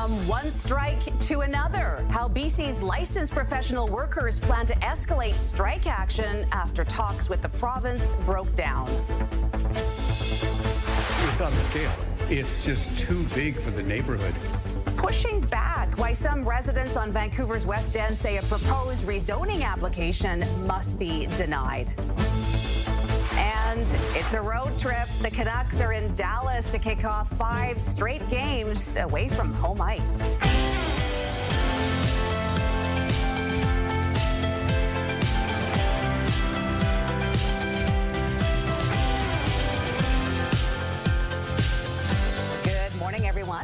From one strike to another, how BC's licensed professional workers plan to escalate strike action after talks with the province broke down. It's on the scale. It's just too big for the neighborhood. Pushing back why some residents on Vancouver's West End say a proposed rezoning application must be denied. And it's a road trip. The Canucks are in Dallas to kick off 5 straight games away from home ice.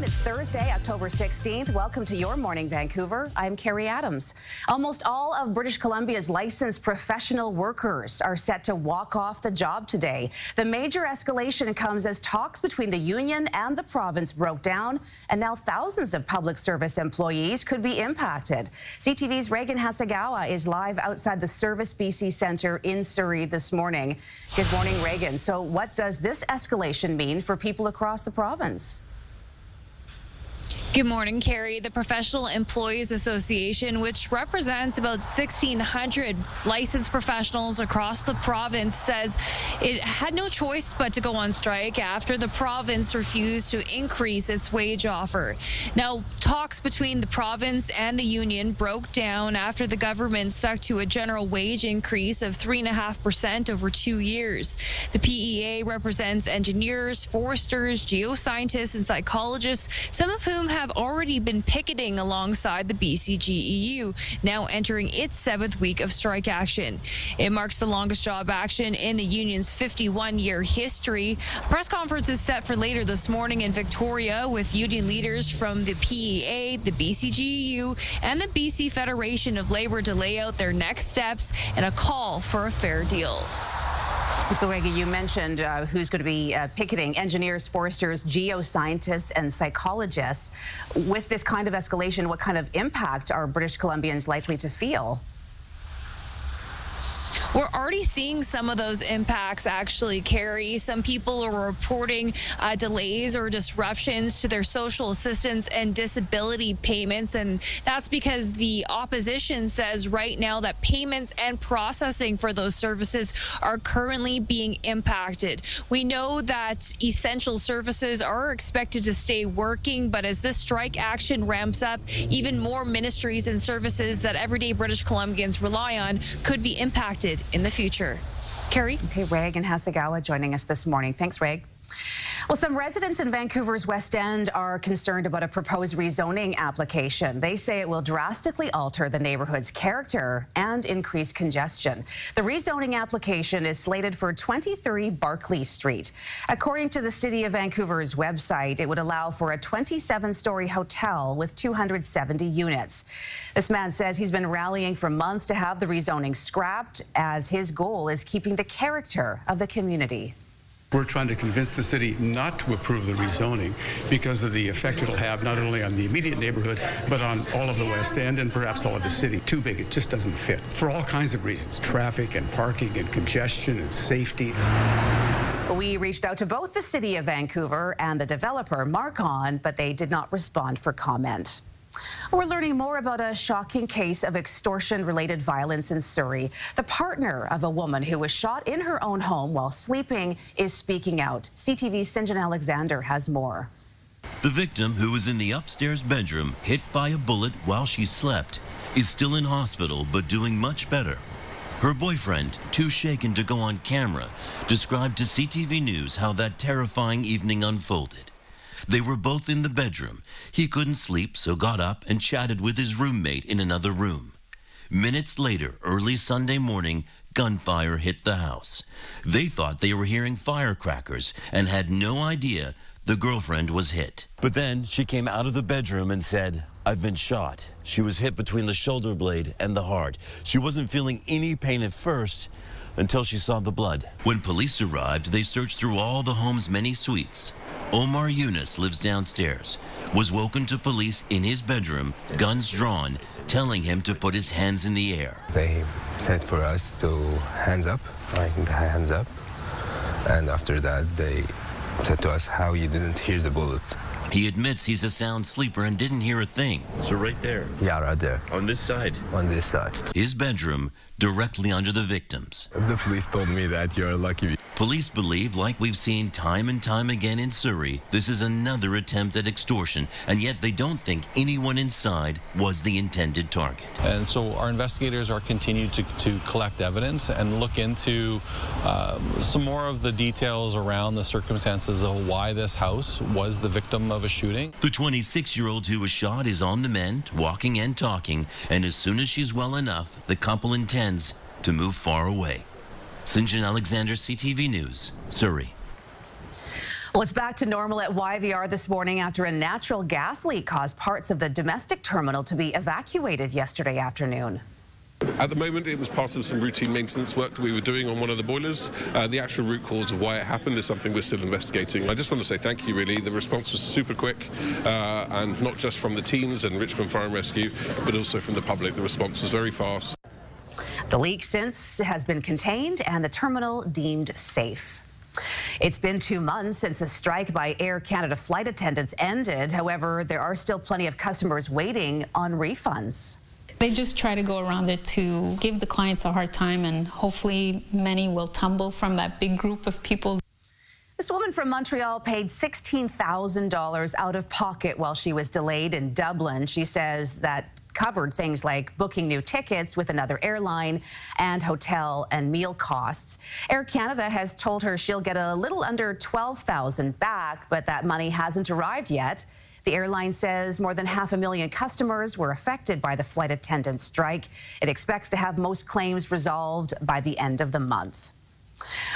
It's Thursday, October 16th. Welcome to Your Morning Vancouver. I'm Carrie Adams. Almost all of British Columbia's licensed professional workers are set to walk off the job today. The major escalation comes as talks between the union and the province broke down, and now thousands of public service employees could be impacted. CTV's Reagan Hasegawa is live outside the Service BC Centre in Surrey this morning. Good morning, Reagan. So what does this escalation mean for people across the province? Good morning, Carrie. The Professional Employees Association, which represents about 1,600 licensed professionals across the province, says it had no choice but to go on strike after the province refused to increase its wage offer. Now, talks between the province and the union broke down after the government stuck to a general wage increase of 3.5% over 2 years. The PEA represents engineers, foresters, geoscientists, and psychologists, some of whom have already been picketing alongside the BCGEU, now entering its 7th week of strike action. It marks the longest job action in the union's 51-year history. A press conference is set for later this morning in Victoria with union leaders from the PEA, the BCGEU, and the BC Federation of Labour to lay out their next steps and a call for a fair deal. So, Reagan, you mentioned who's going to be picketing: engineers, foresters, geoscientists, and psychologists. With this kind of escalation, what kind of impact are British Columbians likely to feel? We're already seeing some of those impacts, actually, Carrie. Some people are reporting delays or disruptions to their social assistance and disability payments, and that's because the opposition says right now that payments and processing for those services are currently being impacted. We know that essential services are expected to stay working, but as this strike action ramps up, even more ministries and services that everyday British Columbians rely on could be impacted in the future. Carrie? Okay, Reagan Hasegawa joining us this morning. Thanks, Reg. Well, some residents in Vancouver's West End are concerned about a proposed rezoning application. They say it will drastically alter the neighborhood's character and increase congestion. The rezoning application is slated for 2030 Barclay Street. According to the City of Vancouver's website, it would allow for a 27-story hotel with 270 units. This man says he's been rallying for months to have the rezoning scrapped, as his goal is keeping the character of the community. We're trying to convince the city not to approve the rezoning because of the effect it'll have not only on the immediate neighborhood, but on all of the West End and perhaps all of the city. Too big, it just doesn't fit. For all kinds of reasons: traffic and parking and congestion and safety. We reached out to both the City of Vancouver and the developer, Marcon, but they did not respond for comment. We're learning more about a shocking case of extortion-related violence in Surrey. The partner of a woman who was shot in her own home while sleeping is speaking out. CTV's St. John Alexander has more. The victim, who was in the upstairs bedroom, hit by a bullet while she slept, is still in hospital but doing much better. Her boyfriend, too shaken to go on camera, described to CTV News how that terrifying evening unfolded. They were both in the bedroom. He couldn't sleep, so got up and chatted with his roommate in another room. Minutes later, early Sunday morning, gunfire hit the house. They thought they were hearing firecrackers and had no idea the girlfriend was hit. But then she came out of the bedroom and said, "I've been shot." She was hit between the shoulder blade and the heart. She wasn't feeling any pain at first until she saw the blood. When police arrived, they searched through all the home's many suites. Omar Yunus lives downstairs, was woken to police in his bedroom, guns drawn, telling him to put his hands in the air. They said for us to hands up, hands up. And after that, they said to us how you didn't hear the bullet. He admits he's a sound sleeper and didn't hear a thing. So right there, Yeah, right there, on this side. on this side. His bedroom directly under the victims. The police told me that you're lucky. Police believe, like we've seen time and time again in Surrey, this is another attempt at extortion, and yet they don't think anyone inside was the intended target. And so our investigators are continuing to collect evidence and look into some more of the details around the circumstances of why this house was the victim of a shooting. The 26-year-old who was shot is on the mend, walking and talking, and as soon as she's well enough, the couple intends to move far away. St. John Alexander, CTV News, Surrey. Well, it's back to normal at YVR this morning after a natural gas leak caused parts of the domestic terminal to be evacuated yesterday afternoon. At the moment, it was part of some routine maintenance work that we were doing on one of the boilers. The actual root cause of why it happened is something we're still investigating. I just want to say thank you, really. The response was super quick, and not just from the teams and Richmond Fire and Rescue, but also from the public. The response was very fast. The leak since has been contained and the terminal deemed safe. It's been 2 months since a strike by Air Canada flight attendants ended. However, there are still plenty of customers waiting on refunds. They just try to go around it to give the clients a hard time, and hopefully many will tumble from that big group of people. This woman from Montreal paid $16,000 out of pocket while she was delayed in Dublin. She says that covered things like booking new tickets with another airline and hotel and meal costs. Air Canada has told her she'll get a little under $12,000 back, but that money hasn't arrived yet. The airline says more than 500,000 customers were affected by the flight attendant strike. It expects to have most claims resolved by the end of the month.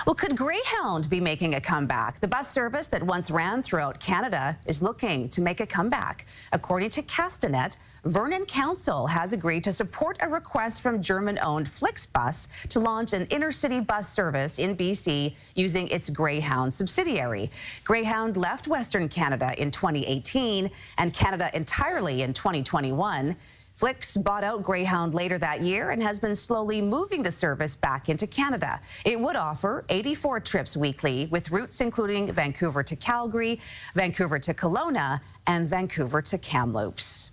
Well, could Greyhound be making a comeback? The bus service that once ran throughout Canada is looking to make a comeback. According to Castanet, Vernon Council has agreed to support a request from German-owned Flixbus to launch an inner-city bus service in BC using its Greyhound subsidiary. Greyhound left Western Canada in 2018 and Canada entirely in 2021. Flix bought out Greyhound later that year and has been slowly moving the service back into Canada. It would offer 84 trips weekly with routes including Vancouver to Calgary, Vancouver to Kelowna, and Vancouver to Kamloops.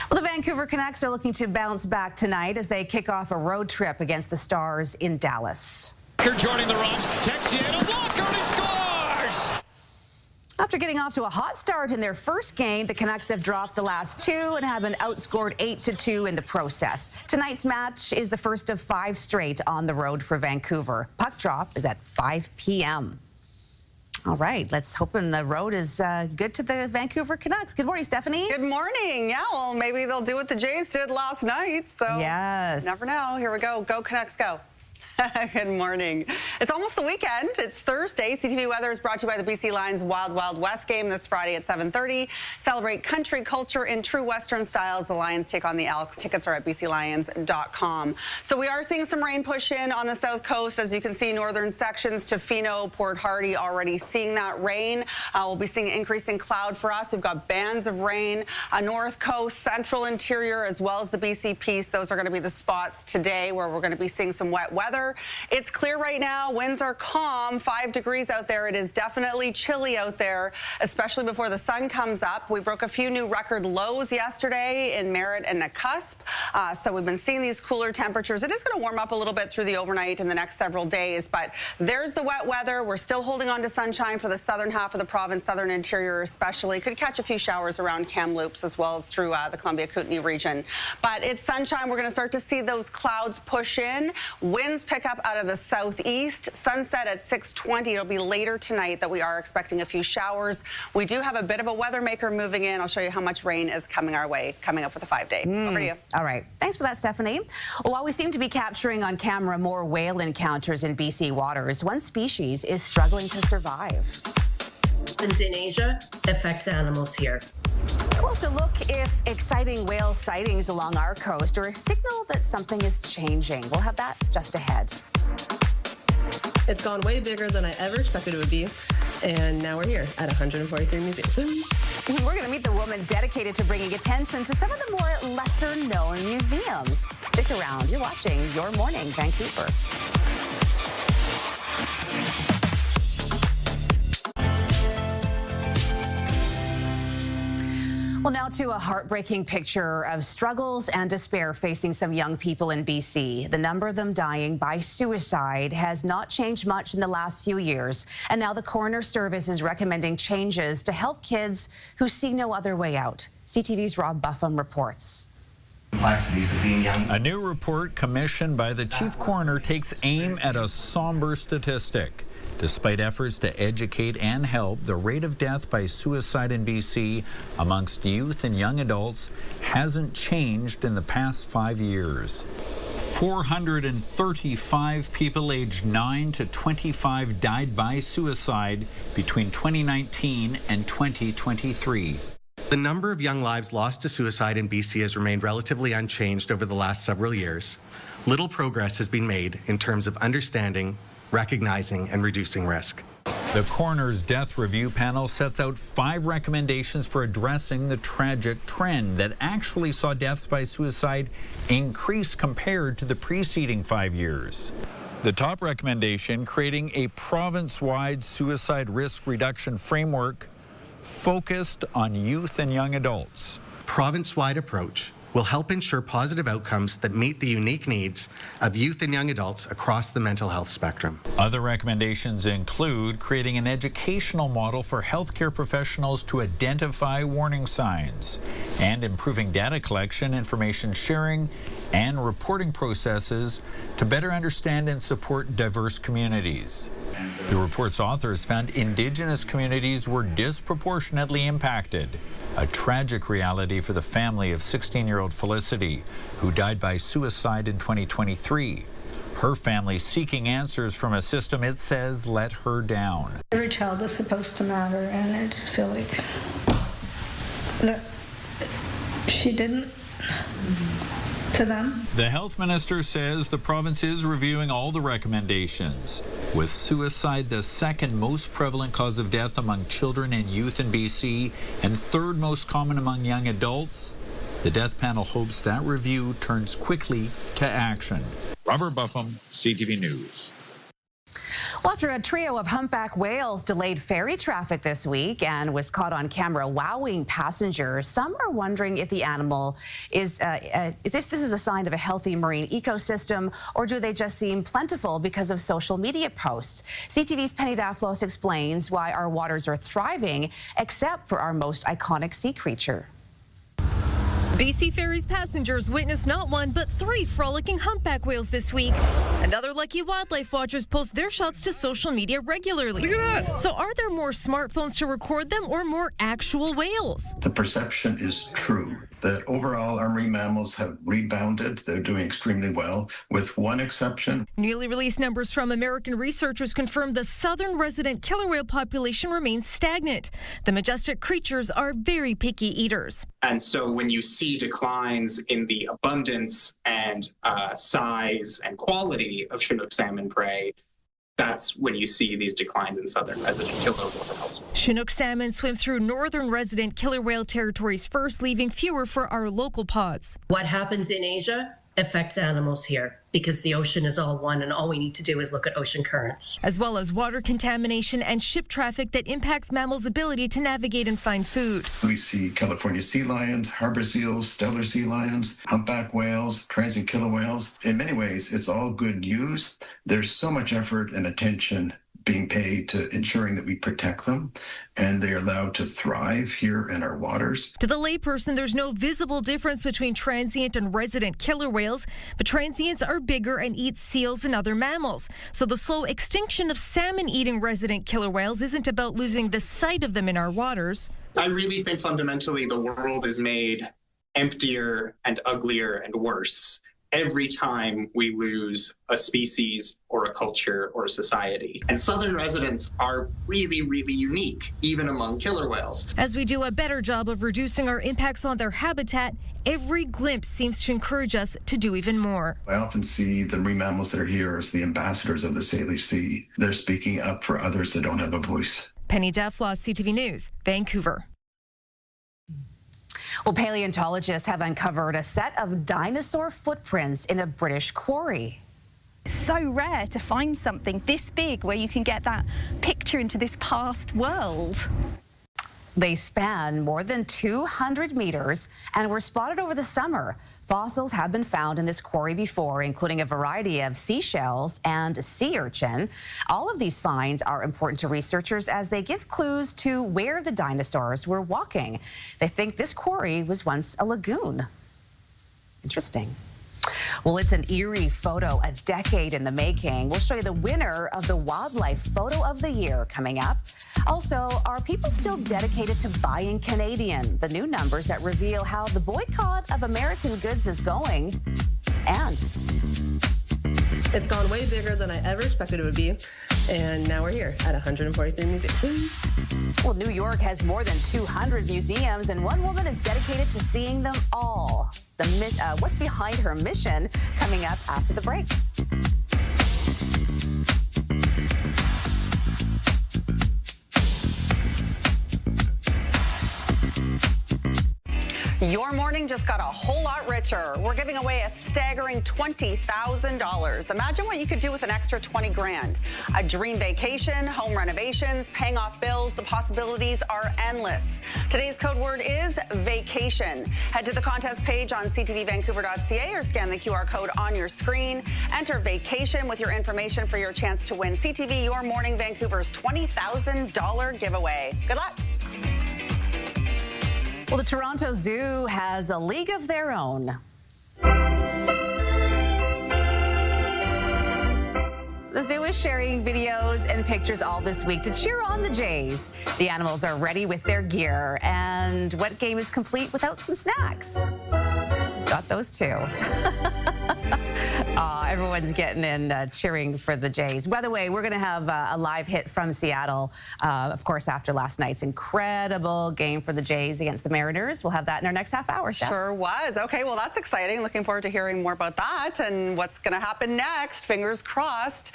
Well, the Vancouver Canucks are looking to bounce back tonight as they kick off a road trip against the Stars in Dallas. Joining the rush, Texier to Walker, and he scores! After getting off to a hot start in their first game, the Canucks have dropped the last two and have been outscored 8-2 in the process. Tonight's match is the first of 5 straight on the road for Vancouver. Puck drop is at 5 p.m. All right, let's hope the road is good to the Vancouver Canucks. Good morning, Stephanie. Good morning. Yeah, well, maybe they'll do what the Jays did last night. So yes, never know. Here we go. Go Canucks, go. Good morning. It's almost the weekend. It's Thursday. CTV Weather is brought to you by the BC Lions Wild Wild West game this Friday at 7:30. Celebrate country culture in true Western styles. The Lions take on the Elks. Tickets are at bclions.com. So we are seeing some rain push in on the south coast. As you can see, northern sections, Tofino, Port Hardy, already seeing that rain. We'll be seeing increasing cloud for us. We've got bands of rain. North coast, central interior, as well as the BC Peace. Those are going to be the spots today where we're going to be seeing some wet weather. It's clear right now. Winds are calm. 5 degrees out there. It is definitely chilly out there, especially before the sun comes up. We broke a few new record lows yesterday in Merritt and Nakusp. So we've been seeing these cooler temperatures. It is going to warm up a little bit through the overnight in the next several days, but there's the wet weather. We're still holding on to sunshine for the southern half of the province, southern interior especially. Could catch a few showers around Kamloops as well as through the Columbia-Kootenay region. But it's sunshine. We're going to start to see those clouds push in. Winds pick up out of the southeast. Sunset at 6:20. It'll be later tonight that we are expecting a few showers. We do have a bit of a weather maker moving in. I'll show you how much rain is coming our way, coming up with a 5-day. Over to you. All right. Thanks for that, Stephanie. While we seem to be capturing on camera more whale encounters in BC waters, one species is struggling to survive. In Asia affects animals here. We'll also look if exciting whale sightings along our coast are a signal that something is changing. We'll have that just ahead. It's gone way bigger than I ever expected it would be, and now we're here at 143 museums. We're going to meet the woman dedicated to bringing attention to some of the more lesser-known museums. Stick around. You're watching Your Morning Vancouver. Well, now to a heartbreaking picture of struggles and despair facing some young people in BC. The number of them dying by suicide has not changed much in the last few years. And now the coroner service is recommending changes to help kids who see no other way out. CTV's Rob Buffum reports. Complexities of being young. A new report commissioned by the chief coroner takes aim at a somber statistic. Despite efforts to educate and help, the rate of death by suicide in BC amongst youth and young adults hasn't changed in the past 5 years. 435 people aged 9 to 25 died by suicide between 2019 and 2023. The number of young lives lost to suicide in BC has remained relatively unchanged over the last several years. Little progress has been made in terms of understanding, recognizing, and reducing risk. The coroner's death review panel sets out 5 recommendations for addressing the tragic trend that actually saw deaths by suicide increase compared to the preceding 5 years. The top recommendation, creating a province-wide suicide risk reduction framework focused on youth and young adults. Province-wide approach will help ensure positive outcomes that meet the unique needs of youth and young adults across the mental health spectrum. Other recommendations include creating an educational model for healthcare professionals to identify warning signs and improving data collection, information sharing, and reporting processes to better understand and support diverse communities. The report's authors found Indigenous communities were disproportionately impacted, a tragic reality for the family of 16-year-old Felicity, who died by suicide in 2023. Her family seeking answers from a system it says let her down. Every child is supposed to matter, and I just feel like that she didn't. To them. The health minister says the province is reviewing all the recommendations. With suicide the second most prevalent cause of death among children and youth in BC and third most common among young adults, the death panel hopes that review turns quickly to action. Robert Buffum, CTV News. Well, after a trio of humpback whales delayed ferry traffic this week and was caught on camera wowing passengers, some are wondering if the animal is, if this is a sign of a healthy marine ecosystem, or do they just seem plentiful because of social media posts? CTV's Penny Daflos explains why our waters are thriving, except for our most iconic sea creature. BC Ferries passengers witnessed not one, but 3 frolicking humpback whales this week. And other lucky wildlife watchers post their shots to social media regularly. Look at that! So are there more smartphones to record them or more actual whales? The perception is true that overall our marine mammals have rebounded. They're doing extremely well, with one exception. Newly released numbers from American researchers confirm the southern resident killer whale population remains stagnant. The majestic creatures are very picky eaters. And so when you see declines in the abundance and size and quality of Chinook salmon prey, that's when you see these declines in southern resident killer whales. Chinook salmon swim through northern resident killer whale territories first, leaving fewer for our local pods. What happens in Asia affects animals here because the ocean is all one, and all we need to do is look at ocean currents. As well as water contamination and ship traffic that impacts mammals' ability to navigate and find food. We see California sea lions, harbor seals, stellar sea lions, humpback whales, transient killer whales. In many ways, it's all good news. There's so much effort and attention being paid to ensuring that we protect them and they're allowed to thrive here in our waters. To the layperson, there's no visible difference between transient and resident killer whales, but transients are bigger and eat seals and other mammals. So the slow extinction of salmon-eating resident killer whales isn't about losing the sight of them in our waters. I really think fundamentally the world is made emptier and uglier and worse every time we lose a species or a culture or a society. And southern residents are really, really unique, even among killer whales. As we do a better job of reducing our impacts on their habitat, every glimpse seems to encourage us to do even more. I often see the marine mammals that are here as the ambassadors of the Salish Sea. They're speaking up for others that don't have a voice. Penny Daflos, CTV News, Vancouver. Well, paleontologists have uncovered a set of dinosaur footprints in a British quarry. It's so rare to find something this big where you can get that picture into this past world. They span more than 200 meters and were spotted over the summer. Fossils have been found in this quarry before, including a variety of seashells and sea urchin. All of these finds are important to researchers as they give clues to where the dinosaurs were walking. They think this quarry was once a lagoon. Interesting. Well, it's an eerie photo, a decade in the making. We'll show you the winner of the Wildlife Photo of the Year coming up. Also, are people still dedicated to buying Canadian? The new numbers that reveal how the boycott of American goods is going. And it's gone way bigger than I ever expected it would be. And now we're here at 143 museums. Well, New York has more than 200 museums, and one woman is dedicated to seeing them all. What's behind her mission coming up after the break. Your morning just got a whole lot richer. We're giving away a staggering $20,000. Imagine what you could do with an extra 20 grand. A dream vacation, home renovations, paying off bills. The possibilities are endless. Today's code word is vacation. Head to the contest page on ctvvancouver.ca or scan the QR code on your screen. Enter vacation with your information for your chance to win CTV Your Morning Vancouver's $20,000 giveaway. Good luck. Well, the Toronto Zoo has a league of their own. The zoo is sharing videos and pictures all this week to cheer on the Jays. The animals are ready with their gear. And what game is complete without some snacks? Got those too. Everyone's getting in cheering for the Jays. By the way, we're going to have a live hit from Seattle, of course, after last night's incredible game for the Jays against the Mariners. We'll have that in our next half hour, Steph. Sure was. Okay, well, that's exciting. Looking forward to hearing more about that and what's going to happen next. Fingers crossed.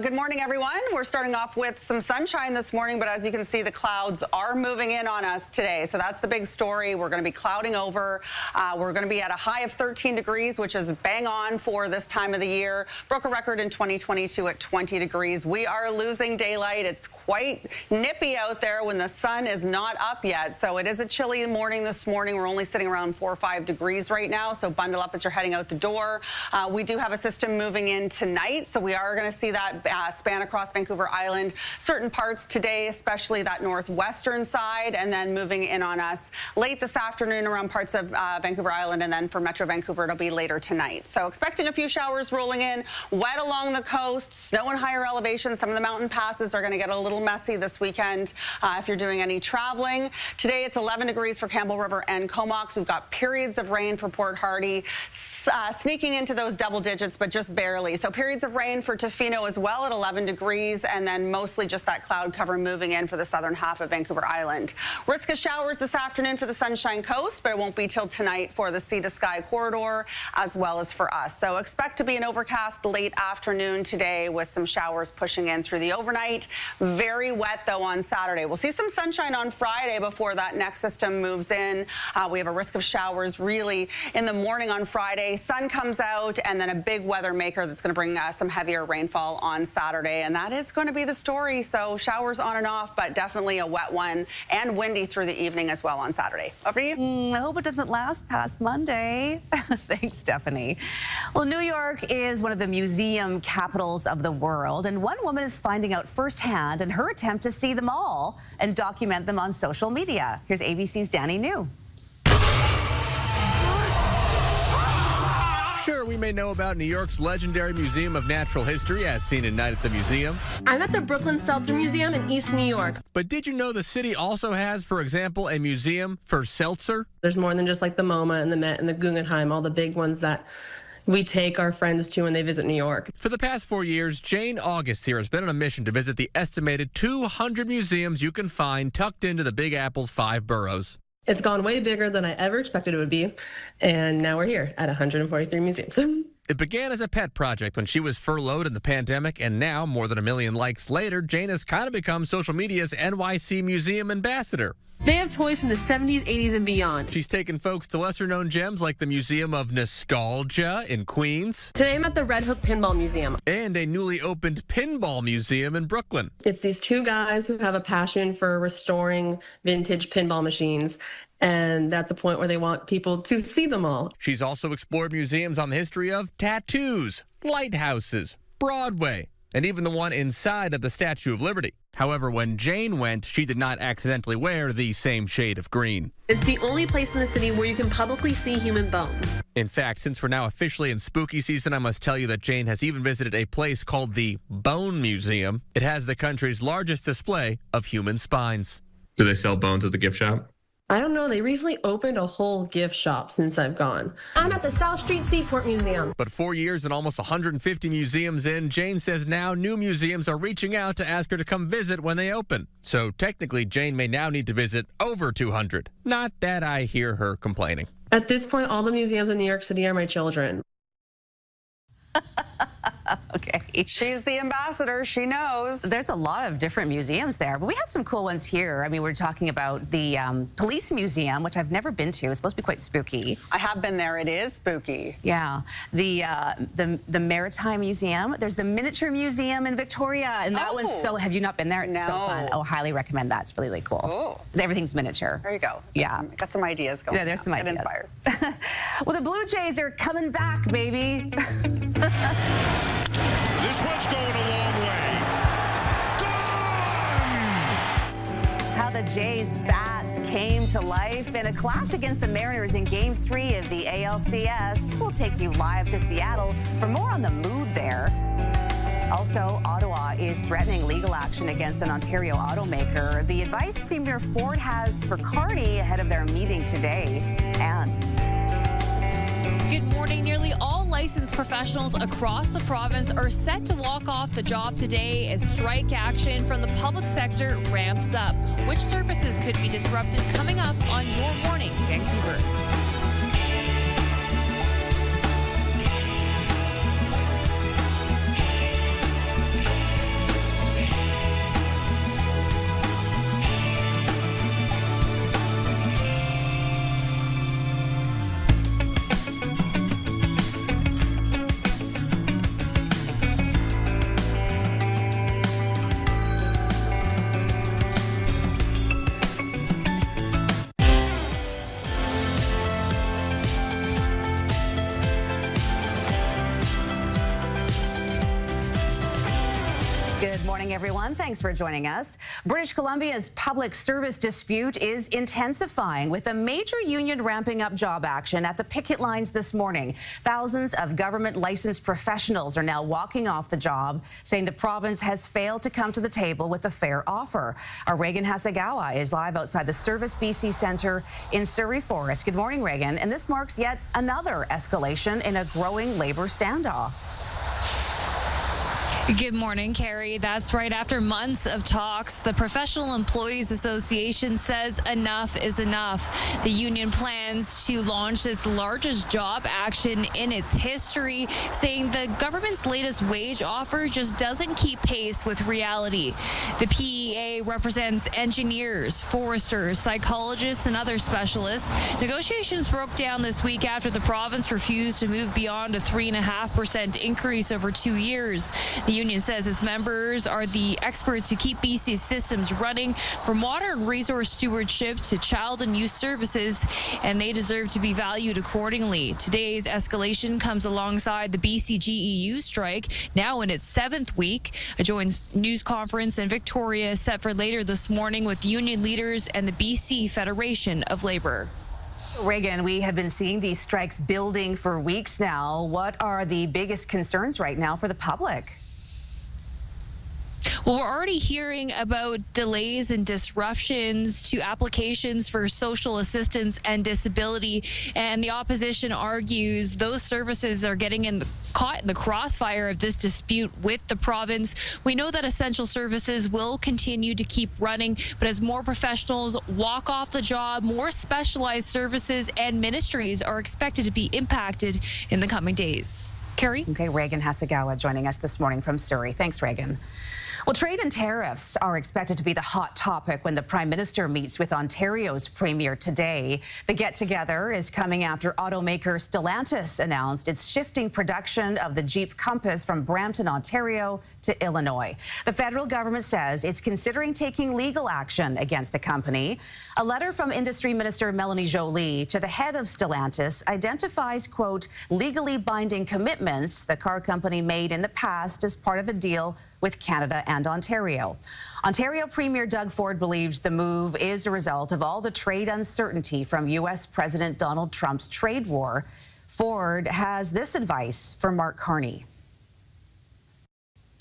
Good morning, everyone. We're starting off with some sunshine this morning, but as you can see, the clouds are moving in on us today. So that's the big story. We're going to be clouding over. We're going to be at a high of 13 degrees, which is bang on for this time of the year. Broke a record in 2022 at 20 degrees. We are losing daylight. It's quite nippy out there when the sun is not up yet. So it is a chilly morning this morning. We're only sitting around 4 or 5 degrees right now. So bundle up as you're heading out the door. We do have a system moving in tonight. So we are going to see that span across Vancouver Island. Certain parts today, especially that northwestern side, and then moving in on us late this afternoon around parts of Vancouver Island. And then for Metro Vancouver, it'll be later tonight. So expecting a few showers rolling in, wet along the coast, snow in higher elevations. Some of the mountain passes are going to get a little messy this weekend if you're doing any traveling. Today it's 11 degrees for Campbell River and Comox. We've got periods of rain for Port Hardy. Sneaking into those double digits, but just barely. So periods of rain for Tofino as well at 11 degrees, and then mostly just that cloud cover moving in for the southern half of Vancouver Island. Risk of showers this afternoon for the Sunshine Coast, but it won't be till tonight for the sea to sky corridor as well as for us. So expect to be an overcast late afternoon today with some showers pushing in through the overnight. Very wet though on Saturday. We'll see some sunshine on Friday before that next system moves in. We have a risk of showers really in the morning on Friday. Sun comes out, and then a big weather maker that's going to bring some heavier rainfall on Saturday, and that is going to be the story. So showers on and off, but definitely a wet one and windy through the evening as well on Saturday. Over to you. I hope it doesn't last past Monday. Thanks, Stephanie. Well, New York is one of the museum capitals of the world, and one woman is finding out firsthand in her attempt to see them all and document them on social media. Here's ABC's Danny New. Sure, we may know about New York's legendary Museum of Natural History as seen in Night at the Museum. I'm at the Brooklyn Seltzer Museum in East New York. But did you know the city also has, for example, a museum for seltzer? There's more than just like the MoMA and the Met and the Guggenheim, all the big ones that we take our friends to when they visit New York. For the past 4 years, Jane August here has been on a mission to visit the estimated 200 museums you can find tucked into the Big Apple's 5 boroughs. It's gone way bigger than I ever expected it would be, and now we're here at 143 museums. It began as a pet project when she was furloughed in the pandemic, and now, more than 1 million likes later, Jane has kind of become social media's NYC Museum ambassador. They have toys from the 70s, 80s, and beyond. She's taken folks to lesser-known gems like the Museum of Nostalgia in Queens. Today I'm at the Red Hook Pinball Museum. And a newly opened pinball museum in Brooklyn. It's these two guys who have a passion for restoring vintage pinball machines, and at the point where they want people to see them all. She's also explored museums on the history of tattoos, lighthouses, Broadway, and even the one inside of the Statue of Liberty. However, when Jane went, she did not accidentally wear the same shade of green. It's the only place in the city where you can publicly see human bones. In fact, since we're now officially in spooky season, I must tell you that Jane has even visited a place called the Bone Museum. It has the country's largest display of human spines. Do they sell bones at the gift shop? I don't know. They recently opened a whole gift shop since I've gone. I'm at the South Street Seaport Museum. But 4 years and almost 150 museums in, Jane says now new museums are reaching out to ask her to come visit when they open. So technically, Jane may now need to visit over 200. Not that I hear her complaining. At this point, all the museums in New York City are my children. Okay. She's the ambassador. She knows. There's a lot of different museums there, but we have some cool ones here. I mean, we're talking about the police museum, which I've never been to. It's supposed to be quite spooky. I have been there. It is spooky. Yeah. The Maritime Museum. There's the Miniature Museum in Victoria, and that one's so. Have you not been there? It's so fun. Oh, highly recommend that. It's really, really cool. Oh. Everything's miniature. There you go. Yeah. Got some ideas going. Yeah, there's some ideas. Get inspired. Well, the Blue Jays are coming back, baby. This one's going a long way. Gone! How the Jays' bats came to life in a clash against the Mariners in Game 3 of the ALCS. We'll take you live to Seattle for more on the mood there. Also, Ottawa is threatening legal action against an Ontario automaker. The advice Premier Ford has for Carney ahead of their meeting today. And good morning. Nearly all licensed professionals across the province are set to walk off the job today as strike action from the public sector ramps up. Which services could be disrupted? Coming up on Your Morning Vancouver. good morning, everyone. Thanks for joining us. British Columbia's public service dispute is intensifying, with a major union ramping up job action at the picket lines this morning. Thousands of government licensed professionals are now walking off the job, saying the province has failed to come to the table with a fair offer. Our Reagan Hasegawa is live outside the Service BC Centre in Surrey Forest. Good morning, Reagan. And this marks yet another escalation in a growing labor standoff. Good morning, Carrie. That's right. After months of talks, the Professional Employees Association says enough is enough. The union plans to launch its largest job action in its history, saying the government's latest wage offer just doesn't keep pace with reality. The PEA represents engineers, foresters, psychologists, and other specialists. Negotiations broke down this week after the province refused to move beyond a 3.5% increase over 2 years. The union says its members are the experts who keep BC's systems running, from water and resource stewardship to child and youth services, and they deserve to be valued accordingly. Today's escalation comes alongside the BC GEU strike, now in its 7th week. A joint news conference in Victoria is set for later this morning with union leaders and the BC Federation of Labour. Reagan, we have been seeing these strikes building for weeks now. What are the biggest concerns right now for the public? Well, we're already hearing about delays and disruptions to applications for social assistance and disability, and the opposition argues those services are getting caught in the crossfire of this dispute with the province. We know that essential services will continue to keep running, but as more professionals walk off the job, more specialized services and ministries are expected to be impacted in the coming days. Carrie? Okay, Reagan Hasegawa joining us this morning from Surrey. Thanks, Reagan. Well, trade and tariffs are expected to be the hot topic when the Prime Minister meets with Ontario's Premier today. The get-together is coming after automaker Stellantis announced it's shifting production of the Jeep Compass from Brampton, Ontario to Illinois. The federal government says it's considering taking legal action against the company. A letter from Industry Minister Melanie Joly to the head of Stellantis identifies, quote, legally binding commitments the car company made in the past as part of a deal with Canada and Ontario. Ontario Premier Doug Ford believes the move is a result of all the trade uncertainty from U.S. President Donald Trump's trade war. Ford has this advice for Mark Carney.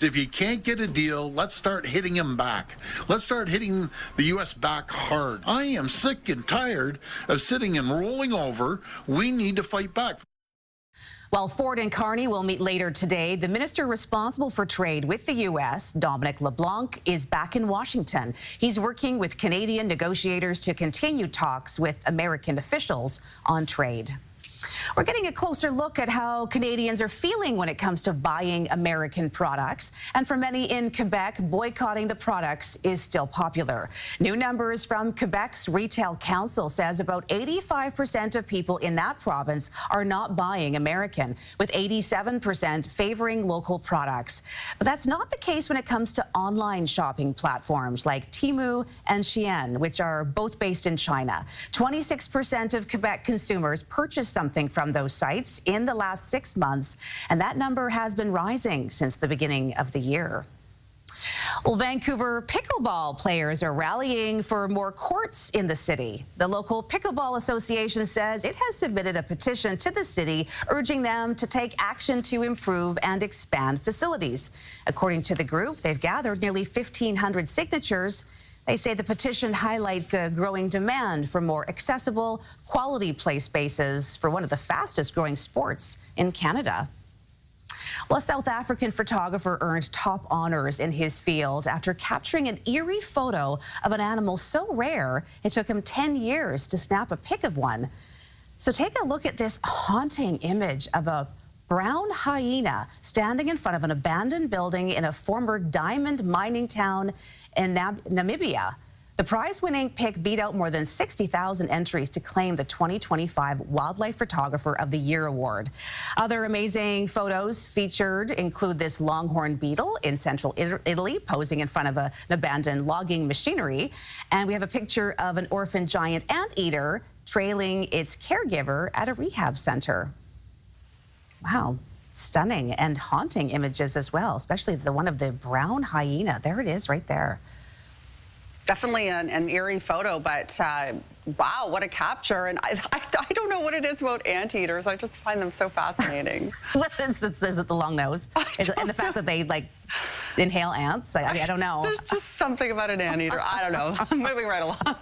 If you can't get a deal, let's start hitting him back. Let's start hitting the U.S. back hard. I am sick and tired of sitting and rolling over. We need to fight back. While Ford and Carney will meet later today, the minister responsible for trade with the U.S., Dominic LeBlanc, is back in Washington. He's working with Canadian negotiators to continue talks with American officials on trade. We're getting a closer look at how Canadians are feeling when it comes to buying American products. And for many in Quebec, boycotting the products is still popular. New numbers from Quebec's Retail Council says about 85% of people in that province are not buying American, with 87% favoring local products. But that's not the case when it comes to online shopping platforms like Temu and Shein, which are both based in China. 26% of Quebec consumers purchased something from those sites in the last 6 months, and that number has been rising since the beginning of the year. Well, Vancouver pickleball players are rallying for more courts in the city. The local Pickleball Association says it has submitted a petition to the city urging them to take action to improve and expand facilities. According to the group, they've gathered nearly 1,500 signatures. They say the petition highlights a growing demand for more accessible, quality play spaces for one of the fastest growing sports in Canada. Well, a South African photographer earned top honors in his field after capturing an eerie photo of an animal so rare it took him 10 years to snap a pic of one. So take a look at this haunting image of a brown hyena standing in front of an abandoned building in a former diamond mining town in Namibia. The prize-winning pic beat out more than 60,000 entries to claim the 2025 Wildlife Photographer of the Year award. Other amazing photos featured include this longhorn beetle in central Italy posing in front of an abandoned logging machinery. And we have a picture of an orphan giant anteater trailing its caregiver at a rehab center. Wow, stunning and haunting images as well, especially the one of the brown hyena. There it is right there. Definitely an eerie photo, but wow, what a capture. And I don't know what it is about anteaters. I just find them so fascinating. Is it the long nose? And the fact that they like inhale ants? I mean, I don't know. There's just something about an anteater. I don't know. Moving right along.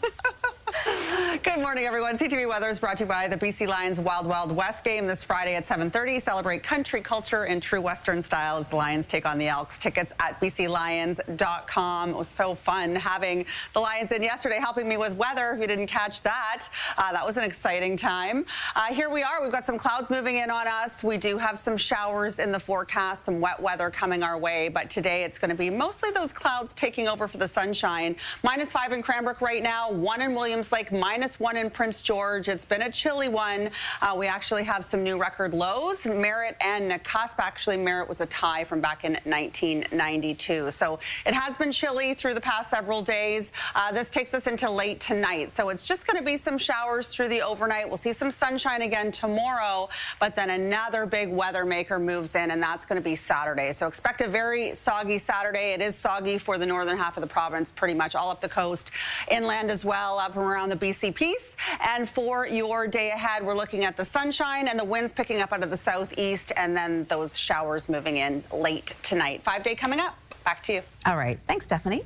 Good morning, everyone. CTV Weather is brought to you by the BC Lions Wild Wild West game this Friday at 7:30. Celebrate country culture in true Western style as the Lions take on the Elks. Tickets at bclions.com. It was so fun having the Lions in yesterday, helping me with weather. If you didn't catch that, that was an exciting time. Here we are. We've got some clouds moving in on us. We do have some showers in the forecast, some wet weather coming our way. But today it's going to be mostly those clouds taking over for the sunshine. -5 in Cranbrook right now, 1 in Williams Lake, -1 in Prince George. It's been a chilly one. We actually have some new record lows. Merritt and Nakusp. Actually, Merritt was a tie from back in 1992. So it has been chilly through the past several days. This takes us into late tonight. So it's just going to be some showers through the overnight. We'll see some sunshine again tomorrow, but then another big weather maker moves in, and that's going to be Saturday. So expect a very soggy Saturday. It is soggy for the northern half of the province, pretty much all up the coast, inland as well, up around the BC piece. And for your day ahead, we're looking at the sunshine and the winds picking up out of the southeast, and then those showers moving in late tonight. 5-day coming up. Back to you. All right. Thanks, Stephanie.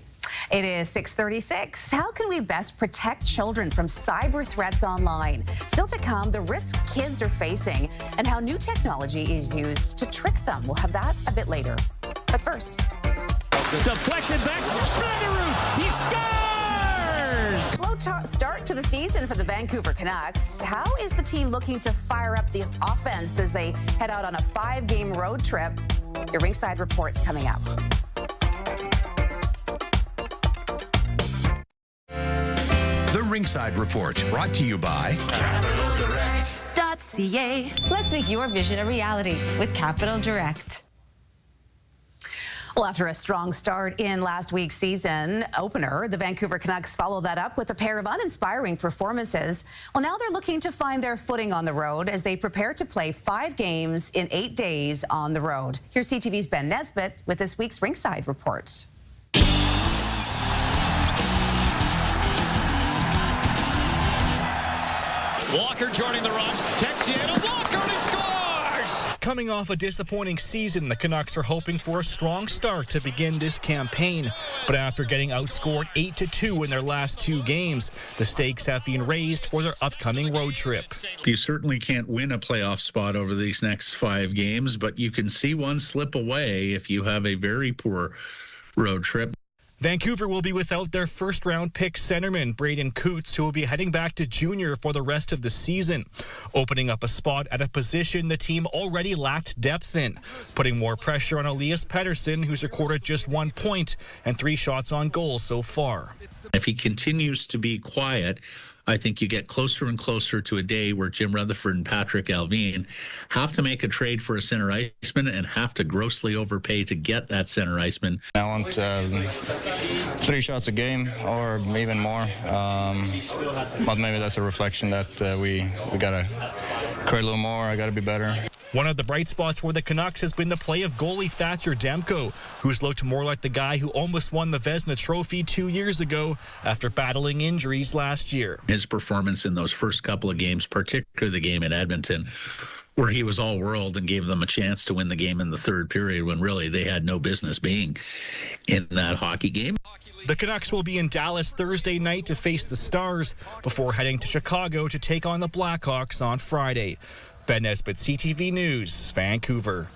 It is 6:36. How can we best protect children from cyber threats online? Still to come, the risks kids are facing and how new technology is used to trick them. We'll have that a bit later. But first, deflection back. Schneiderud. He scores! Slow start to the season for the Vancouver Canucks. How is the team looking to fire up the offense as they head out on a 5-game road trip? Your Ringside Report's coming up. Ringside Report, brought to you by CapitalDirect.ca. Let's make your vision a reality with Capital Direct. Well, after a strong start in last week's season opener, the Vancouver Canucks followed that up with a pair of uninspiring performances. Well, now they're looking to find their footing on the road as they prepare to play 5 games in 8 days on the road. Here's CTV's Ben Nesbitt with this week's Ringside Report. Walker joining the rush. Texiano Walker, and he scores! Coming off a disappointing season, the Canucks are hoping for a strong start to begin this campaign. But after getting outscored 8-2 in their last 2 games, the stakes have been raised for their upcoming road trip. You certainly can't win a playoff spot over these next 5 games, but you can see one slip away if you have a very poor road trip. Vancouver will be without their first-round pick centerman, Braden Coots, who will be heading back to junior for the rest of the season, opening up a spot at a position the team already lacked depth in, putting more pressure on Elias Pettersson, who's recorded just 1 point and 3 shots on goal so far. If he continues to be quiet, I think you get closer and closer to a day where Jim Rutherford and Patrick Allvin have to make a trade for a center iceman and have to grossly overpay to get that center iceman. I want 3 shots a game or even more, but maybe that's a reflection that we got to create a little more. I got to be better. One of the bright spots for the Canucks has been the play of goalie Thatcher Demko, who's looked more like the guy who almost won the Vezina Trophy 2 years ago after battling injuries last year. His performance in those first couple of games, particularly the game in Edmonton, where he was all world and gave them a chance to win the game in the 3rd period when really they had no business being in that hockey game. The Canucks will be in Dallas Thursday night to face the Stars before heading to Chicago to take on the Blackhawks on Friday. Ben Nesbitt, CTV News, Vancouver.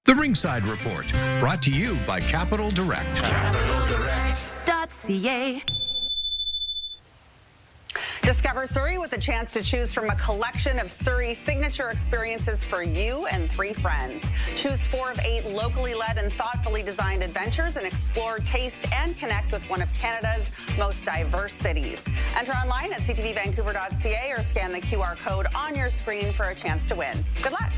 The Ringside Report, brought to you by Capital Direct. CapitalDirect.ca. Discover Surrey with a chance to choose from a collection of Surrey signature experiences for you and 3 friends. Choose 4 of 8 locally led and thoughtfully designed adventures and explore, taste, and connect with one of Canada's most diverse cities. Enter online at ctvvancouver.ca or scan the QR code on your screen for a chance to win. Good luck.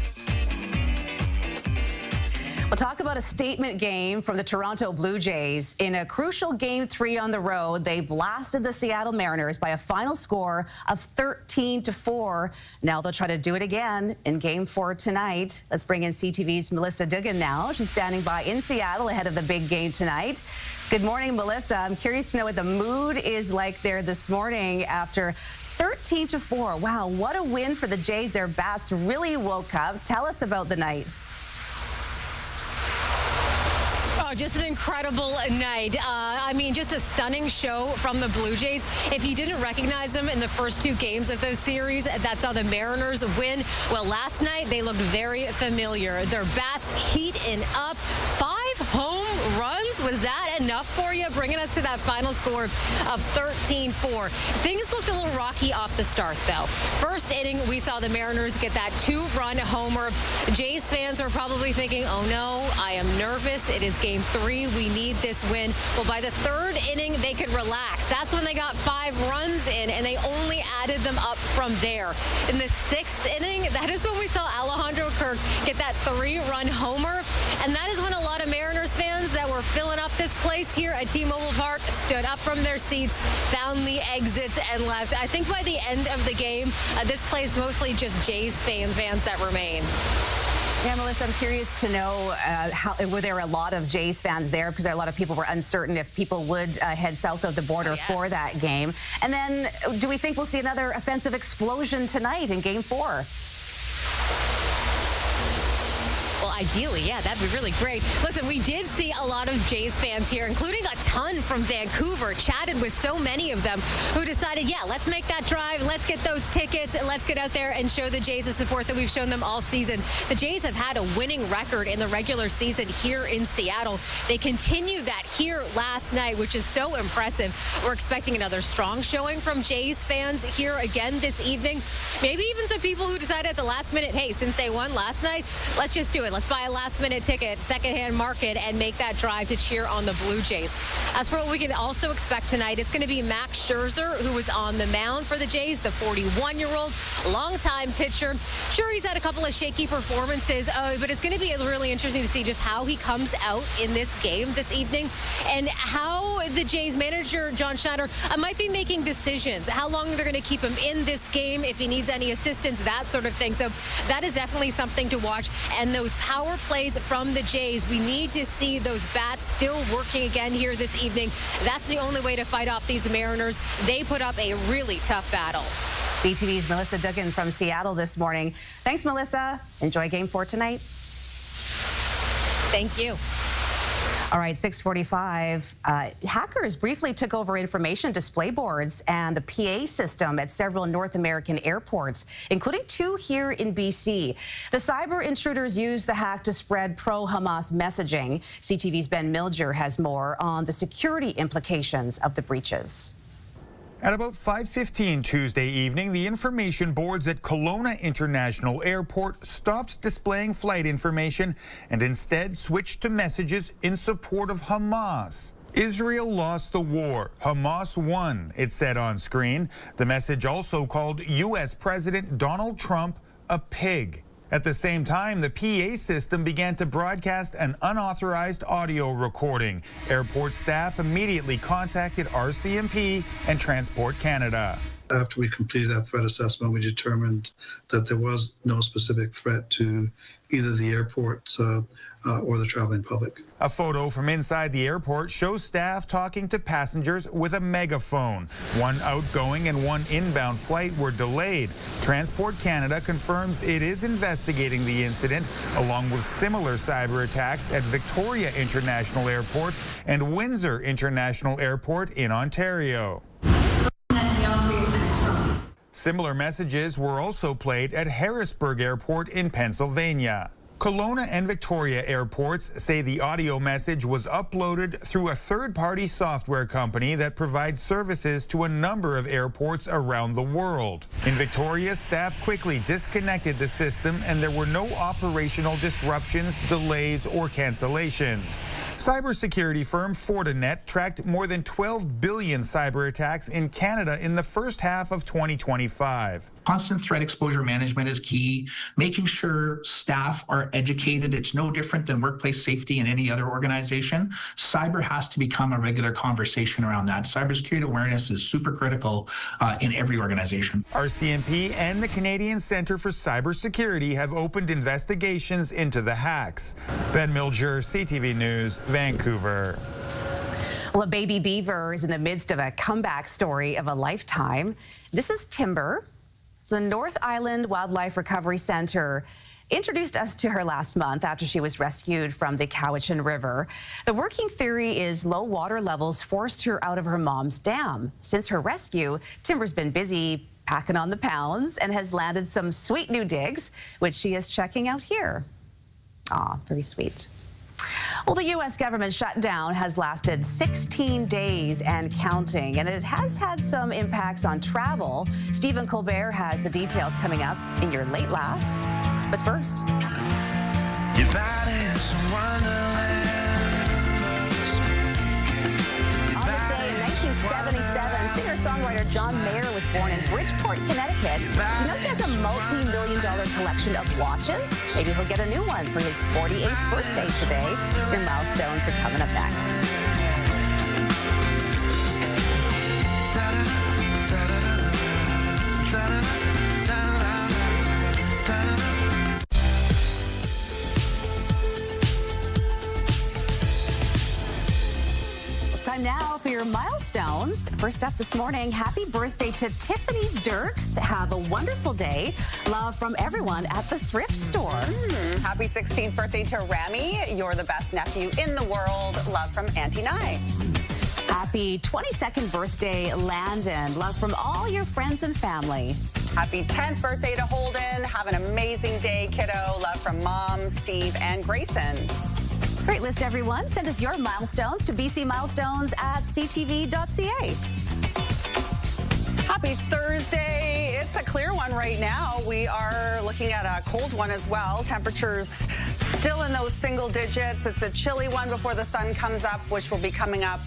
We'll talk about a statement game from the Toronto Blue Jays. In a crucial Game 3 on the road, they blasted the Seattle Mariners by a final score of 13-4. Now they'll try to do it again in Game 4 tonight. Let's bring in CTV's Melissa Dugan now. She's standing by in Seattle ahead of the big game tonight. Good morning, Melissa. I'm curious to know what the mood is like there this morning after 13-4. Wow, what a win for the Jays. Their bats really woke up. Tell us about the night. Oh, just an incredible night. I mean, just a stunning show from the Blue Jays. If you didn't recognize them in the first 2 games of those series, that's how the Mariners win. Well, last night they looked very familiar. Their bats heating up. 5 home runs. Was that enough for you? Bringing us to that final score of 13-4. Things looked a little rocky off the start, though. First inning, we saw the Mariners get that 2-run homer. Jays fans are probably thinking, oh no, I am nervous. It is Game 3. We need this win. Well, by the 3rd inning, they could relax. That's when they got 5 runs in, and they only added them up from there. In the 6th inning, that is when we saw Alejandro Kirk get that 3-run homer, and that is when a lot of Mariners fans that were filling up this place here at T-Mobile Park stood up from their seats, found the exits, and left. I think by the end of the game, this place mostly just Jays fans that remained. Yeah, Melissa, I'm curious to know, were there a lot of Jays fans there? Because a lot of people were uncertain if people would head south of the border for that game. And then, do we think we'll see another offensive explosion tonight in Game 4? Well, ideally, yeah, that'd be really great. Listen, we did see a lot of Jays fans here, including a ton from Vancouver. Chatted with so many of them who decided, yeah, let's make that drive. Let's get those tickets. And let's get out there and show the Jays the support that we've shown them all season. The Jays have had a winning record in the regular season here in Seattle. They continued that here last night, which is so impressive. We're expecting another strong showing from Jays fans here again this evening. Maybe even some people who decided at the last minute, hey, since they won last night, let's just do it. Let's Let's buy a last-minute ticket, secondhand market, and make that drive to cheer on the Blue Jays. As for what we can also expect tonight, it's going to be Max Scherzer, who was on the mound for the Jays, the 41-year-old, longtime pitcher. Sure, he's had a couple of shaky performances, but it's going to be really interesting to see just how he comes out in this game this evening and how the Jays manager, John Schneider, might be making decisions, how long they're going to keep him in this game, if he needs any assistance, that sort of thing. So that is definitely something to watch. And those power plays from the Jays, we need to see those bats still working again here this evening. That's the only way to fight off these Mariners. They put up a really tough battle. CTV's Melissa Duggan from Seattle this morning. Thanks, Melissa. Enjoy Game 4 tonight. Thank you. All right, 6:45. Hackers briefly took over information display boards and the PA system at several North American airports, including 2 here in BC. The cyber intruders used the hack to spread pro-Hamas messaging. CTV's Ben Milger has more on the security implications of the breaches. At about 5:15 Tuesday evening, the information boards at Kelowna International Airport stopped displaying flight information and instead switched to messages in support of Hamas. Israel lost the war. Hamas won, it said on screen. The message also called U.S. President Donald Trump a pig. At the same time, the PA system began to broadcast an unauthorized audio recording. Airport staff immediately contacted RCMP and Transport Canada. After we completed that threat assessment, we determined that there was no specific threat to either the airport or the traveling public. A photo from inside the airport shows staff talking to passengers with a megaphone. 1 outgoing and 1 inbound flight were delayed. Transport Canada confirms it is investigating the incident, along with similar cyber attacks at Victoria International Airport and Windsor International Airport in Ontario. Similar messages were also played at Harrisburg Airport in Pennsylvania. Kelowna and Victoria airports say the audio message was uploaded through a third-party software company that provides services to a number of airports around the world. In Victoria, staff quickly disconnected the system and there were no operational disruptions, delays, or cancellations. Cybersecurity firm Fortinet tracked more than 12 billion cyber attacks in Canada in the first half of 2025. Constant threat exposure management is key. Making sure staff are educated. It's no different than workplace safety in any other organization. Cyber has to become a regular conversation around that. Cybersecurity awareness is super critical in every organization. RCMP and the Canadian Centre for Cybersecurity have opened investigations into the hacks. Ben Milger, CTV News, Vancouver. Well, a baby beaver is in the midst of a comeback story of a lifetime. This is Timber. The North Island Wildlife Recovery Centre introduced us to her last month after she was rescued from the Cowichan River. The working theory is low water levels forced her out of her mom's dam. Since her rescue, Timber's been busy packing on the pounds and has landed some sweet new digs, which she is checking out here. Aw, very sweet. Well, the U.S. government shutdown has lasted 16 days and counting, and it has had some impacts on travel. Stephen Colbert has the details coming up in your late laugh. But first, your body's a wonderland. On this day in 1977, singer-songwriter John Mayer was born in Bridgeport, Connecticut. Do you know he has a multi-million-dollar collection of watches? Maybe he'll get a new one for his 48th birthday today. Your milestones are coming up next. Time now for your milestones. First up this morning, happy birthday to Tiffany Dirks. Have a wonderful day. Love from everyone at the thrift store. Happy 16th birthday to Rami. You're the best nephew in the world. Love from Auntie Nye. Happy 22nd birthday, Landon. Love from all your friends and family. Happy 10th birthday to Holden. Have an amazing day, kiddo. Love from Mom, Steve, and Grayson. Great list, everyone. Send us your milestones to bcmilestones@ctv.ca. Happy Thursday. It's a clear one right now. We are looking at a cold one as well. Temperatures Still in those single digits. It's a chilly one before the sun comes up, which will be coming up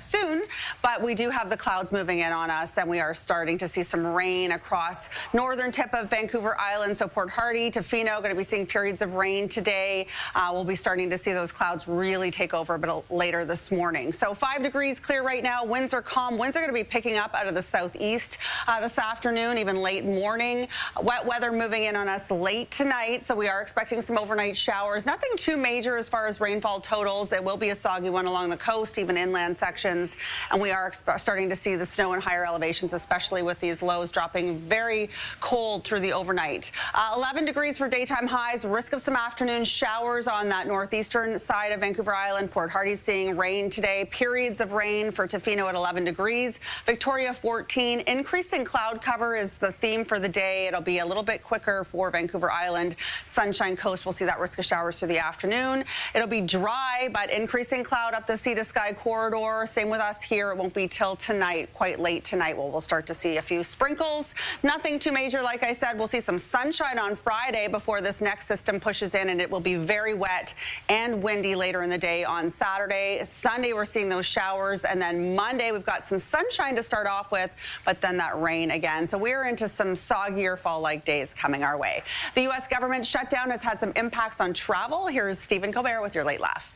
soon. But we do have the clouds moving in on us, and we are starting to see some rain across northern tip of Vancouver Island. So Port Hardy, Tofino, going to be seeing periods of rain today. We'll be starting to see those clouds really take over a bit later this morning. So 5 degrees clear right now. Winds are calm. Winds are going to be picking up out of the southeast this afternoon, even late morning. Wet weather moving in on us late tonight. So we are expecting some overnight showers. Nothing too major as far as rainfall totals. It will be a soggy one along the coast, even inland sections. And we are starting to see the snow in higher elevations, especially with these lows dropping very cold through the overnight. 11 degrees for daytime highs. Risk of some afternoon showers on that northeastern side of Vancouver Island. Port Hardy's seeing rain today. Periods of rain for Tofino at 11 degrees. Victoria 14. Increasing cloud cover is the theme for the day. It'll be a little bit quicker for Vancouver Island. Sunshine Coast, we'll see that risk of showers through the afternoon. It'll be dry, but increasing cloud up the sea to sky corridor. Same with us here. It won't be till tonight, quite late tonight, where we'll start to see a few sprinkles. Nothing too major, like I said. We'll see some sunshine on Friday before this next system pushes in, and it will be very wet and windy later in the day on Saturday. Sunday, we're seeing those showers, and then Monday, we've got some sunshine to start off with, but then that rain again. So we're into some soggier fall-like days coming our way. The U.S. government shutdown has had some impacts on travel. Here's Stephen Colbert with your Late Laugh.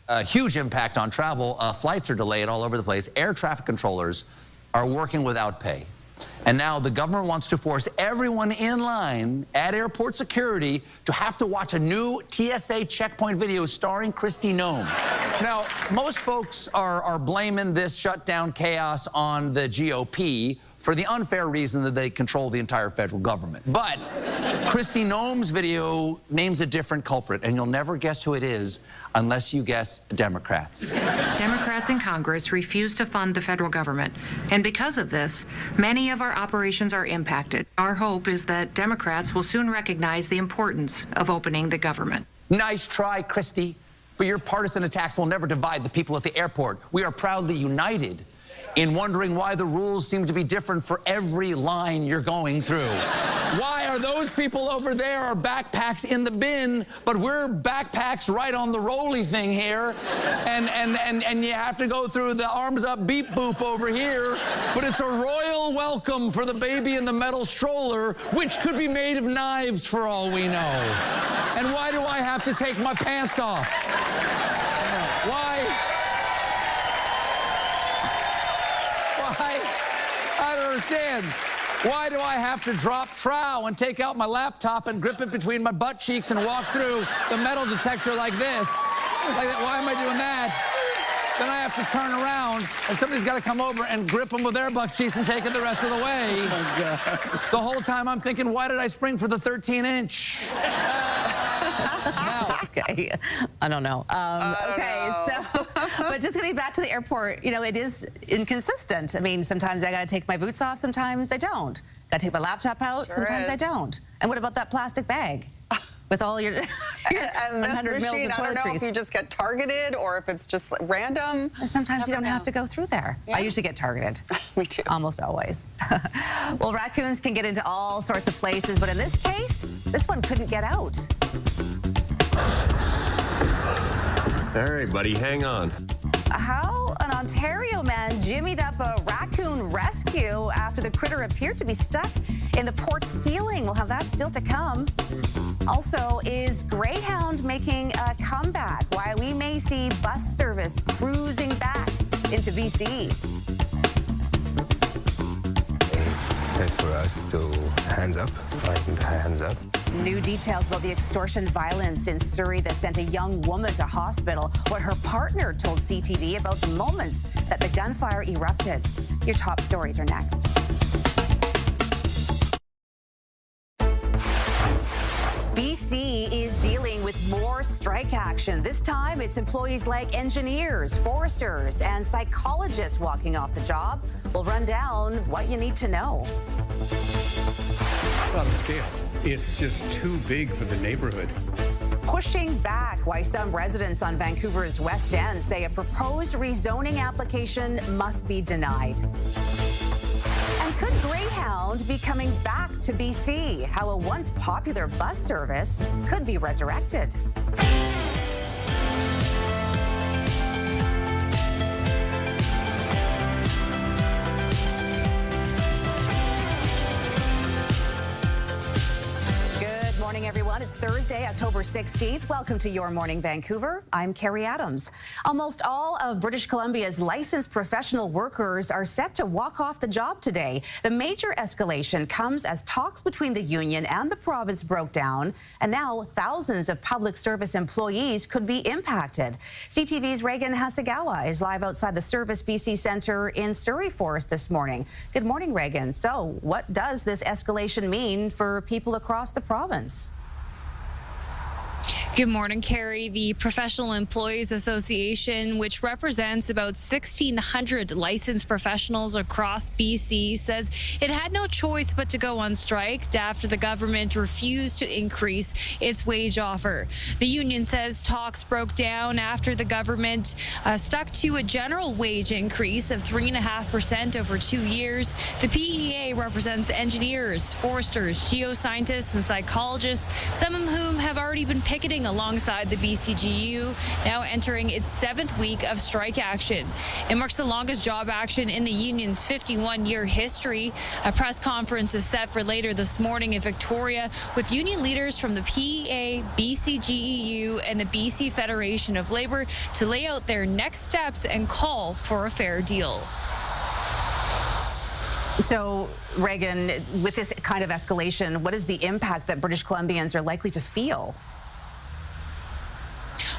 A huge impact on travel. Flights are delayed all over the place. Air traffic controllers are working without pay. And now the government wants to force everyone in line at airport security to have to watch a new TSA checkpoint video starring Kristi Noem. Now, most folks are blaming this shutdown chaos on the GOP for the unfair reason that they control the entire federal government. But Kristi Noem's video names a different culprit, and you'll never guess who it is unless you guess Democrats. Democrats in Congress refuse to fund the federal government, and because of this, many of our operations are impacted. Our hope is that Democrats will soon recognize the importance of opening the government. Nice try, Kristi, but your partisan attacks will never divide the people at the airport. We are proudly united in wondering why the rules seem to be different for every line you're going through. Why are those people over there are backpacks in the bin, but we're backpacks right on the rolly thing here, and you have to go through the arms up beep boop over here, but it's a royal welcome for the baby in the metal stroller, which could be made of knives for all we know. And why do I have to take my pants off? Why? I don't understand. Why do I have to drop trow and take out my laptop and grip it between my butt cheeks and walk through the metal detector like this? Like that? Why am I doing that? Then I have to turn around, and somebody's got to come over and grip them with their butt cheeks and take it the rest of the way. Oh, God. The whole time I'm thinking, why did I spring for the 13-inch? Now. Okay, I don't know. But just getting back to the airport, you know, it is inconsistent. I mean, sometimes I got to take my boots off, sometimes I don't. Got to take my laptop out, sometimes I don't. And what about that plastic bag with all your, and this machine, I don't know if you just get targeted or if it's just random. Sometimes you don't have to go through there. Yeah. I usually get targeted. Me too. Almost always. Well, raccoons can get into all sorts of places, but in this case, this one couldn't get out. All right, buddy, hang on. How an Ontario man jimmied up a raccoon rescue after the critter appeared to be stuck in the porch ceiling. We'll have that still to come. Also, is Greyhound making a comeback? Why we may see bus service cruising back into BC. Said for us to hands up, hands up. New details about the extortion violence in Surrey that sent a young woman to hospital. What her partner told CTV about the moments that the gunfire erupted. Your top stories are next. BC is dealing with more strike action. This time, it's employees like engineers, foresters, and psychologists walking off the job. We'll run down what you need to know. On the scale, it's just too big for the neighborhood. Pushing back why some residents on Vancouver's West End say a proposed rezoning application must be denied. And And could Greyhound be coming back to BC? How a once popular bus service could be resurrected. Morning, everyone. It's Thursday, October 16th. Welcome to Your Morning Vancouver. I'm Carrie Adams. Almost all of British Columbia's licensed professional workers are set to walk off the job today. The major escalation comes as talks between the union and the province broke down, and now thousands of public service employees could be impacted. CTV's Reagan Hasegawa is live outside the Service BC Centre in Surrey for us this morning. Good morning, Reagan. So what does this escalation mean for people across the province? Good morning, Carrie. The Professional Employees Association, which represents about 1,600 licensed professionals across BC, says it had no choice but to go on strike after the government refused to increase its wage offer. The union says talks broke down after the government stuck to a general wage increase of 3.5% over 2 years. The PEA represents engineers, foresters, geoscientists, and psychologists, some of whom have already been picketing alongside the BCGEU, now entering its 7th week of strike action. It marks the longest job action in the union's 51-year history. A press conference is set for later this morning in Victoria with union leaders from the PEA, BCGEU, and the BC Federation of Labour to lay out their next steps and call for a fair deal. So, Reagan, with this kind of escalation, what is the impact that British Columbians are likely to feel?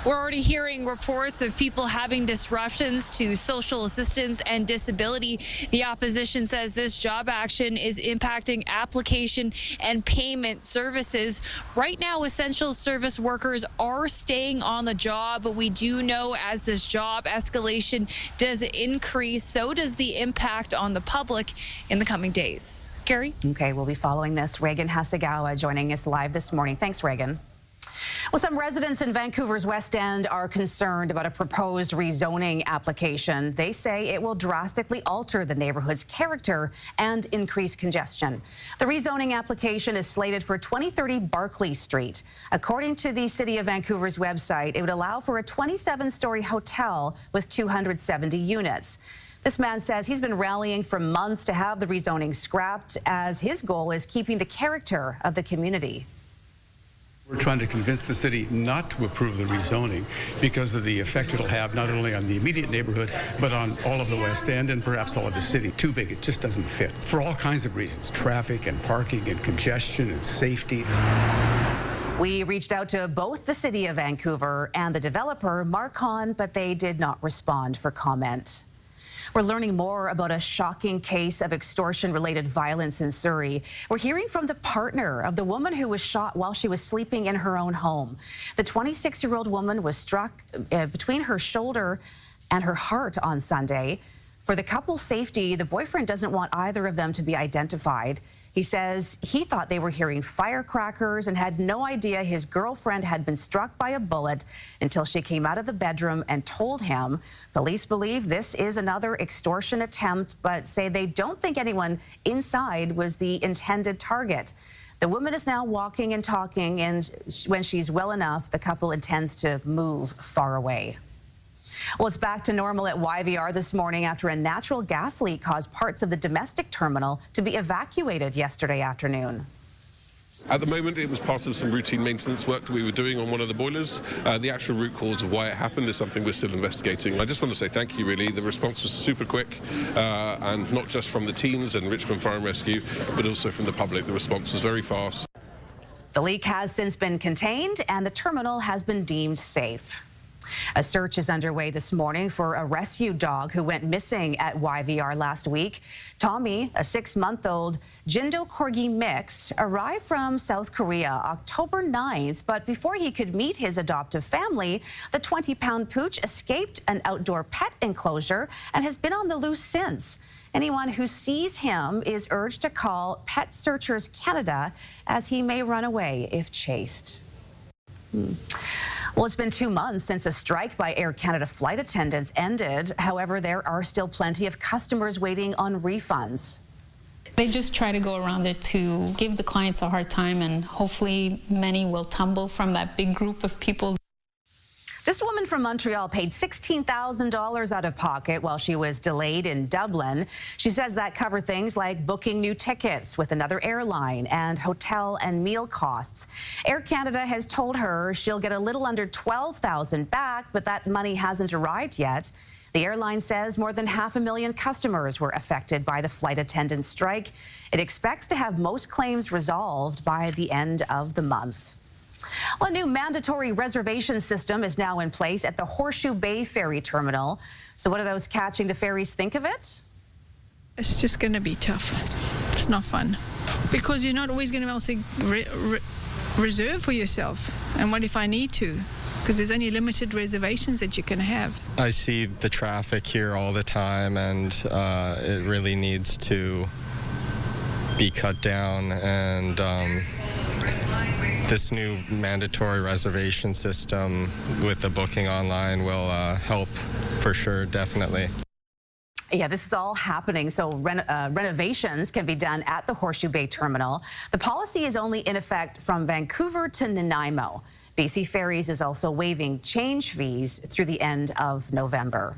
We're already hearing reports of people having disruptions to social assistance and disability. The opposition says this job action is impacting application and payment services. Right now, essential service workers are staying on the job, but we do know as this job escalation does increase, so does the impact on the public in the coming days. Carrie? Okay, we'll be following this. Reagan Hasegawa joining us live this morning. Thanks, Reagan. Well, some residents in Vancouver's West End are concerned about a proposed rezoning application. They say it will drastically alter the neighborhood's character and increase congestion. The rezoning application is slated for 2030 Barclay Street. According to the City of Vancouver's website, it would allow for a 27-story hotel with 270 units. This man says he's been rallying for months to have the rezoning scrapped, as his goal is keeping the character of the community. We're trying to convince the city not to approve the rezoning because of the effect it'll have not only on the immediate neighborhood, but on all of the West End and perhaps all of the city. Too big, it just doesn't fit. For all kinds of reasons, traffic and parking and congestion and safety. We reached out to both the City of Vancouver and the developer, Marcon, but they did not respond for comment. We're learning more about a shocking case of extortion-related violence in Surrey. We're hearing from the partner of the woman who was shot while she was sleeping in her own home. The 26-year-old woman was struck between her shoulder and her heart on Sunday. For the couple's safety, the boyfriend doesn't want either of them to be identified. He says he thought they were hearing firecrackers and had no idea his girlfriend had been struck by a bullet until she came out of the bedroom and told him. Police believe this is another extortion attempt, but say they don't think anyone inside was the intended target. The woman is now walking and talking, and when she's well enough, the couple intends to move far away. Well, it's back to normal at YVR this morning after a natural gas leak caused parts of the domestic terminal to be evacuated yesterday afternoon. At the moment, it was part of some routine maintenance work that we were doing on one of the boilers. The actual root cause of why it happened is something we're still investigating. I just want to say thank you, really. The response was super quick, and not just from the teams and Richmond Fire and Rescue, but also from the public. The response was very fast. The leak has since been contained, and the terminal has been deemed safe. A search is underway this morning for a rescue dog who went missing at YVR last week. Tommy, a 6-month-old Jindo Corgi mix, arrived from South Korea October 9th, but before he could meet his adoptive family, the 20-pound pooch escaped an outdoor pet enclosure and has been on the loose since. Anyone who sees him is urged to call Pet Searchers Canada, as he may run away if chased. Well, it's been 2 months since a strike by Air Canada flight attendants ended. However, there are still plenty of customers waiting on refunds. They just try to go around it to give the clients a hard time, and hopefully many will tumble from that big group of people. This woman from Montreal paid $16,000 out of pocket while she was delayed in Dublin. She says that covered things like booking new tickets with another airline and hotel and meal costs. Air Canada has told her she'll get a little under $12,000 back, but that money hasn't arrived yet. The airline says more than 500,000 customers were affected by the flight attendant strike. It expects to have most claims resolved by the end of the month. Well, a new mandatory reservation system is now in place at the Horseshoe Bay Ferry Terminal. So what do those catching the ferries think of it? It's just going to be tough. It's not fun. Because you're not always going to be able to reserve for yourself. And what if I need to? Because there's only limited reservations that you can have. I see the traffic here all the time, and it really needs to be cut down, and this new mandatory reservation system with the booking online will help for sure, definitely. Yeah, this is all happening, so renovations can be done at the Horseshoe Bay Terminal. The policy is only in effect from Vancouver to Nanaimo. BC Ferries is also waiving change fees through the end of November.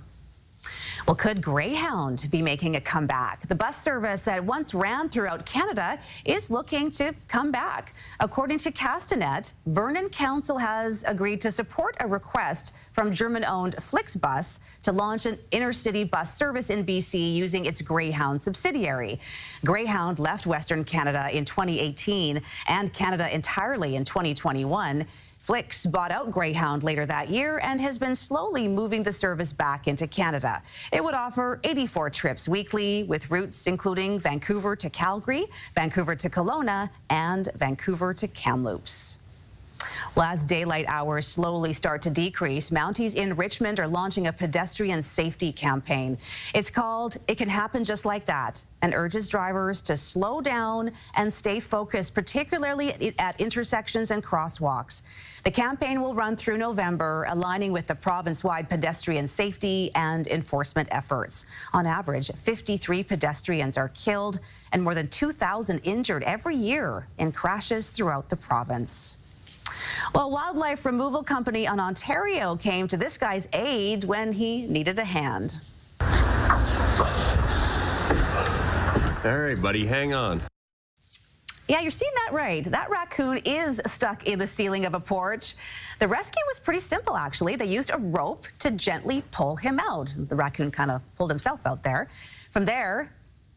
Well, could Greyhound be making a comeback? The bus service that once ran throughout Canada is looking to come back. According to Castanet, Vernon Council has agreed to support a request from German-owned Flixbus to launch an intercity bus service in BC using its Greyhound subsidiary. Greyhound left Western Canada in 2018 and Canada entirely in 2021. Flix bought out Greyhound later that year and has been slowly moving the service back into Canada. It would offer 84 trips weekly with routes including Vancouver to Calgary, Vancouver to Kelowna, and Vancouver to Kamloops. Well, as daylight hours slowly start to decrease, Mounties in Richmond are launching a pedestrian safety campaign. It's called It Can Happen Just Like That, and urges drivers to slow down and stay focused, particularly at intersections and crosswalks. The campaign will run through November, aligning with the province-wide pedestrian safety and enforcement efforts. On average, 53 pedestrians are killed and more than 2,000 injured every year in crashes throughout the province. Well, a wildlife removal company in Ontario came to this guy's aid when he needed a hand. All right, buddy, hang on. Yeah, you're seeing that right. That raccoon is stuck in the ceiling of a porch. The rescue was pretty simple, actually. They used a rope to gently pull him out. The raccoon kind of pulled himself out there. From there,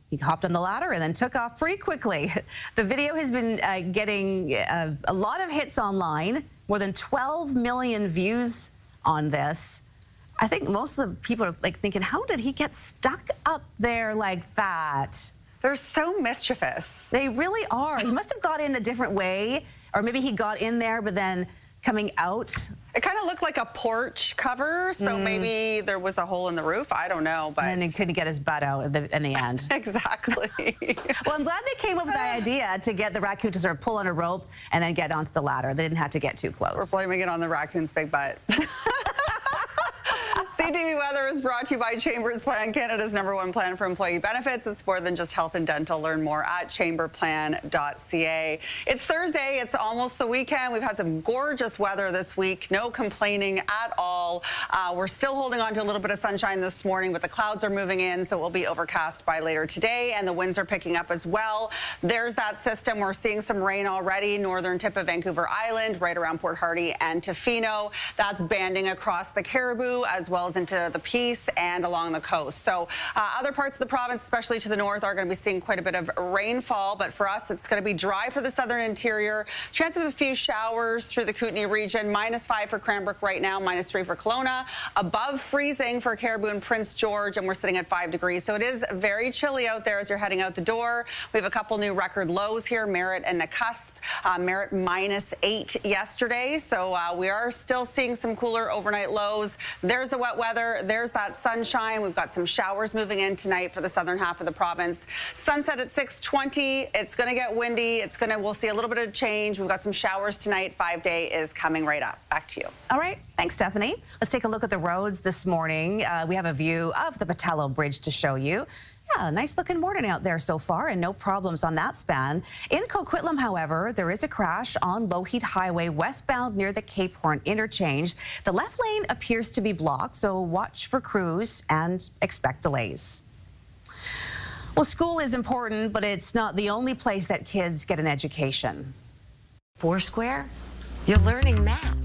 he hopped on the ladder and then took off pretty quickly. The video has been getting a lot of hits online, more than 12 million views on this. I think most of the people are like thinking, how did he get stuck up there like that? They're so mischievous. They really are. He must have got in a different way, or maybe he got in there, but then coming out. It kind of looked like a porch cover, so maybe there was a hole in the roof. I don't know, but... And he couldn't get his butt out in the end. Exactly. Well, I'm glad they came up with the idea to get the raccoon to sort of pull on a rope and then get onto the ladder. They didn't have to get too close. We're blaming it on the raccoon's big butt. CTV Weather is brought to you by Chambers Plan, Canada's #1 plan for employee benefits. It's more than just health and dental. Learn more at chamberplan.ca. It's Thursday. It's almost the weekend. We've had some gorgeous weather this week. No complaining at all. We're still holding on to a little bit of sunshine this morning, but the clouds are moving in, so it will be overcast by later today, and the winds are picking up as well. There's that system. We're seeing some rain already. Northern tip of Vancouver Island, right around Port Hardy and Tofino. That's banding across the Caribou as well as into the Peace and along the coast. So other parts of the province, especially to the north, are going to be seeing quite a bit of rainfall. But for us, it's going to be dry for the southern interior. Chance of a few showers through the Kootenay region. -5 for Cranbrook right now, -3 for Kelowna. Above freezing for Caribou and Prince George, and we're sitting at 5 degrees. So it is very chilly out there as you're heading out the door. We have a couple new record lows here, Merritt and Nakusp. Merritt -8 yesterday. So we are still seeing some cooler overnight lows. There's the wet weather. There's that sunshine. We've got some showers moving in tonight for the southern half of the province. Sunset at 6:20. It's going to get windy. We'll see a little bit of change. We've got some showers tonight. 5-day is coming right up. Back to you. All right. Thanks, Stephanie. Let's take a look at the roads this morning. We have a view of the Patello Bridge to show you. Yeah, nice looking morning out there so far and no problems on that span. In Coquitlam, however, there is a crash on Lougheed Highway westbound near the Cape Horn interchange. The left lane appears to be blocked, so watch for crews and expect delays. Well, school is important, but it's not the only place that kids get an education. Foursquare, you're learning math.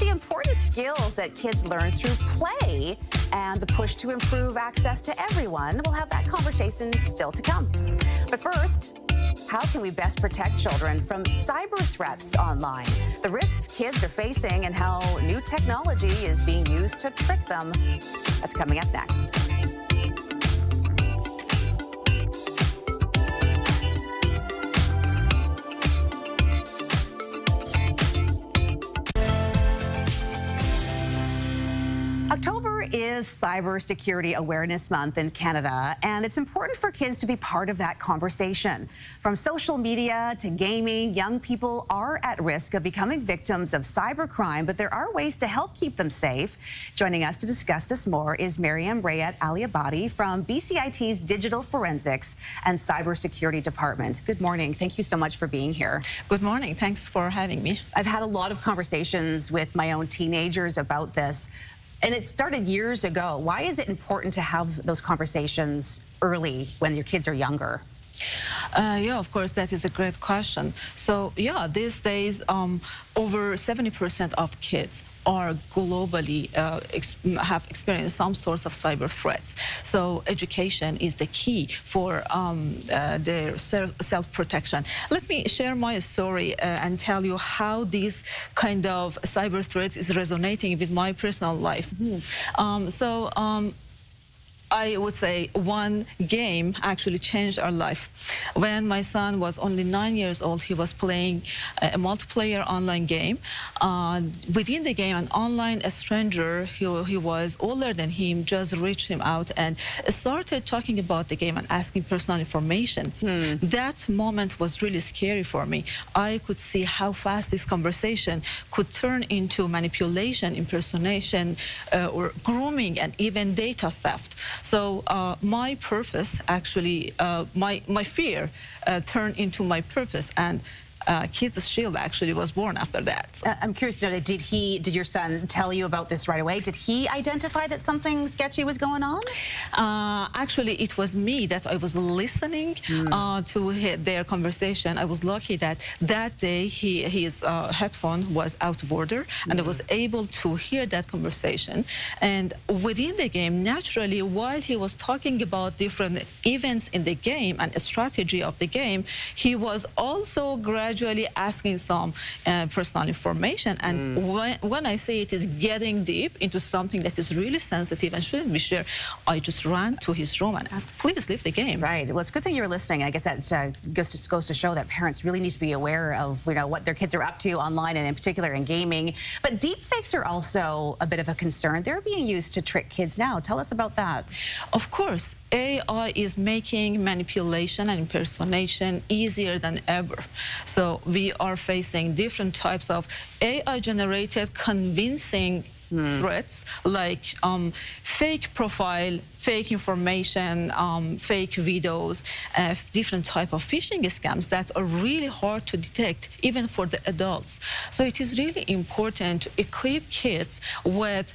The important skills that kids learn through play and the push to improve access to everyone. We'll have that conversation still to come. But first, how can we best protect children from cyber threats online? The risks kids are facing and how new technology is being used to trick them. That's coming up next. October is Cybersecurity Awareness Month in Canada, and it's important for kids to be part of that conversation. From social media to gaming, young people are at risk of becoming victims of cybercrime, but there are ways to help keep them safe. Joining us to discuss this more is Mariam Rayat Aliabadi from BCIT's Digital Forensics and Cybersecurity Department. Good morning. Thank you so much for being here. Good morning. Thanks for having me. I've had a lot of conversations with my own teenagers about this. And it started years ago. Why is it important to have those conversations early when your kids are younger? Yeah, of course, that is a great question. So, yeah, these days, over 70% of kids are globally have experienced some sorts of cyber threats. So education is the key for their self-protection. Let me share my story and tell you how these kind of cyber threats is resonating with my personal life. I would say one game actually changed our life. When my son was only 9 years old, he was playing a multiplayer online game. Within the game, an online stranger, he was older than him, just reached him out and started talking about the game and asking personal information. That moment was really scary for me. I could see how fast this conversation could turn into manipulation, impersonation, or grooming, and even data theft. So my purpose, actually, my fear turned into my purpose, and Kids Shield actually was born after that. I'm curious to know, did your son tell you about this right away? Did he identify that something sketchy was going on? Actually, it was me that I was listening to their conversation. I was lucky that day his headphone was out of order, and I was able to hear that conversation. And within the game, naturally, while he was talking about different events in the game and strategy of the game, he was also gradually asking some personal information. And when I say it is getting deep into something that is really sensitive and shouldn't be shared, I just ran to his room and asked, please leave the game. Right. Well, it's a good thing you were listening. I guess that goes to show that parents really need to be aware of what their kids are up to online, and in particular in gaming. But deepfakes are also a bit of a concern. They're being used to trick kids now. Tell us about that. Of course. AI is making manipulation and impersonation easier than ever. So we are facing different types of AI-generated convincing threats, like fake profile, fake information, fake videos, different type of phishing scams that are really hard to detect, even for the adults. So it is really important to equip kids with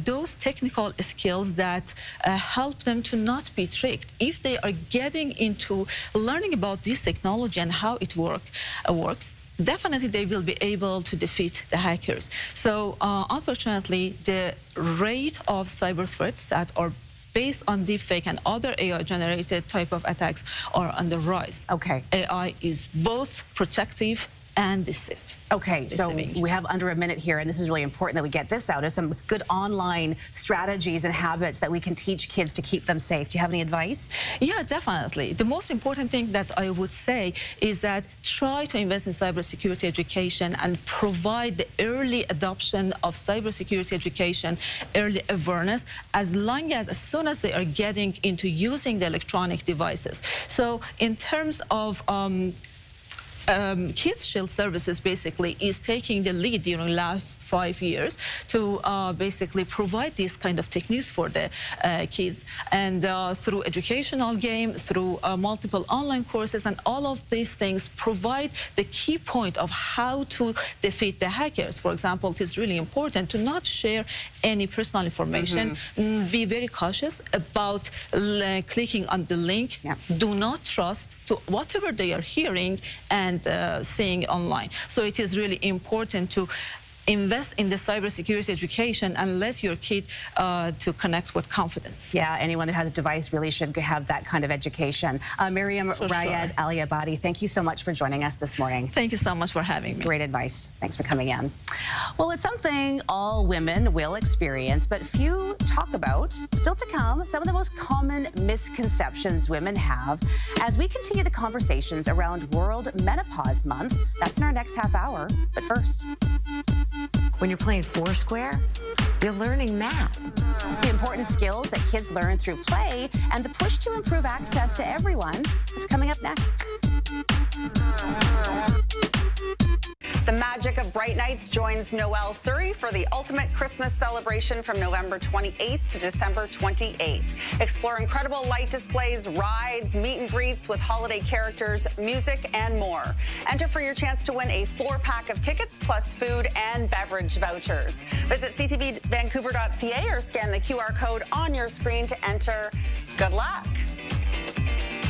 those technical skills that help them to not be tricked. If they are getting into learning about this technology and how it works, definitely they will be able to defeat the hackers. So unfortunately, the rate of cyber threats that are based on deepfake and other AI-generated type of attacks are on the rise. Okay. AI is both protective and deceptive. Okay, so we have under a minute here, and this is really important that we get this out. There's some good online strategies and habits that we can teach kids to keep them safe. Do you have any advice? Yeah, definitely. The most important thing that I would say is that try to invest in cybersecurity education and provide the early adoption of cybersecurity education, early awareness, as soon as they are getting into using the electronic devices. So in terms of Kids Shield Services basically is taking the lead during the last 5 years to basically provide these kind of techniques for the kids, and through educational games, through multiple online courses, and all of these things provide the key point of how to defeat the hackers. For example, it is really important to not share any personal information. Be very cautious about clicking on the link. Do not trust to whatever they are hearing and seeing online. So it is really important to invest in the cybersecurity education and let your kid to connect with confidence. Yeah, anyone who has a device really should have that kind of education. Miriam Rayed Aliabadi, thank you so much for joining us this morning. Thank you so much for having me. Great advice. Thanks for coming in. Well, it's something all women will experience, but few talk about. Still to come, some of the most common misconceptions women have as we continue the conversations around World Menopause Month. That's in our next half hour. But first, when you're playing Foursquare, you're learning math. The important skills that kids learn through play and the push to improve access to everyone. It's coming up next. The magic of Bright Nights joins Noelle Surrey for the ultimate Christmas celebration from November 28th to December 28th. Explore incredible light displays, rides, meet and greets with holiday characters, music, and more. Enter for your chance to win a 4-pack of tickets plus food and beverage vouchers. Visit ctvvancouver.ca or scan the QR code on your screen to enter. Good luck.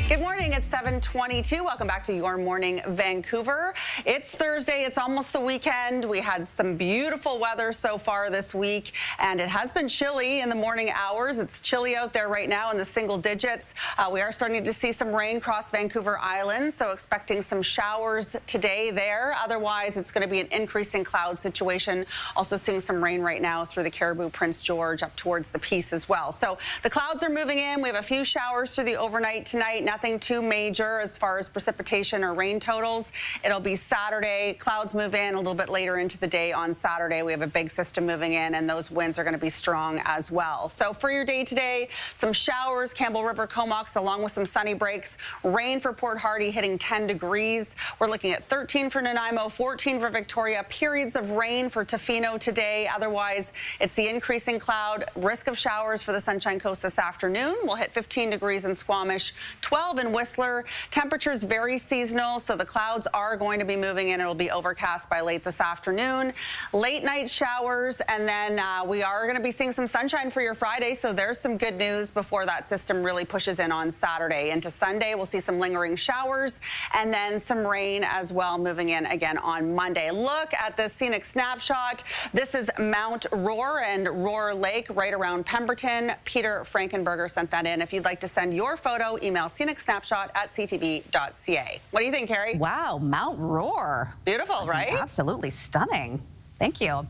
Good morning, it's 7:22. Welcome back to Your Morning Vancouver. It's Thursday, it's almost the weekend. We had some beautiful weather so far this week, and it has been chilly in the morning hours. It's chilly out there right now in the single digits. We are starting to see some rain cross Vancouver Island, so expecting some showers today there. Otherwise, it's going to be an increasing cloud situation. Also seeing some rain right now through the Caribou, Prince George, up towards the Peace as well. So the clouds are moving in. We have a few showers through the overnight tonight. Nothing too major as far as precipitation or rain totals. It'll be Saturday. Clouds move in a little bit later into the day on Saturday. We have a big system moving in, and those winds are going to be strong as well. So for your day today, some showers, Campbell River, Comox, along with some sunny breaks. Rain for Port Hardy hitting 10 degrees. We're looking at 13 for Nanaimo, 14 for Victoria. Periods of rain for Tofino today. Otherwise, it's the increasing cloud. Risk of showers for the Sunshine Coast this afternoon. We'll hit 15 degrees in Squamish, 12 in Whistler. Temperatures very seasonal, so the clouds are going to be moving in. It'll be overcast by late this afternoon. Late night showers, and then we are going to be seeing some sunshine for your Friday, so there's some good news before that system really pushes in on Saturday. Into Sunday, we'll see some lingering showers, and then some rain as well moving in again on Monday. Look at this scenic snapshot. This is Mount Roar and Roar Lake right around Pemberton. Peter Frankenberger sent that in. If you'd like to send your photo, email scenicSnapshot@ctv.ca. What do you think, Carrie? Wow, Mount Roar. Beautiful, right? Absolutely stunning. Thank you.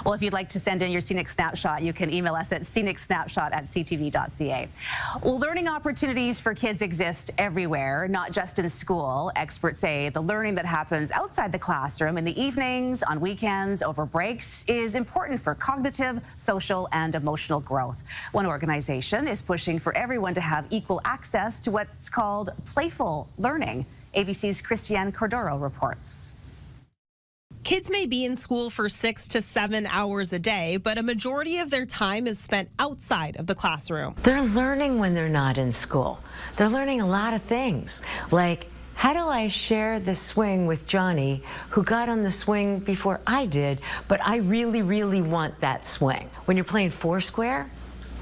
Well, if you'd like to send in your scenic snapshot, you can email us at scenicsnapshot@ctv.ca. Well, learning opportunities for kids exist everywhere, not just in school. Experts say the learning that happens outside the classroom in the evenings, on weekends, over breaks is important for cognitive, social, and emotional growth. One organization is pushing for everyone to have equal access to what's called playful learning. ABC's Christiane Cordero reports. Kids may be in school for 6 to 7 hours a day, but a majority of their time is spent outside of the classroom. They're learning when they're not in school. They're learning a lot of things, like how do I share the swing with Johnny, who got on the swing before I did, but I really, really want that swing. When you're playing Foursquare,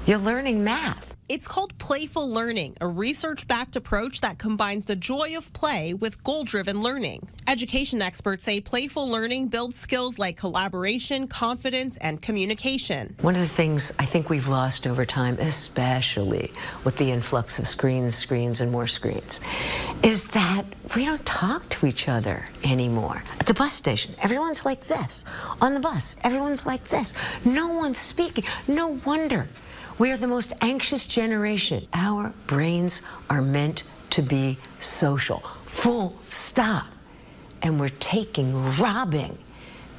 you're learning math. It's called playful learning, a research-backed approach that combines the joy of play with goal-driven learning. Education experts say playful learning builds skills like collaboration, confidence, and communication. One of the things I think we've lost over time, especially with the influx of screens, and more screens, is that we don't talk to each other anymore. At the bus station, everyone's like this. On the bus, everyone's like this. No one's speaking. No wonder. We are the most anxious generation. Our brains are meant to be social, full stop. And we're robbing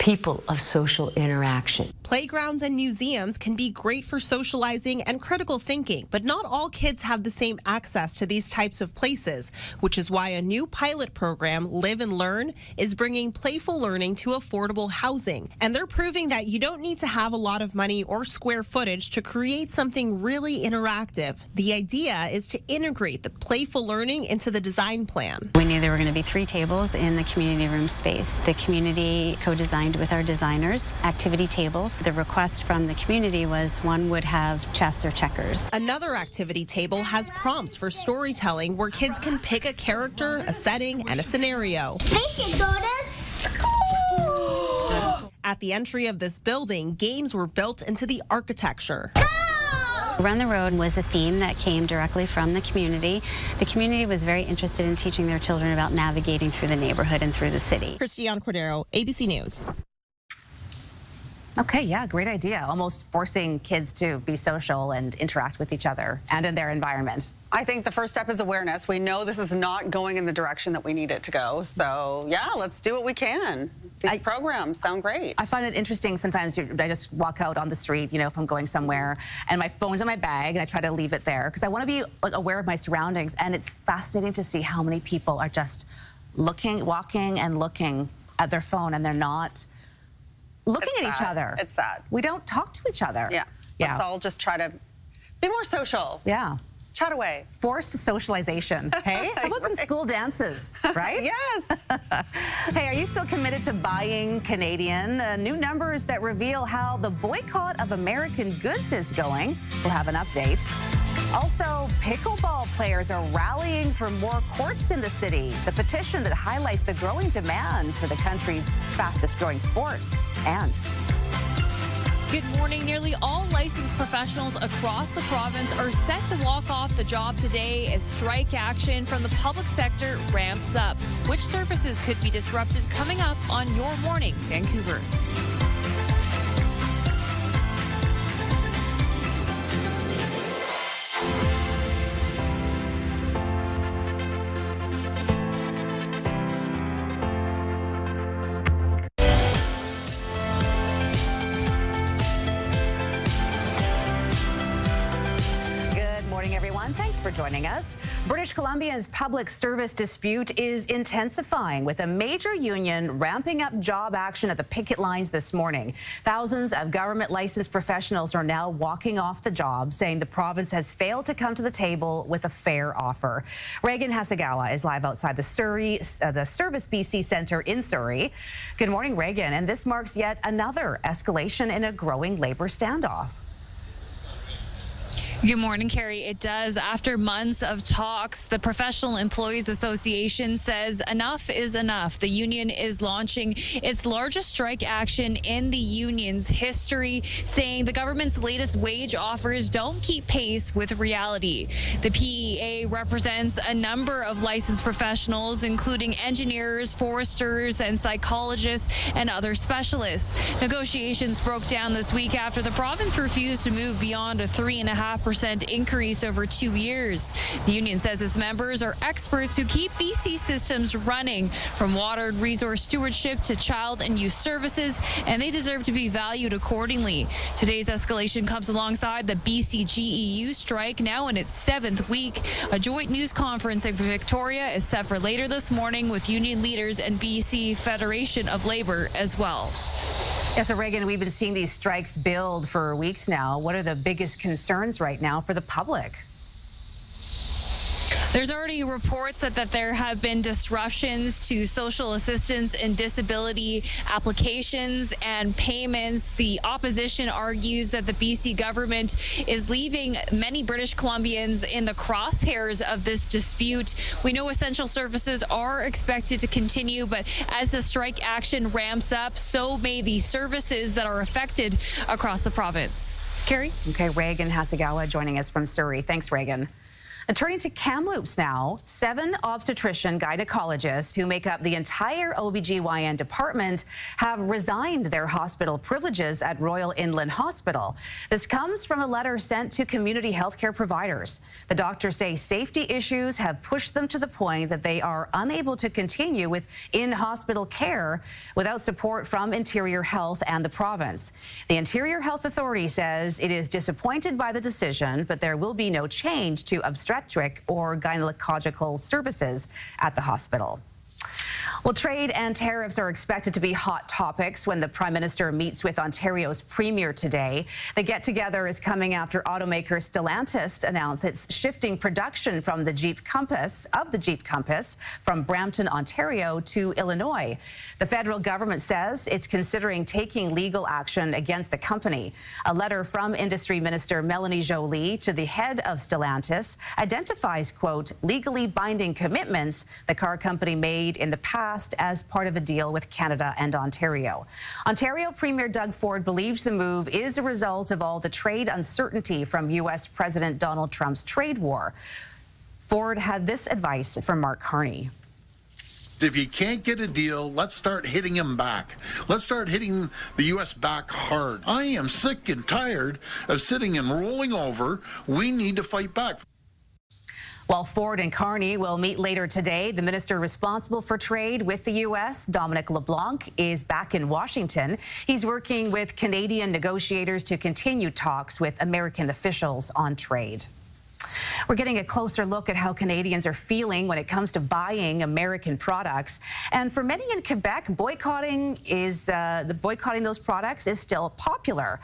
people of social interaction. Playgrounds and museums can be great for socializing and critical thinking, but not all kids have the same access to these types of places, which is why a new pilot program, Live and Learn, is bringing playful learning to affordable housing. And they're proving that you don't need to have a lot of money or square footage to create something really interactive. The idea is to integrate the playful learning into the design plan. We knew there were going to be 3 tables in the community room space. The community co-designed with our designers activity tables. The request from the community was one would have chess or checkers. Another activity table has prompts for storytelling where kids can pick a character, a setting, and a scenario. They should go to school. At the entry of this building, games were built into the architecture. Run the Road was a theme that came directly from the community. The community was very interested in teaching their children about navigating through the neighborhood and through the city. Christiane Cordero, ABC News. Okay, yeah, great idea. Almost forcing kids to be social and interact with each other and in their environment. I think the first step is awareness. We know this is not going in the direction that we need it to go. So, yeah, let's do what we can. These programs sound great. I find it interesting sometimes. I just walk out on the street, you know, if I'm going somewhere, and my phone's in my bag, and I try to leave it there because I want to be aware of my surroundings. And it's fascinating to see how many people are just walking and looking at their phone, and they're not looking at each other. It's sad. We don't talk to each other. Yeah. Let's all just try to be more social. Yeah. Chat away. Forced socialization. Hey, how about some school dances, right? Yes. Hey, are you still committed to buying Canadian? New numbers that reveal how the boycott of American goods is going. We'll have an update. Also, pickleball players are rallying for more courts in the city. The petition that highlights the growing demand for the country's fastest growing sport. And good morning. Nearly all licensed professionals across the province are set to walk off the job today as strike action from the public sector ramps up. Which services could be disrupted coming up on Your Morning Vancouver? Thanks for joining us. British Columbia's public service dispute is intensifying with a major union ramping up job action at the picket lines this morning. Thousands of government licensed professionals are now walking off the job, saying the province has failed to come to the table with a fair offer. Reagan Hasegawa is live outside the Service BC Centre in Surrey. Good morning, Reagan. And this marks yet another escalation in a growing labor standoff. Good morning, Carrie. It does. After months of talks, the Professional Employees Association says enough is enough. The union is launching its largest strike action in the union's history, saying the government's latest wage offers don't keep pace with reality. The PEA represents a number of licensed professionals, including engineers, foresters, and psychologists, and other specialists. Negotiations broke down this week after the province refused to move beyond a 3.5% increase over 2 years. The union says its members are experts who keep BC systems running, from water resource stewardship to child and youth services, and they deserve to be valued accordingly. Today's escalation comes alongside the BC GEU strike, now in its 7th week. A joint news conference in Victoria is set for later this morning with union leaders and BC Federation of Labor as well. Yeah, so Reagan, we've been seeing these strikes build for weeks now. What are the biggest concerns right now for the public? There's already reports that there have been disruptions to social assistance and disability applications and payments. The opposition argues that the BC government is leaving many British Columbians in the crosshairs of this dispute. We know essential services are expected to continue, but as the strike action ramps up, so may the services that are affected across the province. Carrie? Okay, Reagan Hasegawa joining us from Surrey. Thanks, Reagan. And turning to Kamloops now, 7 obstetrician gynecologists who make up the entire OBGYN department have resigned their hospital privileges at Royal Inland Hospital. This comes from a letter sent to community healthcare providers. The doctors say safety issues have pushed them to the point that they are unable to continue with in-hospital care without support from Interior Health and the province. The Interior Health Authority says it is disappointed by the decision, but there will be no change to obstetric or gynecological services at the hospital. Well, trade and tariffs are expected to be hot topics when the Prime Minister meets with Ontario's Premier today. The get-together is coming after automaker Stellantis announced it's shifting production from the Jeep Compass from Brampton, Ontario to Illinois. The federal government says it's considering taking legal action against the company. A letter from Industry Minister Melanie Joly to the head of Stellantis identifies, quote, legally binding commitments the car company made in the past as part of a deal with Canada and Ontario. Ontario Premier Doug Ford believes the move is a result of all the trade uncertainty from U.S. President Donald Trump's trade war. Ford had this advice from Mark Carney. If you can't get a deal, let's start hitting him back. Let's start hitting the U.S. back hard. I am sick and tired of sitting and rolling over. We need to fight back. While Ford and Carney will meet later today, the minister responsible for trade with the U.S., Dominic LeBlanc, is back in Washington. He's working with Canadian negotiators to continue talks with American officials on trade. We're getting a closer look at how Canadians are feeling when it comes to buying American products. And for many in Quebec, boycotting those products is still popular.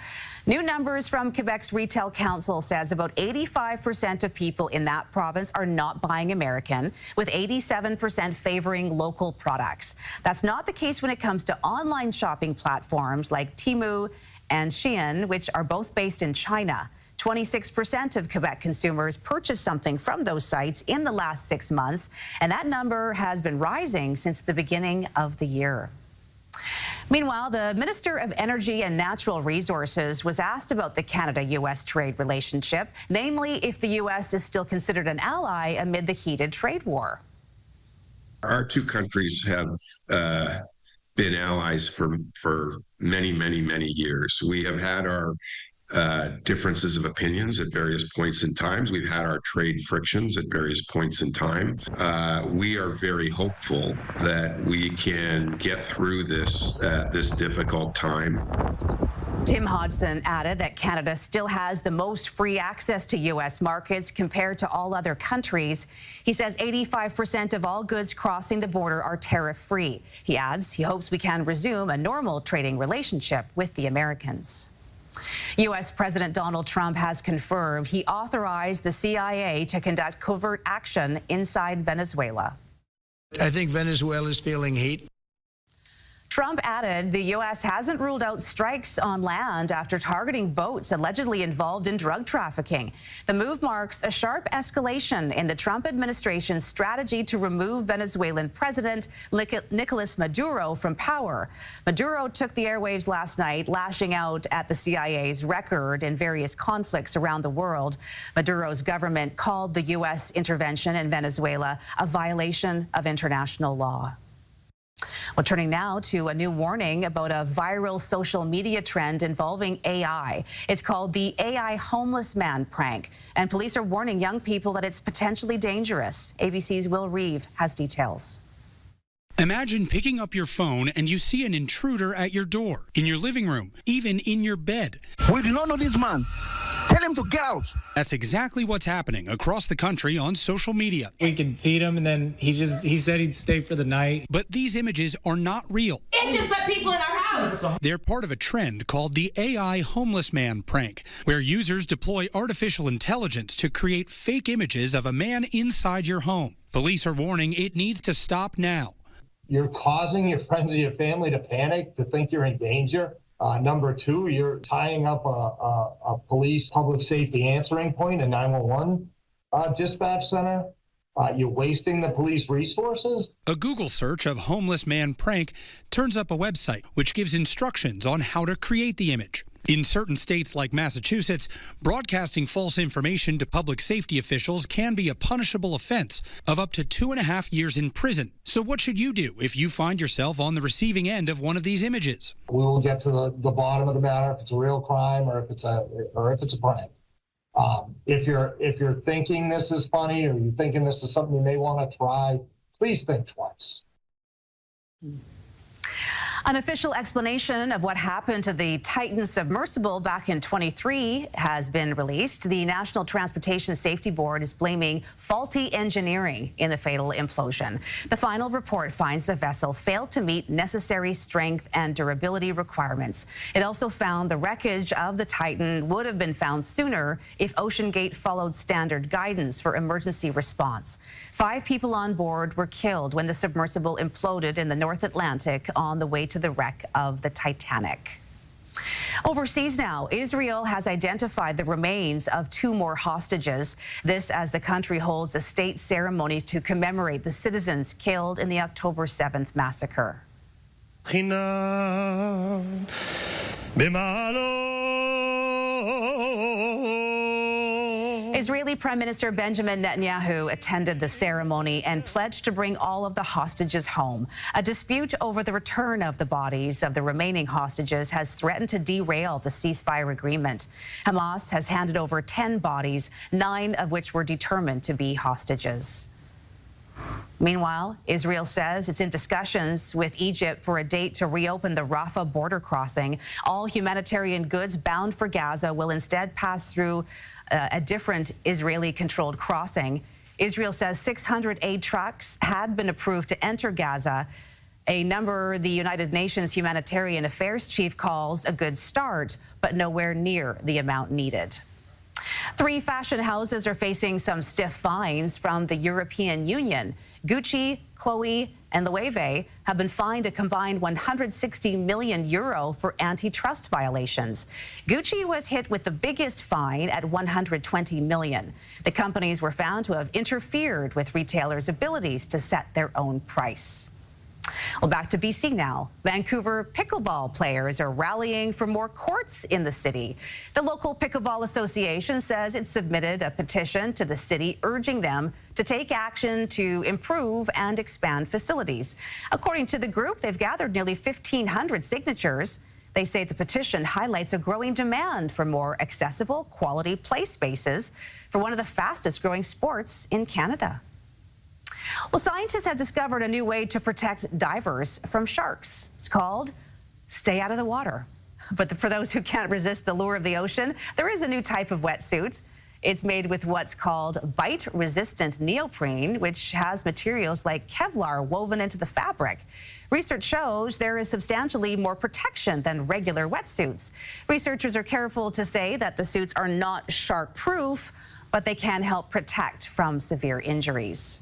New numbers from Quebec's Retail Council says about 85% of people in that province are not buying American, with 87% favoring local products. That's not the case when it comes to online shopping platforms like Temu and Shein, which are both based in China. 26% of Quebec consumers purchased something from those sites in the last 6 months, and that number has been rising since the beginning of the year. Meanwhile, the Minister of Energy and Natural Resources was asked about the Canada-U.S. trade relationship, namely if the U.S. is still considered an ally amid the heated trade war. Our two countries have been allies for many, many, many years. We have had our differences of opinions at various points in times. We've had our trade frictions at various points in time. We are very hopeful that we can get through this difficult time. Tim Hodgson added that Canada still has the most free access to U.S. markets compared to all other countries. He says 85% of all goods crossing the border are tariff-free. He adds he hopes we can resume a normal trading relationship with the Americans. U.S. President Donald Trump has confirmed he authorized the CIA to conduct covert action inside Venezuela. I think Venezuela is feeling heat. Trump added the U.S. hasn't ruled out strikes on land after targeting boats allegedly involved in drug trafficking. The move marks a sharp escalation in the Trump administration's strategy to remove Venezuelan President Nicolas Maduro from power. Maduro took the airwaves last night, lashing out at the CIA's record in various conflicts around the world. Maduro's government called the U.S. intervention in Venezuela a violation of international law. Well, turning now to a new warning about a viral social media trend involving AI. It's called the AI homeless man prank, and police are warning young people that it's potentially dangerous. ABC's Will Reeve has details. Imagine picking up your phone and you see an intruder at your door, in your living room, even in your bed. We do not know this man. Tell him to get out. That's exactly what's happening across the country on social media. We can feed him, and then he said he'd stay for the night. But these images are not real. It just let people in our house. They're part of a trend called the AI homeless man prank, where users deploy artificial intelligence to create fake images of a man inside your home. Police are warning it needs to stop now. You're causing your friends or your family to panic, to think you're in danger. Number two, you're tying up a police public safety answering point, a 911 dispatch center. You're wasting the police resources. A Google search of homeless man prank turns up a website which gives instructions on how to create the image. In certain states like Massachusetts, broadcasting false information to public safety officials can be a punishable offense of up to 2.5 years in prison. So what should you do if you find yourself on the receiving end of one of these images? We will get to the bottom of the matter if it's a real crime or if it's a prank. If you're thinking this is funny or you're thinking this is something you may want to try, please think twice. An official explanation of what happened to the Titan submersible back in 23 has been released. The National Transportation Safety Board is blaming faulty engineering in the fatal implosion. The final report finds the vessel failed to meet necessary strength and durability requirements. It also found the wreckage of the Titan would have been found sooner if OceanGate followed standard guidance for emergency response. 5 people on board were killed when the submersible imploded in the North Atlantic on the way to the wreck of the Titanic. Overseas now, Israel has identified the remains of 2 more hostages. This as the country holds a state ceremony to commemorate the citizens killed in the October 7th massacre. Israeli Prime Minister Benjamin Netanyahu attended the ceremony and pledged to bring all of the hostages home. A dispute over the return of the bodies of the remaining hostages has threatened to derail the ceasefire agreement. Hamas has handed over 10 bodies, 9 of which were determined to be hostages. Meanwhile, Israel says it's in discussions with Egypt for a date to reopen the Rafah border crossing. All humanitarian goods bound for Gaza will instead pass through a different Israeli-controlled crossing. Israel says 600 aid trucks had been approved to enter Gaza, a number the United Nations Humanitarian Affairs Chief calls a good start, but nowhere near the amount needed. 3 fashion houses are facing some stiff fines from the European Union. Gucci, Chloe, and Loewe have been fined a combined €160 million for antitrust violations. Gucci was hit with the biggest fine at $120 million. The companies were found to have interfered with retailers' abilities to set their own price. Well, back to BC now. Vancouver pickleball players are rallying for more courts in the city. The local Pickleball Association says it submitted a petition to the city urging them to take action to improve and expand facilities. According to the group, they've gathered nearly 1,500 signatures. They say the petition highlights a growing demand for more accessible, quality play spaces for one of the fastest growing sports in Canada. Well, scientists have discovered a new way to protect divers from sharks. It's called Stay Out of the Water. But for those who can't resist the lure of the ocean, there is a new type of wetsuit. It's made with what's called bite-resistant neoprene, which has materials like Kevlar woven into the fabric. Research shows there is substantially more protection than regular wetsuits. Researchers are careful to say that the suits are not shark-proof, but they can help protect from severe injuries.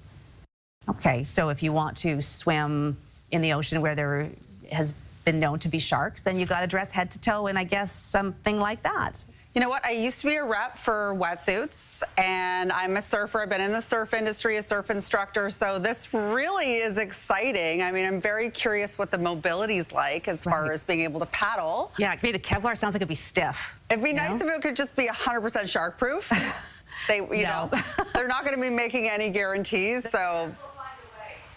Okay, so if you want to swim in the ocean where there has been known to be sharks, then you've got to dress head to toe in, I guess, something like that. You know what? I used to be a rep for wetsuits, and I'm a surfer. I've been in the surf industry, a surf instructor, so this really is exciting. I mean, I'm very curious what the mobility's like as far as being able to paddle. Yeah, made of Kevlar sounds like it'd be stiff. It'd be nice if it could just be 100% shark-proof. You know, they're not going to be making any guarantees, so...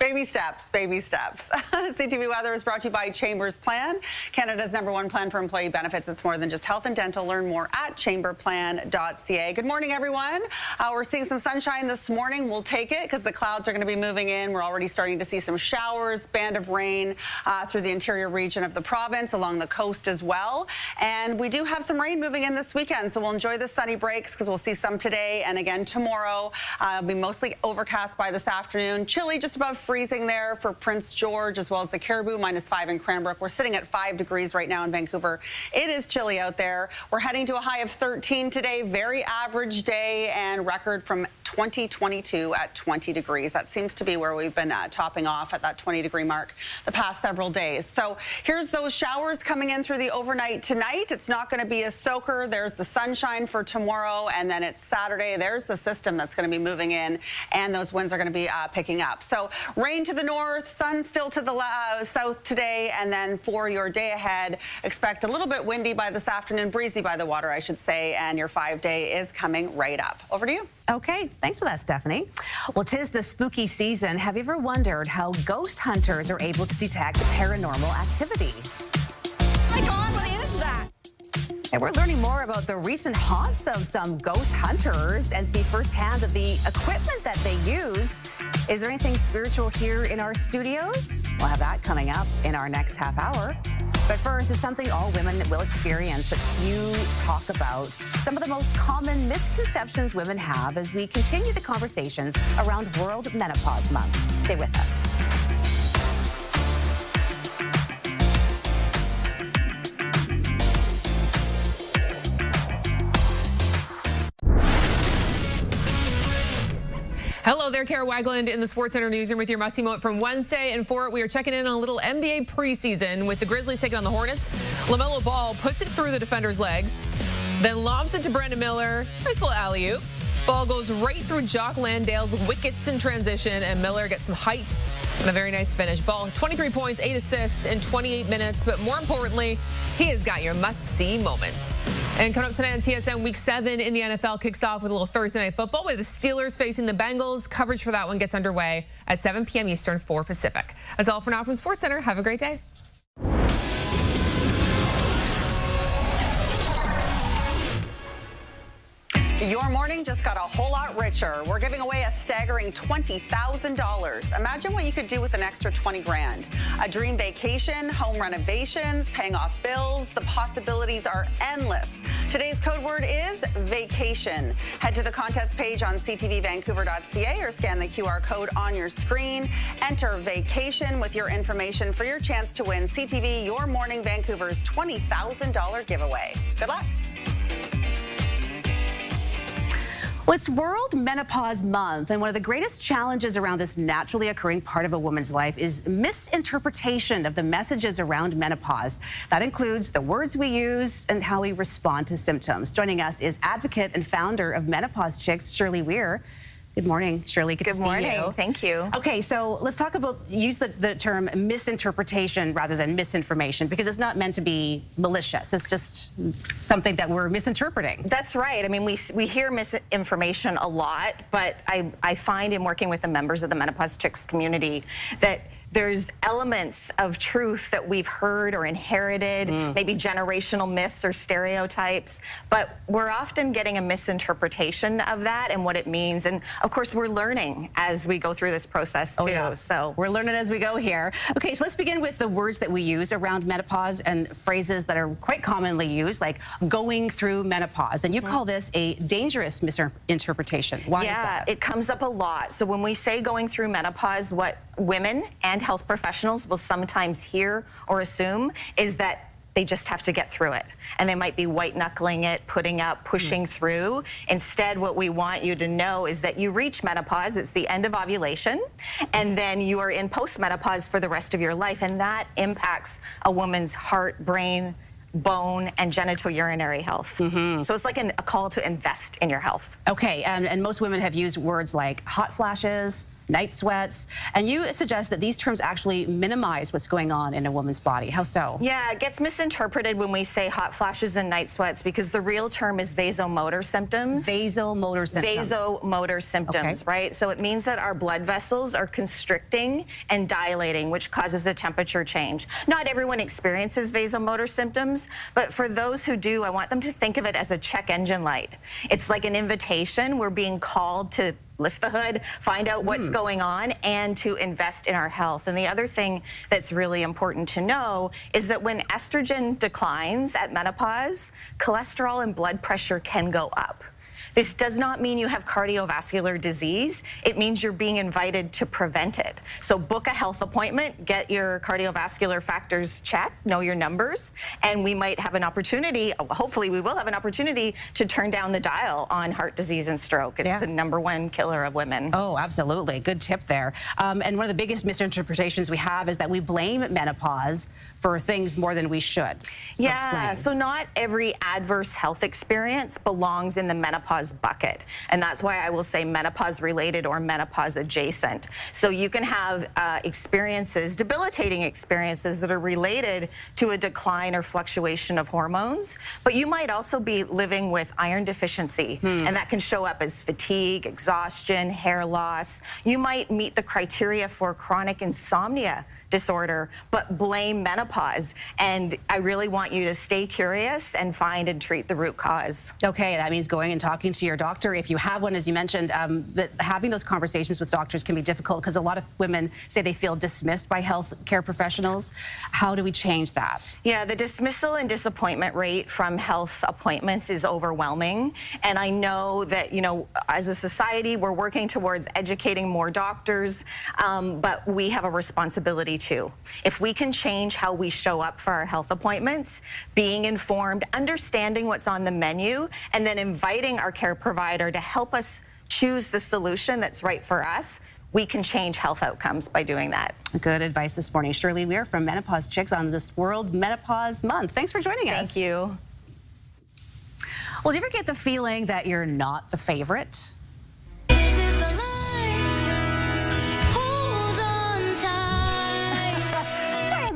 Baby steps, baby steps. CTV Weather is brought to you by Chambers Plan, Canada's #1 plan for employee benefits. It's more than just health and dental. Learn more at chamberplan.ca. Good morning, everyone. We're seeing some sunshine this morning. We'll take it because the clouds are going to be moving in. We're already starting to see some showers, band of rain through the interior region of the province, along the coast as well. And we do have some rain moving in this weekend, so we'll enjoy the sunny breaks because we'll see some today and again tomorrow. It'll be mostly overcast by this afternoon. Chilly just above freezing there for Prince George as well as the Caribou, -5 in Cranbrook. We're sitting at 5 degrees right now in Vancouver. It is chilly out there. We're heading to a high of 13 today. Very average day and record from 2022 at 20 degrees. That seems to be where we've been topping off at that 20-degree mark the past several days. So here's those showers coming in through the overnight tonight. It's not going to be a soaker. There's the sunshine for tomorrow, and then it's Saturday. There's the system that's going to be moving in, and those winds are going to be picking up. So Rain to the north, sun still to the south today, and then for your day ahead, expect a little bit windy by this afternoon, breezy by the water, I should say, and your 5-day is coming right up. Over to you. Okay, thanks for that, Stephanie. Well, 'tis the spooky season. Have you ever wondered how ghost hunters are able to detect paranormal activity? Oh my God, what is that? And we're learning more about the recent haunts of some ghost hunters and see firsthand that the equipment that they use. Is there anything spiritual here in our studios? We'll have that coming up in our next half hour. But first, it's something all women will experience that few talk about. Some of the most common misconceptions women have as we continue the conversations around World Menopause Month. Stay with us. Hello there, Kara Wagland in the SportsCenter newsroom with your must-see moment from Wednesday. And for it, we are checking in on a little NBA preseason with the Grizzlies taking on the Hornets. LaMelo Ball puts it through the defender's legs, then lobs it to Brandon Miller. Nice little alley-oop. Ball goes right through Jock Landale's wickets in transition, and Miller gets some height and a very nice finish. Ball, 23 points, 8 assists in 28 minutes, but more importantly, he has got your must-see moment. And coming up tonight on TSN, Week 7 in the NFL kicks off with a little Thursday Night Football with the Steelers facing the Bengals. Coverage for that one gets underway at 7 p.m. Eastern, 4 Pacific. That's all for now from SportsCenter. Have a great day. Your morning just got a whole lot richer. We're giving away a staggering $20,000. Imagine what you could do with an extra 20 grand. A dream vacation, home renovations, paying off bills. The possibilities are endless. Today's code word is vacation. Head to the contest page on ctvvancouver.ca or scan the QR code on your screen. Enter vacation with your information for your chance to win CTV Your Morning Vancouver's $20,000 giveaway. Good luck. Well, it's World Menopause Month, and one of the greatest challenges around this naturally occurring part of a woman's life is misinterpretation of the messages around menopause. That includes the words we use and how we respond to symptoms. Joining us is advocate and founder of Menopause Chicks, Shirley Weir. Good morning, Shirley. Good to see you. Thank you. Okay, so let's talk about, use the term misinterpretation rather than misinformation, because it's not meant to be malicious. It's just something that we're misinterpreting. That's right. I mean, we hear misinformation a lot, but I find in working with the members of the Menopause Chicks community that there's elements of truth that we've heard or inherited, maybe generational myths or stereotypes, but we're often getting a misinterpretation of that and what it means. And of course, we're learning as we go through this process too. Yeah. So we're learning as we go here. Okay, so let's begin with the words that we use around menopause and phrases that are quite commonly used, like going through menopause. And you call this a dangerous misinterpretation. Why is that? Yeah, it comes up a lot. So when we say going through menopause, what women and health professionals will sometimes hear or assume is that they just have to get through it. And they might be white knuckling it, putting up, pushing through. Instead, what we want you to know is that you reach menopause, it's the end of ovulation, and then you are in postmenopause for the rest of your life. And that impacts a woman's heart, brain, bone, and genitourinary health. So it's like a call to invest in your health. Okay, and most women have used words like hot flashes, night sweats, and you suggest that these terms actually minimize what's going on in a woman's body. How so? Yeah, it gets misinterpreted when we say hot flashes and night sweats because the real term is vasomotor symptoms. Vasomotor symptoms. Vasomotor symptoms, right? So it means that our blood vessels are constricting and dilating, which causes a temperature change. Not everyone experiences vasomotor symptoms, but for those who do, I want them to think of it as a check engine light. It's like an invitation. We're being called to lift the hood, find out what's going on, and to invest in our health. And the other thing that's really important to know is that when estrogen declines at menopause, cholesterol and blood pressure can go up. This does not mean you have cardiovascular disease. It means you're being invited to prevent it. So book a health appointment, get your cardiovascular factors checked, know your numbers, and we might have an opportunity, hopefully we will have an opportunity to turn down the dial on heart disease and stroke. It's the #1 killer of women. Oh, absolutely. Good tip there. And one of the biggest misinterpretations we have is that we blame menopause for things more than we should. So so not every adverse health experience belongs in the menopause menopause bucket. And that's why I will say menopause related or menopause adjacent. So you can have experiences, debilitating experiences that are related to a decline or fluctuation of hormones, but you might also be living with iron deficiency, and that can show up as fatigue, exhaustion, hair loss. You might meet the criteria for chronic insomnia disorder, but blame menopause. And I really want you to stay curious and find and treat the root cause. Okay, that means going and talking to your doctor if you have one, as you mentioned. But having those conversations with doctors can be difficult because a lot of women say they feel dismissed by health care professionals. How do we change that? Yeah, the dismissal and disappointment rate from health appointments is overwhelming. And I know that, you know, as a society, we're working towards educating more doctors, but we have a responsibility too. If we can change how we show up for our health appointments, being informed, understanding what's on the menu, and then inviting our care provider to help us choose the solution that's right for us, we can change health outcomes by doing that. Good advice this morning. Shirley Weir from Menopause Chicks on this World Menopause Month. Thanks for joining us. Thank you. Well, do you ever get the feeling that you're not the favorite?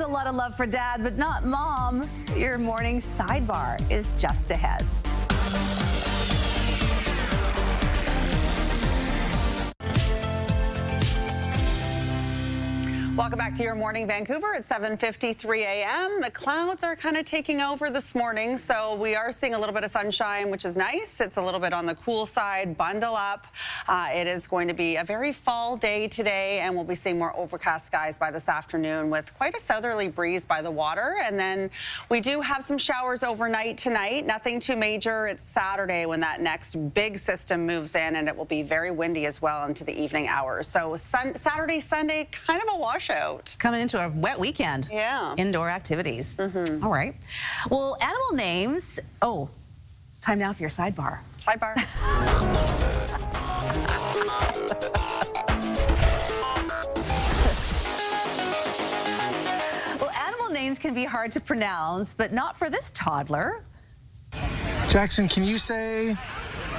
A lot of love for Dad, but not Mom. Your morning sidebar is just ahead. Welcome back to Your Morning Vancouver at 7:53 a.m. The clouds are kind of taking over this morning, so we are seeing a little bit of sunshine, which is nice. It's a little bit on the cool side. Bundle up. It is going to be a very fall day today, and we'll be seeing more overcast skies by this afternoon with quite a southerly breeze by the water. And then we do have some showers overnight tonight. Nothing too major. It's Saturday when that next big system moves in, and it will be very windy as well into the evening hours. So Saturday, Sunday, kind of a washout. Coming into a wet weekend. Yeah. Indoor activities. All right. Well, animal names. Oh, time now for your sidebar. Sidebar. Well, animal names can be hard to pronounce, but not for this toddler. Jackson, can you say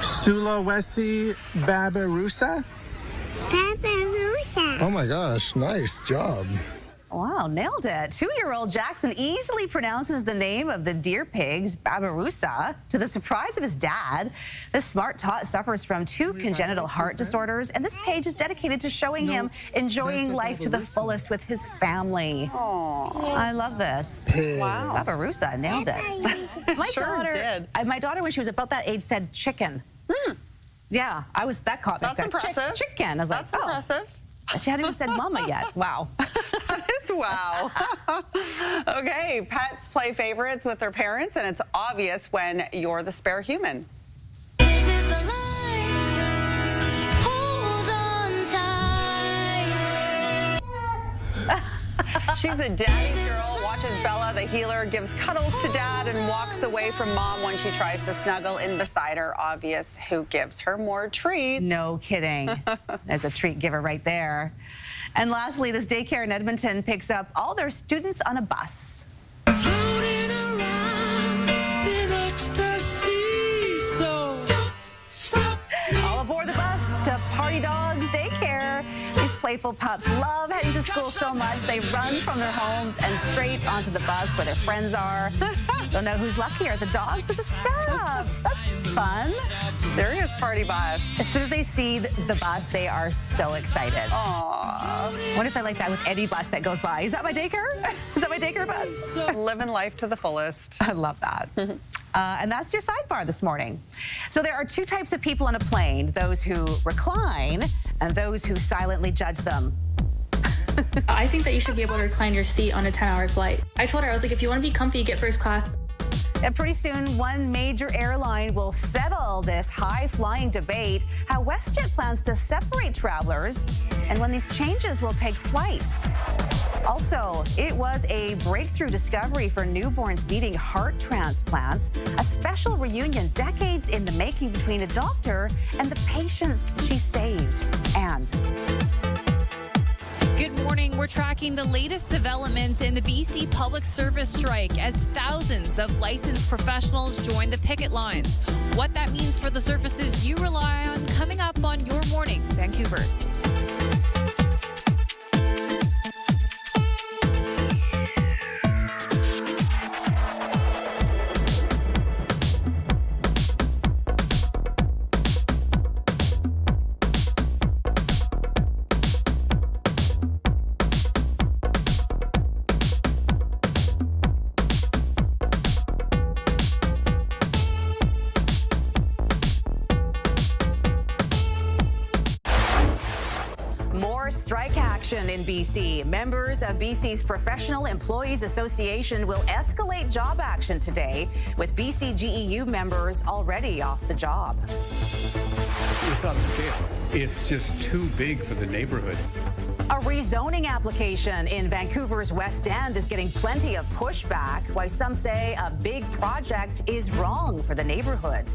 Sulawesi Babirusa? Babirusa. Oh my gosh, nice job. Wow, nailed it. 2-year-old Jackson easily pronounces the name of the deer pigs, Babirusa, to the surprise of his dad. This smart tot suffers from 2 congenital heart disorders, and this page is dedicated to showing him enjoying life to the fullest with his family. Aww. I love this. Wow. Babirusa, nailed it. My daughter, when she was about that age, said chicken. Yeah, that caught me. That's impressive. Chicken. I was That's like, impressive. She hadn't even said mama yet. Wow. That is wow. Okay, pets play favorites with their parents, and it's obvious when you're the spare human. She's a daddy's girl, watches Bella the healer, gives cuddles to dad, and walks away from mom when she tries to snuggle in beside her. Obvious who gives her more treats. No kidding. There's a treat giver right there. And lastly, this daycare in Edmonton picks up all their students on a bus. Floating around in ecstasy, so don't stop. All aboard the bus to Party Dogs Daycare. These playful pups love heading to school so much they run from their homes and straight onto the bus where their friends are. Don't know who's luckier, the dogs or the staff. That's fun. Serious party bus. As soon as they see the bus, they are so excited. Aww. What if I like that with any bus that goes by? Is that my daycare? Is that my daycare bus? Living life to the fullest. I love that. And that's your sidebar this morning. So there are 2 types of people on a plane, those who recline and those who silently judge them. I think that you should be able to recline your seat on a 10-hour flight. I told her, I was like, if you want to be comfy, get first class. And pretty soon, one major airline will settle this high-flying debate, how WestJet plans to separate travelers and when these changes will take flight. Also, it was a breakthrough discovery for newborns needing heart transplants, a special reunion decades in the making between a doctor and the patients she saved. And Good morning. We're tracking the latest development in the BC public service strike as thousands of licensed professionals join the picket lines. what that means for the services you rely on, coming up on Your Morning Vancouver. More strike action in BC. Members of BC's Professional Employees Association will escalate job action today, with BC GEU members already off the job. It's upscale. It's just too big for the neighborhood. A rezoning application in Vancouver's West End is getting plenty of pushback, while some say a big project is wrong for the neighborhood.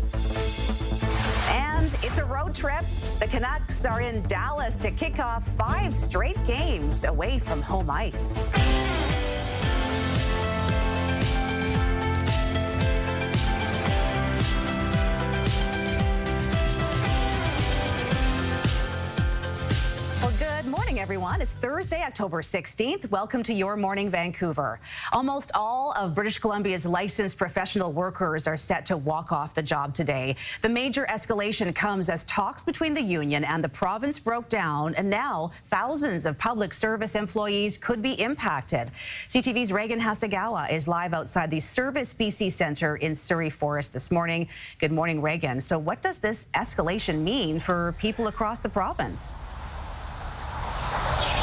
And it's a road trip. The Canucks are in Dallas to kick off 5 straight games away from home ice. Good morning, everyone. It's Thursday, October 16th. Welcome to Your Morning Vancouver. Almost all of British Columbia's licensed professional workers are set to walk off the job today. The major escalation comes as talks between the union and the province broke down, and now thousands of public service employees could be impacted. CTV's Reagan Hasegawa is live outside the Service BC Centre in Surrey Forest this morning. Good morning, Reagan. So what does this escalation mean for people across the province?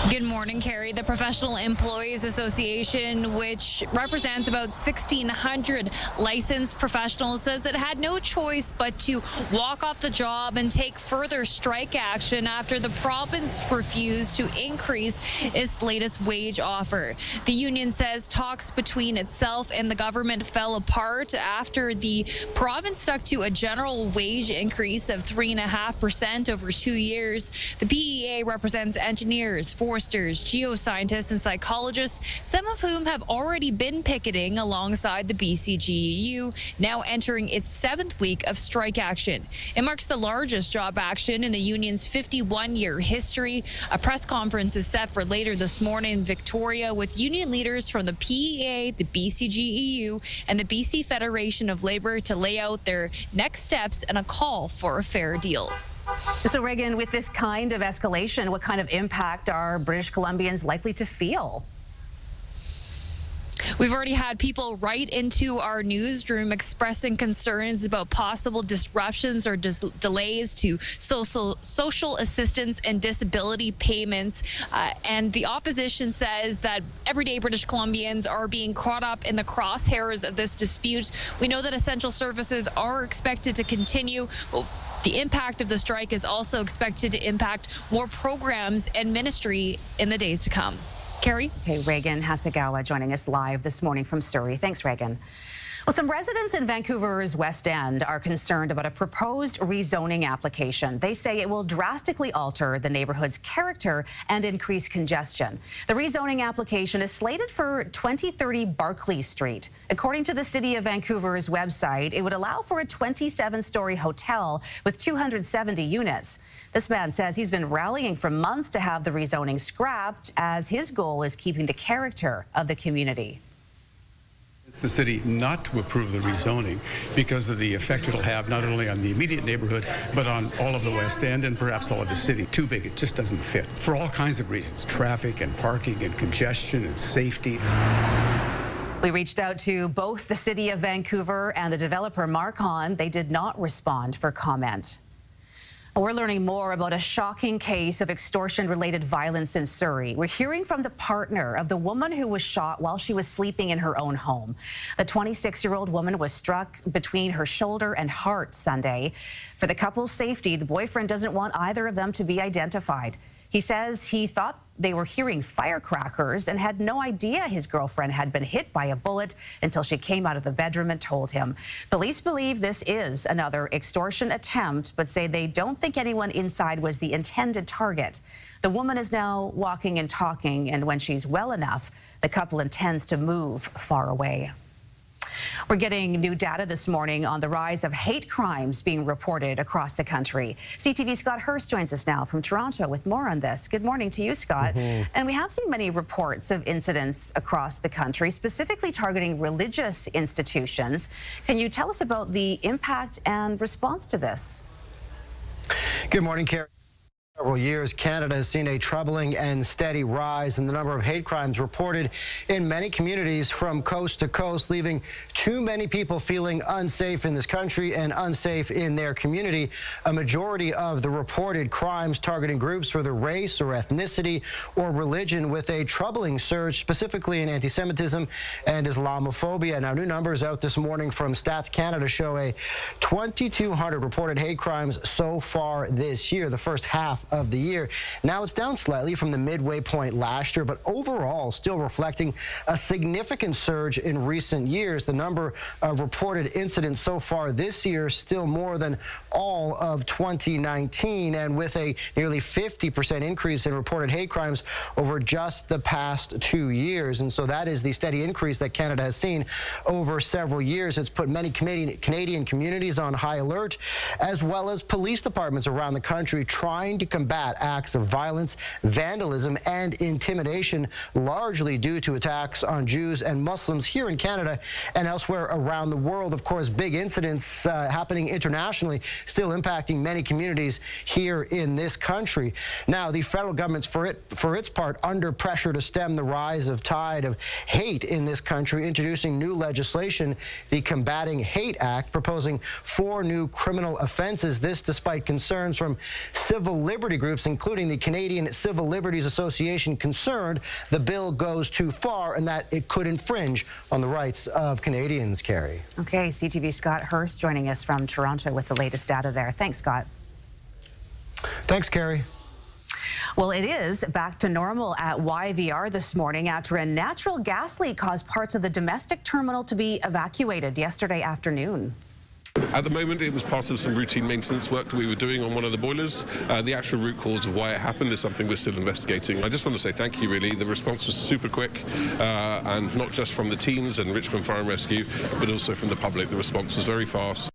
Good morning, Carrie. The Professional Employees Association, which represents about 1,600 licensed professionals, says it had no choice but to walk off the job and take further strike action after the province refused to increase its latest wage offer. The union says talks between itself and the government fell apart after the province stuck to a general wage increase of 3.5% over 2 years. The PEA represents engineers, foresters, geoscientists, and psychologists, some of whom have already been picketing alongside the BC GEU, now entering its 7th week of strike action. It marks the largest job action in the union's 51-year history. A press conference is set for later this morning in Victoria with union leaders from the PEA, the BC GEU, and the BC Federation of Labour to lay out their next steps and a call for a fair deal. So, Reagan, with this kind of escalation, what kind of impact are British Columbians likely to feel? We've already had people write into our newsroom expressing concerns about possible disruptions or delays to social assistance and disability payments. And the opposition says that everyday British Columbians are being caught up in the crosshairs of this dispute. We know that essential services are expected to continue. The impact of the strike is also expected to impact more programs and ministry in the days to come. Carrie? Okay, Reagan Hasegawa joining us live this morning from Surrey. Thanks, Reagan. Well, some residents in Vancouver's West End are concerned about a proposed rezoning application. They say it will drastically alter the neighborhood's character and increase congestion. The rezoning application is slated for 2030 Barclay Street. According to the City of Vancouver's website, it would allow for a 27-story hotel with 270 units. This man says he's been rallying for months to have the rezoning scrapped, as his goal is keeping the character of the community. It's the city not to approve the rezoning because of the effect it'll have not only on the immediate neighborhood, but on all of the West End and perhaps all of the city. Too big, it just doesn't fit. For all kinds of reasons, traffic and parking and congestion and safety. We reached out to both the City of Vancouver and the developer Marcon. They did not respond for comment. We're learning more about a shocking case of extortion-related violence in Surrey. We're hearing from the partner of the woman who was shot while she was sleeping in her own home. The 26-year-old woman was struck between her shoulder and heart Sunday. For the couple's safety, the boyfriend doesn't want either of them to be identified. He says he thought they were hearing firecrackers and had no idea his girlfriend had been hit by a bullet until she came out of the bedroom and told him. Police believe this is another extortion attempt, but say they don't think anyone inside was the intended target. The woman is now walking and talking, and when she's well enough, the couple intends to move far away. We're getting new data this morning on the rise of hate crimes being reported across the country. CTV's Scott Hurst joins us now from Toronto with more on this. Good morning to you, Scott. And we have seen many reports of incidents across the country, specifically targeting religious institutions. Can you tell us about the impact and response to this? Good morning, Carrie. Several years, Canada has seen a troubling and steady rise in the number of hate crimes reported in many communities from coast to coast, leaving too many people feeling unsafe in this country and unsafe in their community. A majority of the reported crimes targeting groups for their race or ethnicity or religion, with a troubling surge specifically in anti-Semitism and Islamophobia. Now, new numbers out this morning from Stats Canada show a 2,200 reported hate crimes so far this year, the first half of the year. Now it's down slightly from the midway point last year, but overall still reflecting a significant surge in recent years. The number of reported incidents so far this year still more than all of 2019, and with a nearly 50% increase in reported hate crimes over just the past 2 years. And so that is the steady increase that Canada has seen over several years. It's put many Canadian communities on high alert, as well as police departments around the country trying to combat acts of violence, vandalism, and intimidation, largely due to attacks on Jews and Muslims here in Canada and elsewhere around the world. Of course, big incidents happening internationally, still impacting many communities here in this country. Now, the federal government's, for its part, under pressure to stem the rise of tide of hate in this country, introducing new legislation, the Combating Hate Act, proposing 4 new criminal offenses. This despite concerns from civil liberty groups, including the Canadian Civil Liberties Association, concerned the bill goes too far and that it could infringe on the rights of Canadians. Carrie. Okay, CTV Scott Hurst joining us from Toronto with the latest data there. Thanks, Scott. Thanks, Carrie. Well, it is back to normal at YVR this morning after a natural gas leak caused parts of the domestic terminal to be evacuated yesterday afternoon. At the moment, it was part of some routine maintenance work that we were doing on one of the boilers. The actual root cause of why it happened is something we're still investigating. I just want to say thank you, really. The response was super quick, and not just from the teams and Richmond Fire and Rescue, but also from the public. The response was very fast.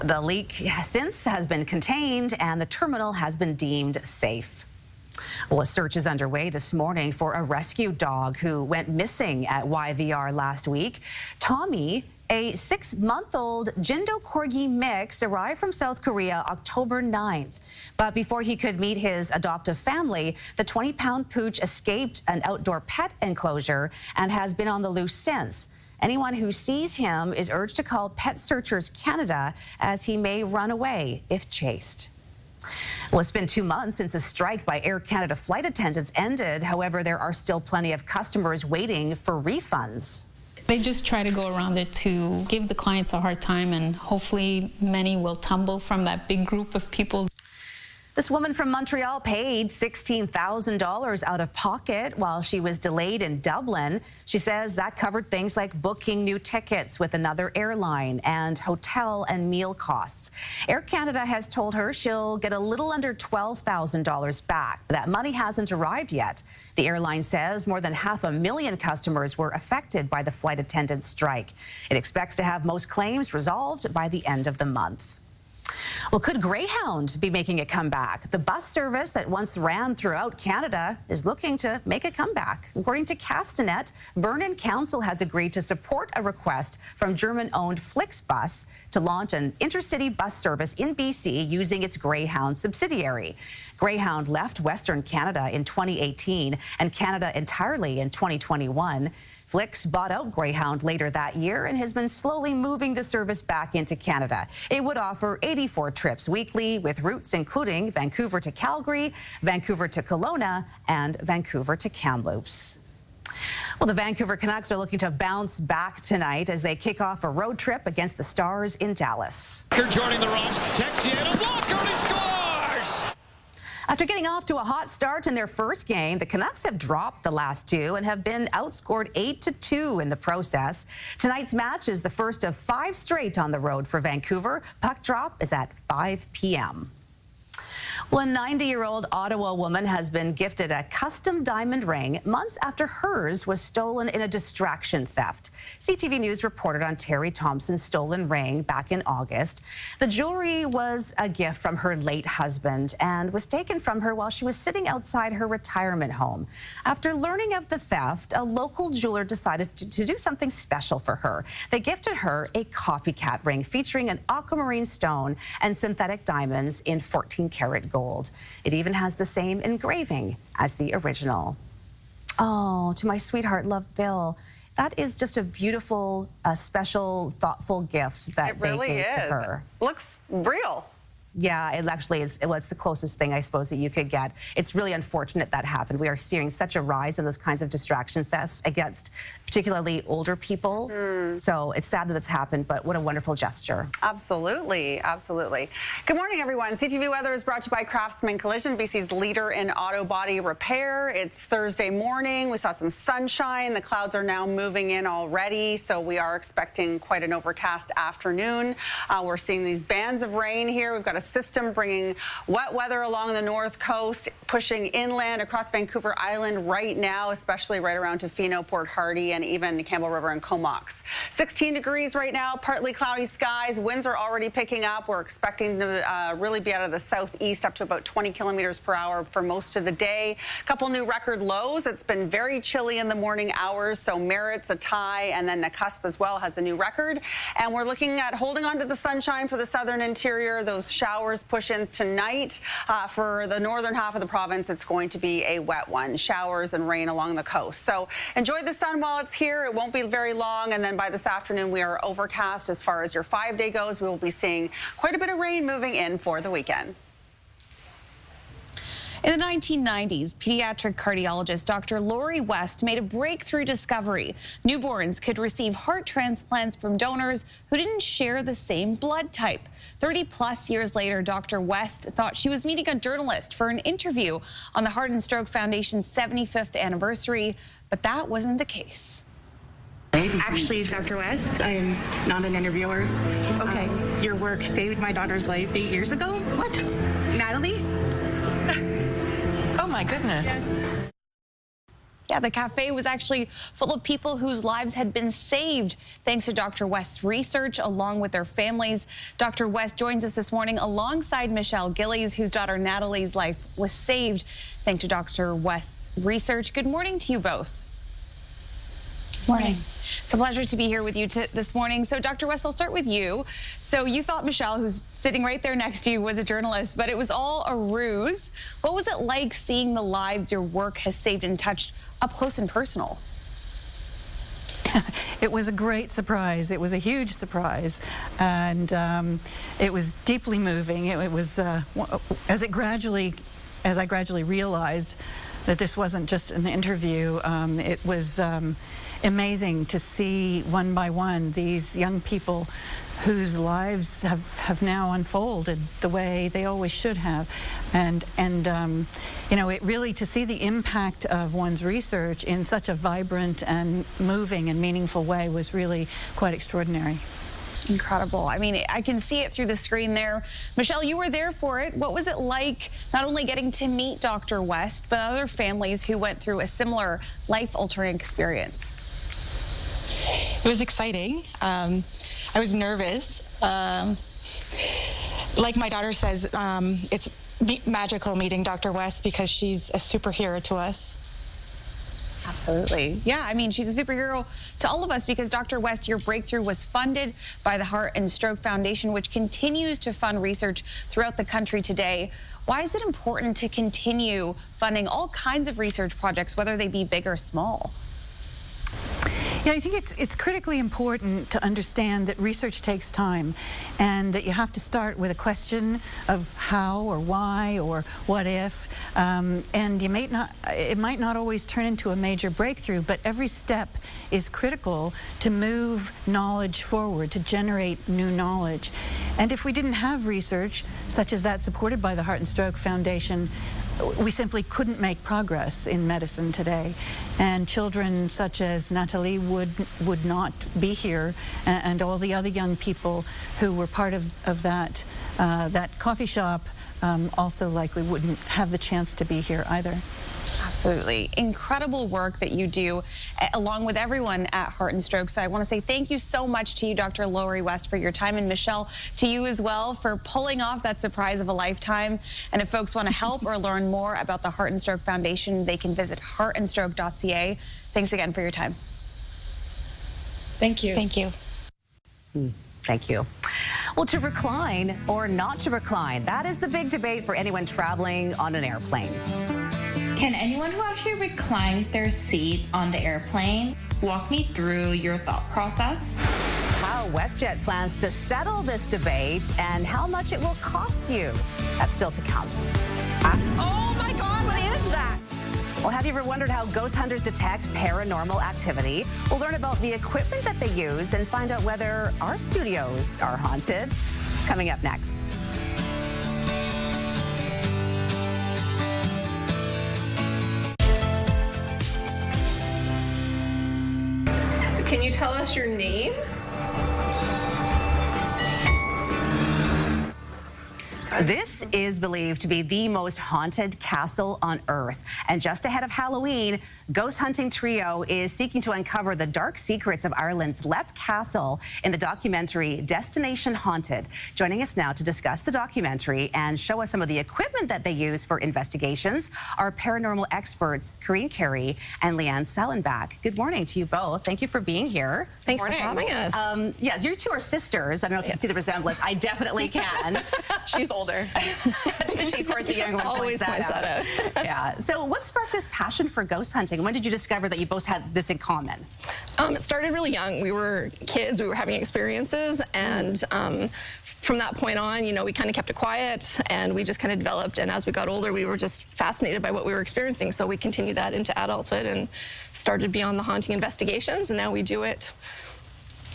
The leak since has been contained and the terminal has been deemed safe. Well, a search is underway this morning for a rescue dog who went missing at YVR last week. Tommy, a 6-month-old Jindo Corgi mix, arrived from South Korea October 9th. But before he could meet his adoptive family, the 20-pound pooch escaped an outdoor pet enclosure and has been on the loose since. Anyone who sees him is urged to call Pet Searchers Canada, as he may run away if chased. Well, it's been 2 months since a strike by Air Canada flight attendants ended. However, there are still plenty of customers waiting for refunds. They just try to go around it to give the clients a hard time, and hopefully many will tumble from that big group of people. This woman from Montreal paid $16,000 out of pocket while she was delayed in Dublin. She says that covered things like booking new tickets with another airline and hotel and meal costs. Air Canada has told her she'll get a little under $12,000 back. That money hasn't arrived yet. The airline says more than 500,000 customers were affected by the flight attendant strike. It expects to have most claims resolved by the end of the month. Well, could Greyhound be making a comeback? The bus service that once ran throughout Canada is looking to make a comeback. According to Castanet, Vernon Council has agreed to support a request from German-owned Flixbus to launch an intercity bus service in BC using its Greyhound subsidiary. Greyhound left Western Canada in 2018 and Canada entirely in 2021. Flix bought out Greyhound later that year and has been slowly moving the service back into Canada. It would offer 84 trips weekly with routes including Vancouver to Calgary, Vancouver to Kelowna, and Vancouver to Kamloops. Well, the Vancouver Canucks are looking to bounce back tonight as they kick off a road trip against the Stars in Dallas. Joining the rush, Texier, Walker, he scores! After getting off to a hot start in their first game, the Canucks have dropped the last 2 and have been outscored 8-2 in the process. Tonight's match is the first of 5 straight on the road for Vancouver. Puck drop is at 5 p.m. Well, a 90-year-old Ottawa woman has been gifted a custom diamond ring months after hers was stolen in a distraction theft. CTV News reported on Terry Thompson's stolen ring back in August. The jewelry was a gift from her late husband and was taken from her while she was sitting outside her retirement home. After learning of the theft, a local jeweler decided to do something special for her. They gifted her a copycat ring featuring an aquamarine stone and synthetic diamonds in 14-karat gold. It even has the same engraving as the original. Oh, to my sweetheart, love, Bill. That is just a beautiful, special, thoughtful gift that they gave to her. Looks real. Yeah, it actually is. Well, it's the closest thing, I suppose, that you could get. It's really unfortunate that happened. We are seeing such a rise in those kinds of distraction thefts against particularly older people. So it's sad that it's happened, but what a wonderful gesture. Absolutely, absolutely. Good morning, everyone. CTV Weather is brought to you by Craftsman Collision, BC's leader in auto body repair. It's Thursday morning. We saw some sunshine. The clouds are now moving in already, so we are expecting quite an overcast afternoon. We're seeing these bands of rain here. We've got a system bringing wet weather along the north coast, pushing inland across Vancouver Island right now, especially right around Tofino, Port Hardy, and even Campbell River and Comox. 16 degrees right now, partly cloudy skies. Winds are already picking up. We're expecting to really be out of the southeast up to about 20 kilometers per hour for most of the day. A couple new record lows. It's been very chilly in the morning hours, so Merritt's a tie, and then Nakusp as well has a new record. And we're looking at holding on to the sunshine for the southern interior. Those showers push in tonight. For the northern half of the province, it's going to be a wet one. Showers and rain along the coast. So enjoy the sun while it's here. It won't be very long. And then by this afternoon, we are overcast. As far as your 5-day goes, we will be seeing quite a bit of rain moving in for the weekend. In the 1990s, pediatric cardiologist Dr. Lori West made a breakthrough discovery. Newborns could receive heart transplants from donors who didn't share the same blood type. 30-plus years later, Dr. West thought she was meeting a journalist for an interview on the Heart and Stroke Foundation's 75th anniversary, but that wasn't the case. Actually, Dr. West, I am not an interviewer. Okay. Your work saved my daughter's life 8 years ago. What? Natalie? Oh my goodness. Yeah, the cafe was actually full of people whose lives had been saved thanks to Dr. West's research along with their families. Dr. West joins us this morning alongside Michelle Gillies, whose daughter Natalie's life was saved thanks to Dr. West's research. Good morning to you both. Morning. It's a pleasure to be here with you this morning. So, Dr. West, I'll start with you. So you thought Michelle, who's sitting right there next to you, was a journalist, but it was all a ruse. What was it like seeing the lives your work has saved and touched up close and personal? It was a great surprise. It was a huge surprise, and it was deeply moving. It was as I gradually realized that this wasn't just an interview. It was amazing to see one by one these young people whose lives have now unfolded the way they always should have, and you know, it really, to see the impact of one's research in such a vibrant and moving and meaningful way was really quite extraordinary. Incredible. I mean, I can see it through the screen there. Michelle, you were there for it. What was it like not only getting to meet Dr. West, but other families who went through a similar life-altering experience? It was exciting. I was nervous. Like my daughter says, it's magical meeting Dr. West because she's a superhero to us. Absolutely. Yeah, I mean, she's a superhero to all of us because Dr. West, your breakthrough was funded by the Heart and Stroke Foundation, which continues to fund research throughout the country today. Why is it important to continue funding all kinds of research projects, whether they be big or small? Yeah, I think it's critically important to understand that research takes time, and that you have to start with a question of how or why or what if, and it might not always turn into a major breakthrough, but every step is critical to move knowledge forward, to generate new knowledge. And if we didn't have research such as that supported by the Heart and Stroke Foundation, we simply couldn't make progress in medicine today. And children such as Natalie would not be here, and all the other young people who were part of that coffee shop also likely wouldn't have the chance to be here either. Absolutely. Incredible work that you do along with everyone at Heart and Stroke. So I want to say thank you so much to you, Dr. Laurie West, for your time, and Michelle, to you as well for pulling off that surprise of a lifetime. And if folks want to help or learn more about the Heart and Stroke Foundation, they can visit heartandstroke.ca. Thanks again for your time. Thank you. Thank you. Thank you. Well, to recline or not to recline, that is the big debate for anyone traveling on an airplane. Can anyone who actually reclines their seat on the airplane walk me through your thought process? How WestJet plans to settle this debate and how much it will cost you. That's still to come. Oh my God, what is that? Well, have you ever wondered how ghost hunters detect paranormal activity? We'll learn about the equipment that they use and find out whether our studios are haunted. Coming up next. Can you tell us your name? This is believed to be the most haunted castle on Earth. And just ahead of Halloween, ghost hunting trio is seeking to uncover the dark secrets of Ireland's Leap Castle in the documentary Destination Haunted. Joining us now to discuss the documentary and show us some of the equipment that they use for investigations are paranormal experts Corinne Carey and Leanne Sallenbach. Good morning to you both. Thank you for being here. Thanks for having us. Yes, you two are sisters. I don't know if you can see the resemblance. I definitely can. She's older. She, of course, the young one Always points that out. Yeah. So what sparked this passion for ghost hunting? When did you discover that you both had this in common? It started really young. We were kids. We were having experiences. And from that point on, you know, we kind of kept it quiet. And we just kind of developed. And as we got older, we were just fascinated by what we were experiencing. So we continued that into adulthood and started beyond the haunting investigations. And now we do it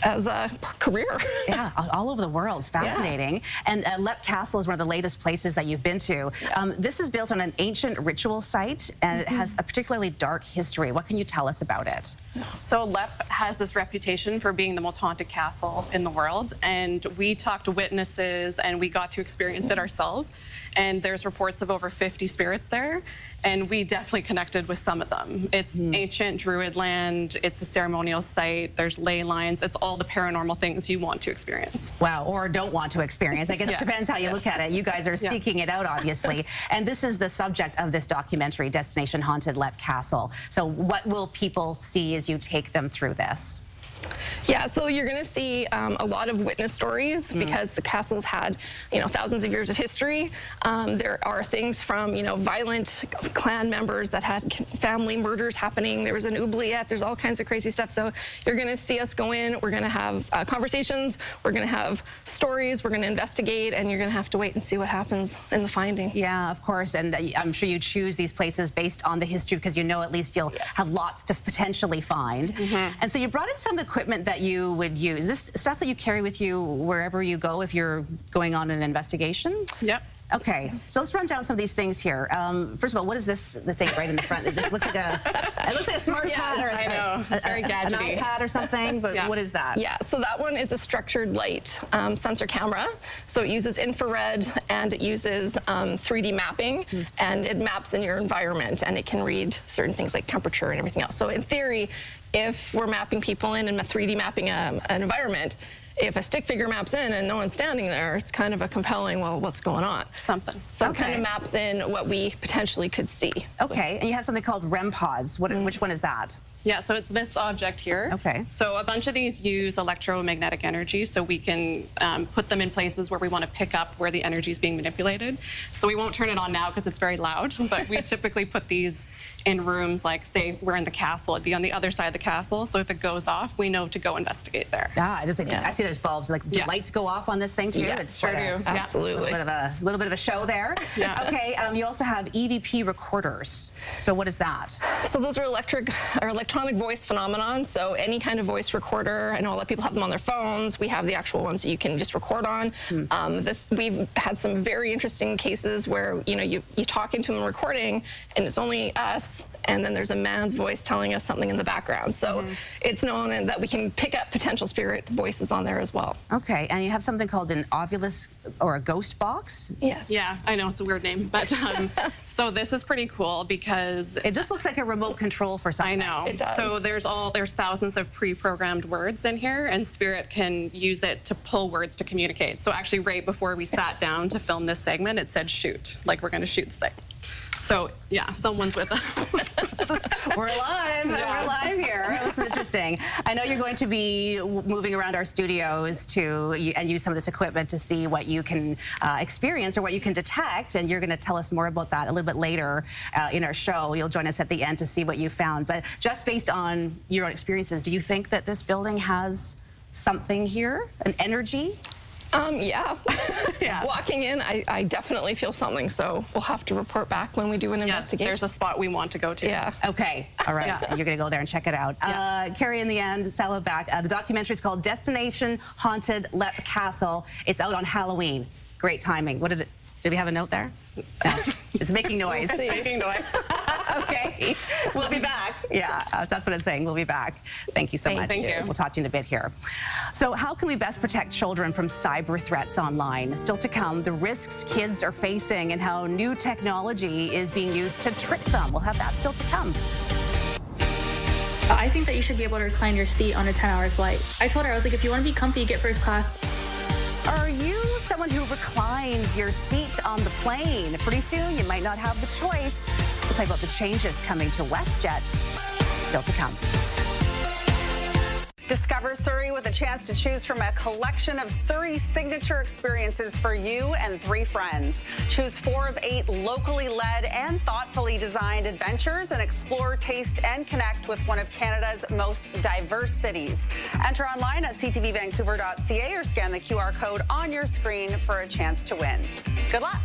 as a career. Yeah, all over the world. It's fascinating. Yeah. And Leap Castle is one of the latest places that you've been to. This is built on an ancient ritual site, and it has a particularly dark history. What can you tell us about it? So Leap has this reputation for being the most haunted castle in the world, and we talked to witnesses and we got to experience it ourselves. And there's reports of over 50 spirits there, and we definitely connected with some of them. It's ancient Druid land, it's a ceremonial site, there's ley lines, it's all the paranormal things you want to experience. Wow, or don't want to experience. I guess it depends how you look at it. You guys are seeking it out, obviously. And this is the subject of this documentary, Destination Haunted Leap Castle. So what will people see as you take them through this? Yeah, so you're going to see a lot of witness stories because the castle's had, you know, thousands of years of history. There are things from, you know, violent clan members that had family murders happening. There was an oubliette. There's all kinds of crazy stuff. So you're going to see us go in. We're going to have conversations. We're going to have stories. We're going to investigate, and you're going to have to wait and see what happens in the finding. Yeah, of course. And I'm sure you choose these places based on the history because you know at least you'll have lots to potentially find. And so you brought in some equipment that you would use. This stuff that you carry with you wherever you go if you're going on an investigation? Yep. Okay, so let's run down some of these things here. First of all, what is this, the thing right in the front? This looks like a smart pad or I know. It's very gadgety. An iPad or something, but what is that? Yeah, so that one is a structured light sensor camera. So it uses infrared and it uses 3D mapping, and it maps in your environment, and it can read certain things like temperature and everything else. So in theory, if we're mapping people in and 3D mapping an environment, if a stick figure maps in and no one's standing there, it's kind of a compelling, well, what's going on? Something. So it kind of maps in what we potentially could see. Okay, and you have something called REM pods. Which one is that? Yeah, so it's this object here. Okay. So a bunch of these use electromagnetic energy, so we can put them in places where we want to pick up where the energy is being manipulated. So we won't turn it on now because it's very loud, but we typically put these in rooms, like say we're in the castle, it'd be on the other side of the castle. So if it goes off, we know to go investigate there. Ah, I see there's bulbs. Like, do lights go off on this thing too? Yeah, it's sure do. Absolutely. A little bit of a show there. Yeah. Okay, you also have EVP recorders. So what is that? So those are electronic voice phenomenon. So any kind of voice recorder, I know a lot of people have them on their phones. We have the actual ones that you can just record on. We've had some very interesting cases where, you know, you talk into a recording and it's only us, and then there's a man's voice telling us something in the background. So it's known that we can pick up potential spirit voices on there as well. Okay, and you have something called an ovulus or a ghost box? Yes. Yeah, I know it's a weird name, but so this is pretty cool because it just looks like a remote control for something. I know. It does. So there's thousands of pre-programmed words in here, and Spirit can use it to pull words to communicate. So actually, right before we sat down to film this segment, it said shoot, like we're going to shoot the segment. So yeah, someone's with us. We're live. Yeah. We're live here. This is interesting. I know you're going to be moving around our studios and use some of this equipment to see what you can experience or what you can detect, and you're going to tell us more about that a little bit later in our show. You'll join us at the end to see what you found. But just based on your own experiences, do you think that this building has something here, an energy? Yeah. Walking in, I definitely feel something, so we'll have to report back when we do an investigation. There's a spot we want to go to. Yeah. Okay. All right. You're going to go there and check it out. Carrie, in the end, sell it back. The documentary is called Destination Haunted Lep Castle. It's out on Halloween. Great timing. What did it? Did we have a note there? No. It's making noise. It's making noise. Okay. We'll be back. Yeah, that's what it's saying. We'll be back. Thank you so much. Thank you. We'll talk to you in a bit here. So how can we best protect children from cyber threats online? Still to come, the risks kids are facing and how new technology is being used to trick them. We'll have that still to come. I think that you should be able to recline your seat on a 10-hour flight. I told her, I was like, if you want to be comfy, get first class. Are you someone who reclines your seat on the plane? Pretty soon, you might not have the choice. We'll talk about the changes coming to WestJet. Still to come. Discover Surrey with a chance to choose from a collection of Surrey signature experiences for you and 3 friends. Choose 4 of 8 locally led and thoughtfully designed adventures and explore, taste, and connect with one of Canada's most diverse cities. Enter online at ctvvancouver.ca or scan the QR code on your screen for a chance to win. Good luck.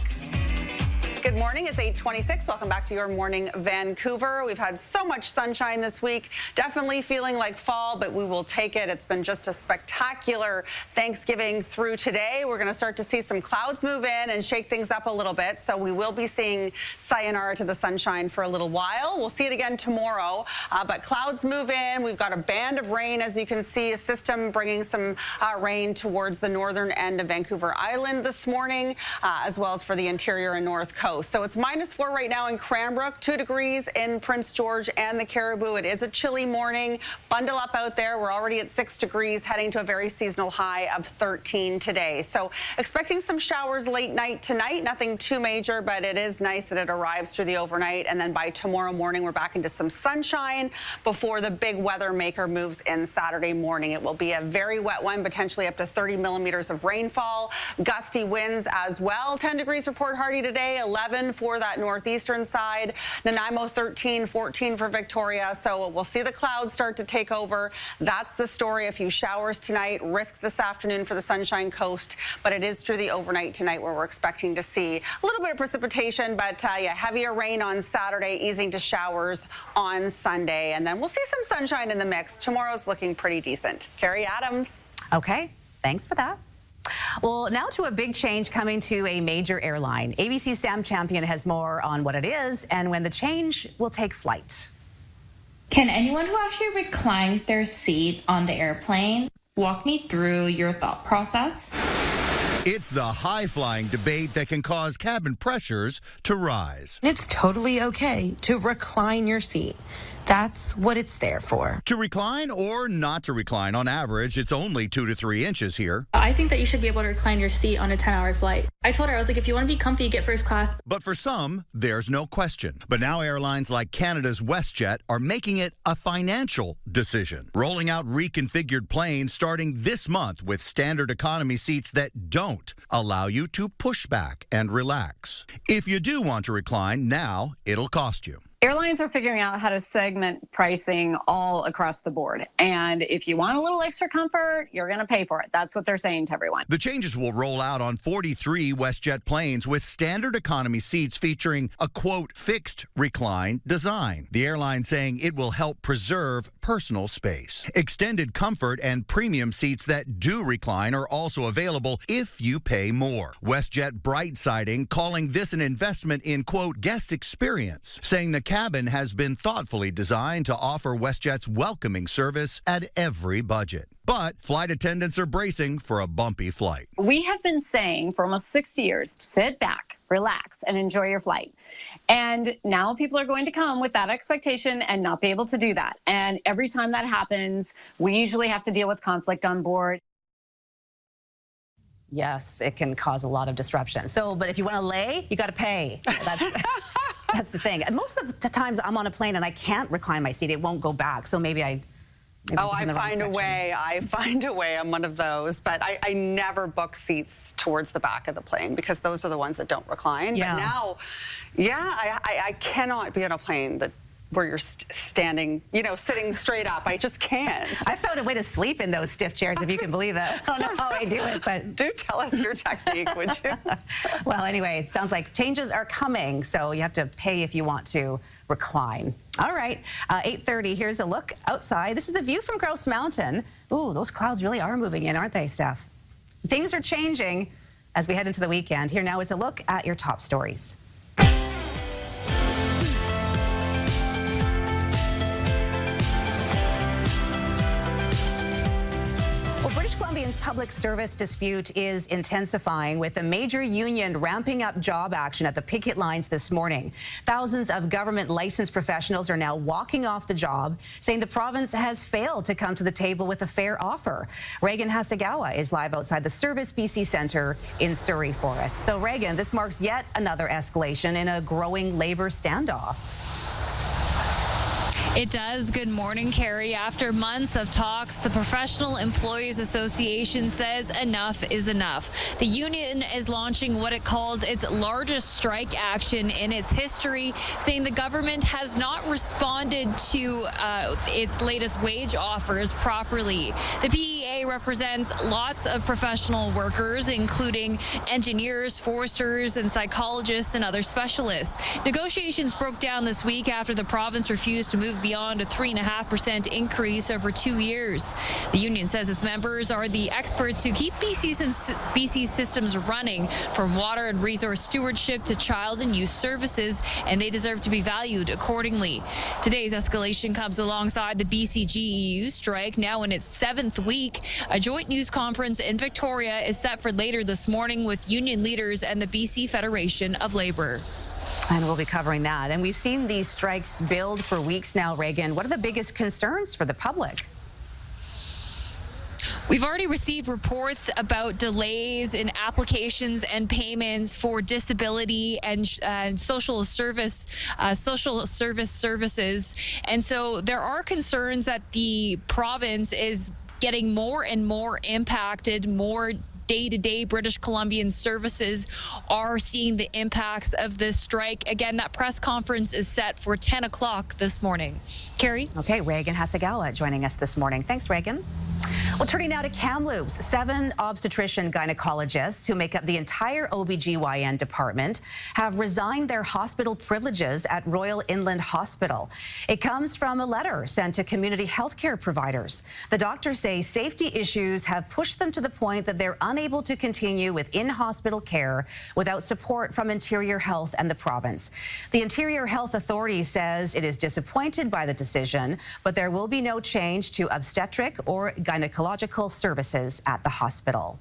Good morning. It's 8:26. Welcome back to Your Morning Vancouver. We've had so much sunshine this week. Definitely feeling like fall, but we will take it. It's been just a spectacular Thanksgiving through today. We're going to start to see some clouds move in and shake things up a little bit. So we will be seeing sayonara to the sunshine for a little while. We'll see it again tomorrow. But clouds move in. We've got a band of rain, as you can see, a system bringing some rain towards the northern end of Vancouver Island this morning, as well as for the interior and north coast. So it's -4 right now in Cranbrook, 2 degrees in Prince George and the Cariboo. It is a chilly morning. Bundle up out there. We're already at 6 degrees, heading to a very seasonal high of 13 today. So expecting some showers late night tonight. Nothing too major, but it is nice that it arrives through the overnight. And then by tomorrow morning, we're back into some sunshine before the big weather maker moves in Saturday morning. It will be a very wet one, potentially up to 30 millimeters of rainfall. Gusty winds as well. 10 degrees report Hardy today, 11 for that northeastern side. Nanaimo 13, 14 for Victoria. So we'll see the clouds start to take over. That's the story. A few showers tonight, risk this afternoon for the Sunshine Coast, but it is through the overnight tonight where we're expecting to see a little bit of precipitation, but yeah, heavier rain on Saturday, easing to showers on Sunday. And then we'll see some sunshine in the mix. Tomorrow's looking pretty decent. Carrie Adams. Okay, thanks for that. Well, now to a big change coming to a major airline. ABC's Sam Champion has more on what it is and when the change will take flight. Can anyone who actually reclines their seat on the airplane walk me through your thought process? It's the high-flying debate that can cause cabin pressures to rise. It's totally okay to recline your seat. That's what it's there for. To recline or not to recline, on average, it's only 2 to 3 inches here. I think that you should be able to recline your seat on a 10-hour flight. I told her, I was like, if you want to be comfy, get first class. But for some, there's no question. But now airlines like Canada's WestJet are making it a financial decision, rolling out reconfigured planes starting this month with standard economy seats that don't allow you to push back and relax. If you do want to recline, now it'll cost you. Airlines are figuring out how to segment pricing all across the board. And if you want a little extra comfort, you're going to pay for it. That's what they're saying to everyone. The changes will roll out on 43 WestJet planes with standard economy seats featuring a, quote, fixed recline design. The airline saying it will help preserve personal space. Extended comfort and premium seats that do recline are also available if you pay more. WestJet bright siding calling this an investment in, quote, guest experience, saying the cabin has been thoughtfully designed to offer WestJet's welcoming service at every budget. But flight attendants are bracing for a bumpy flight. We have been saying for almost 60 years, sit back, relax, and enjoy your flight. And now people are going to come with that expectation and not be able to do that. And every time that happens, we usually have to deal with conflict on board. Yes, it can cause a lot of disruption. So, but if you want to lay, you got to pay. That's the thing. And most of the times I'm on a plane and I can't recline my seat. It won't go back. So maybe I'm I find a way. I find a way. I'm one of those. But I never book seats towards the back of the plane because those are the ones that don't recline. Yeah. But now, I cannot be on a plane where you're standing, sitting straight up. I just can't. I found a way to sleep in those stiff chairs, if you can believe it. I don't know how I do it, but... Do tell us your technique, would you? Well, anyway, it sounds like changes are coming, so you have to pay if you want to recline. All right, 8:30, here's a look outside. This is the view from Grouse Mountain. Ooh, those clouds really are moving in, aren't they, Steph? Things are changing as we head into the weekend. Here now is a look at your top stories. British Columbia's public service dispute is intensifying, with a major union ramping up job action at the picket lines this morning. Thousands of government licensed professionals are now walking off the job, saying the province has failed to come to the table with a fair offer. Reagan Hasegawa is live outside the Service BC Centre in Surrey for us. So Reagan, this marks yet another escalation in a growing labour standoff. It does. Good morning, Carrie. After months of talks, the Professional Employees Association says enough is enough. The union is launching what it calls its largest strike action in its history, saying the government has not responded to its latest wage offers properly. The PEA represents lots of professional workers, including engineers, foresters, and psychologists and other specialists. Negotiations broke down this week after the province refused to move beyond a 3.5% increase over 2 years. The union says its members are the experts who keep BC's systems running, from water and resource stewardship to child and youth services, and they deserve to be valued accordingly. Today's escalation comes alongside the BCGEU strike, now in its 7th week. A joint news conference in Victoria is set for later this morning with union leaders and the BC Federation of Labour. And we'll be covering that. And we've seen these strikes build for weeks now, Reagan. What are the biggest concerns for the public? We've already received reports about delays in applications and payments for disability and social services. And so there are concerns that the province is getting more and more impacted, more day-to-day British Columbian services are seeing the impacts of this strike. Again, that press conference is set for 10 o'clock this morning. Carrie? Okay, Reagan Hasegawa joining us this morning. Thanks, Reagan. Well, turning now to Kamloops, 7 obstetrician gynecologists who make up the entire OBGYN department have resigned their hospital privileges at Royal Inland Hospital. It comes from a letter sent to community healthcare providers. The doctors say safety issues have pushed them to the point that they're unable to continue with in-hospital care without support from Interior Health and the province. The Interior Health Authority says it is disappointed by the decision, but there will be no change to obstetric or gynecological services at the hospital.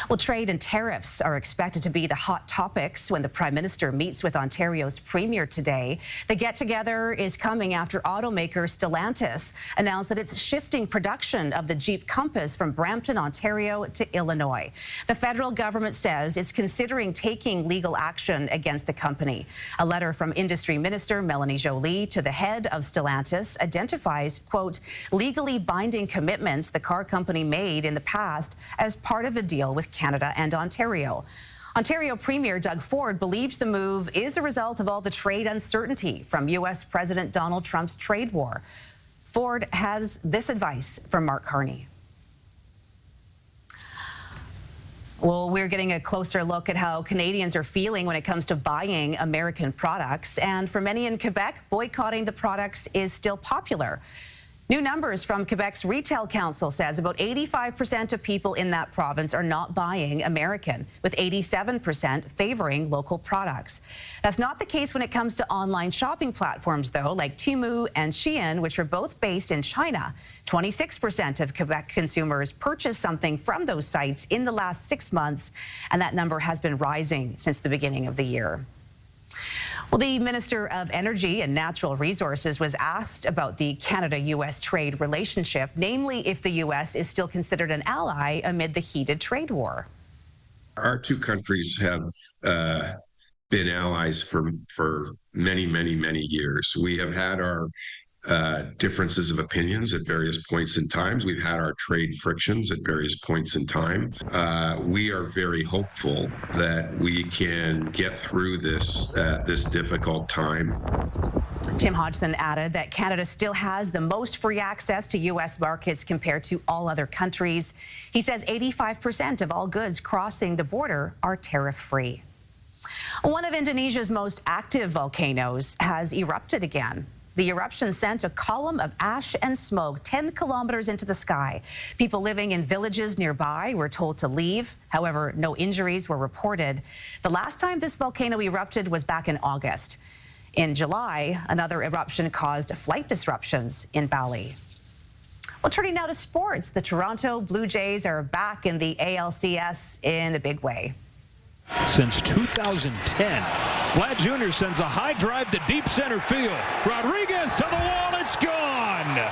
Well, trade and tariffs are expected to be the hot topics when the Prime Minister meets with Ontario's Premier today. The get-together is coming after automaker Stellantis announced that it's shifting production of the Jeep Compass from Brampton, Ontario to Illinois. The federal government says it's considering taking legal action against the company. A letter from Industry Minister Melanie Joly to the head of Stellantis identifies, quote, legally binding commitments the car company made in the past as part of a deal with Canada and Ontario. Ontario Premier Doug Ford believes the move is a result of all the trade uncertainty from U.S. President Donald Trump's trade war. Ford has this advice from Mark Carney. Well, we're getting a closer look at how Canadians are feeling when it comes to buying American products. And for many in Quebec, boycotting the products is still popular. New numbers from Quebec's Retail Council says about 85% of people in that province are not buying American, with 87% favoring local products. That's not the case when it comes to online shopping platforms, though, like Temu and Shein, which are both based in China. 26% of Quebec consumers purchased something from those sites in the last 6 months, and that number has been rising since the beginning of the year. Well, the Minister of Energy and Natural Resources was asked about the Canada-U.S. trade relationship, namely if the U.S. is still considered an ally amid the heated trade war. Our two countries have been allies for many, many, many years. We have had our differences of opinions at various points in times. We've had our trade frictions at various points in time. We are very hopeful that we can get through this difficult time. Tim Hodgson added that Canada still has the most free access to U.S. markets compared to all other countries. He says 85% of all goods crossing the border are tariff-free. One of Indonesia's most active volcanoes has erupted again. The eruption sent a column of ash and smoke 10 kilometers into the sky. People living in villages nearby were told to leave. However, no injuries were reported. The last time this volcano erupted was back in August. In July, another eruption caused flight disruptions in Bali. Well, turning now to sports, the Toronto Blue Jays are back in the ALCS in a big way. Since 2010, Vlad Jr. sends a high drive to deep center field. Rodriguez to the wall, it's gone.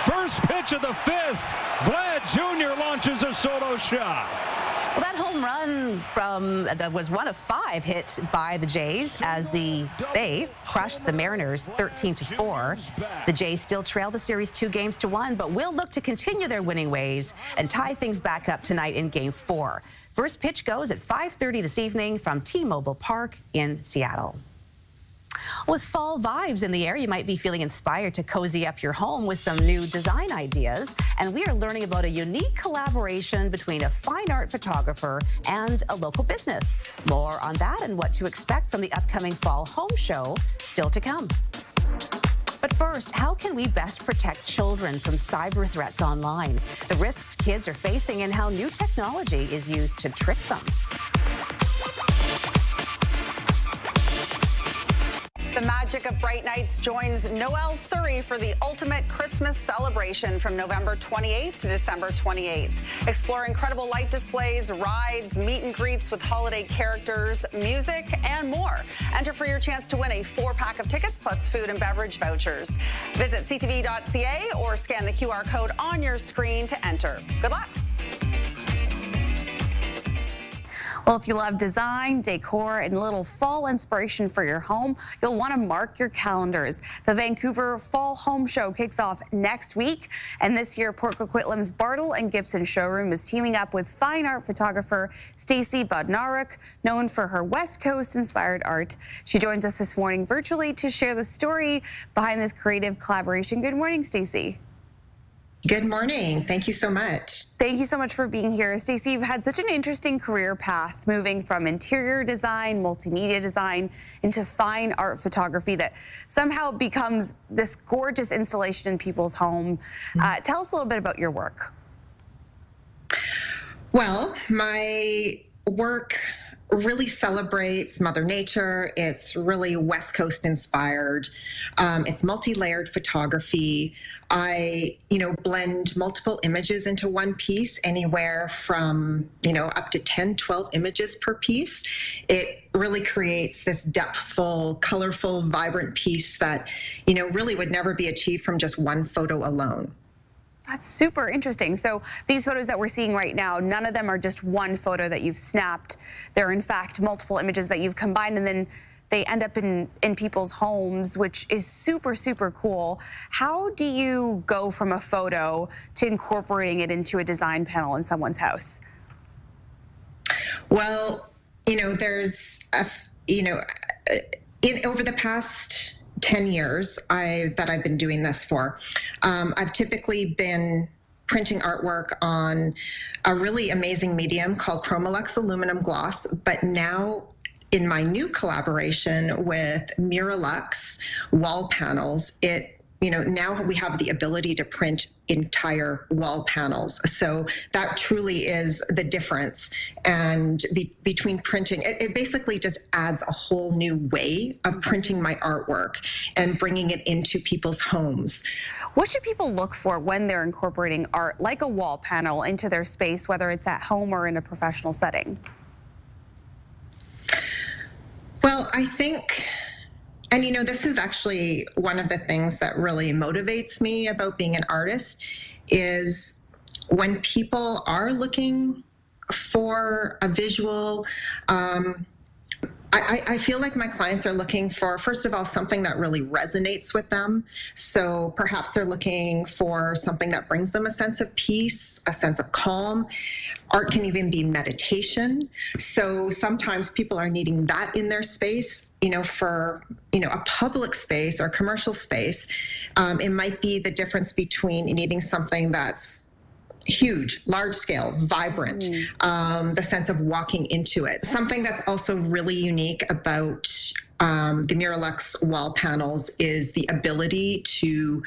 First pitch of the fifth, Vlad Jr. launches a solo shot. Well, that home run that was one of 5 hit by the Jays as they crushed the Mariners 13-4. The Jays still trail the series 2-1, but will look to continue their winning ways and tie things back up tonight in Game 4. First pitch goes at 5:30 this evening from T-Mobile Park in Seattle. With fall vibes in the air, you might be feeling inspired to cozy up your home with some new design ideas. And we are learning about a unique collaboration between a fine art photographer and a local business. More on that and what to expect from the upcoming fall home show still to come. But first, how can we best protect children from cyber threats online? The risks kids are facing and how new technology is used to trick them. The magic of bright nights joins Noel Surrey for the ultimate Christmas celebration from November 28th to December 28th. Explore incredible light displays, rides, meet and greets with holiday characters, music, and more. Enter for your chance to win a 4-pack of tickets plus food and beverage vouchers. Visit ctv.ca or scan the QR code on your screen to enter. Good luck. Well, if you love design, decor, and a little fall inspiration for your home, you'll want to mark your calendars. The Vancouver Fall Home Show kicks off next week, and this year, Port Coquitlam's Bartle and Gibson showroom is teaming up with fine art photographer Stacey Bodnaruk, known for her West Coast-inspired art. She joins us this morning virtually to share the story behind this creative collaboration. Good morning, Stacey. Good morning. Thank you so much. Thank you so much for being here. Stacey, you've had such an interesting career path, moving from interior design, multimedia design, into fine art photography that somehow becomes this gorgeous installation in people's home. Tell us a little bit about your work. Well, my work really celebrates Mother Nature. It's really West Coast inspired. It's multi-layered photography. I, blend multiple images into one piece, anywhere from, up to 10, 12 images per piece. It really creates this depthful, colorful, vibrant piece that, really would never be achieved from just one photo alone. That's super interesting. So these photos that we're seeing right now, none of them are just one photo that you've snapped. They're in fact multiple images that you've combined, and then they end up in people's homes, which is super, super cool. How do you go from a photo to incorporating it into a design panel in someone's house? Well, there's, over the past 10 years that I've been doing this for, I've typically been printing artwork on a really amazing medium called Chromolux aluminum gloss, but now in my new collaboration with Miralux wall panels, it now we have the ability to print entire wall panels. So that truly is the difference. And between printing, it basically just adds a whole new way of printing my artwork and bringing it into people's homes. What should people look for when they're incorporating art like a wall panel into their space, whether it's at home or in a professional setting? Well, I think, and this is actually one of the things that really motivates me about being an artist, is when people are looking for a visual, I feel like my clients are looking for, first of all, something that really resonates with them. So perhaps they're looking for something that brings them a sense of peace, a sense of calm. Art can even be meditation. So sometimes people are needing that in their space. For, a public space or commercial space, it might be the difference between needing something that's huge, large scale, vibrant, the sense of walking into it. Something that's also really unique about the Miralux wall panels is the ability to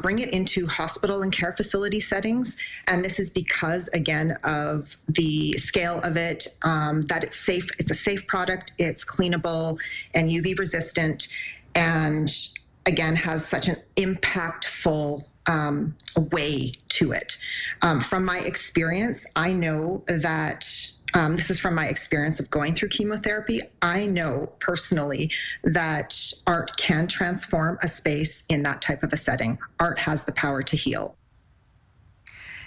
bring it into hospital and care facility settings. And this is because, again, of the scale of it, that it's safe. It's a safe product. It's cleanable and UV resistant. And again, has such an impactful way to it. From my experience, I know that this is from my experience of going through chemotherapy. I know personally that art can transform a space in that type of a setting. Art has the power to heal.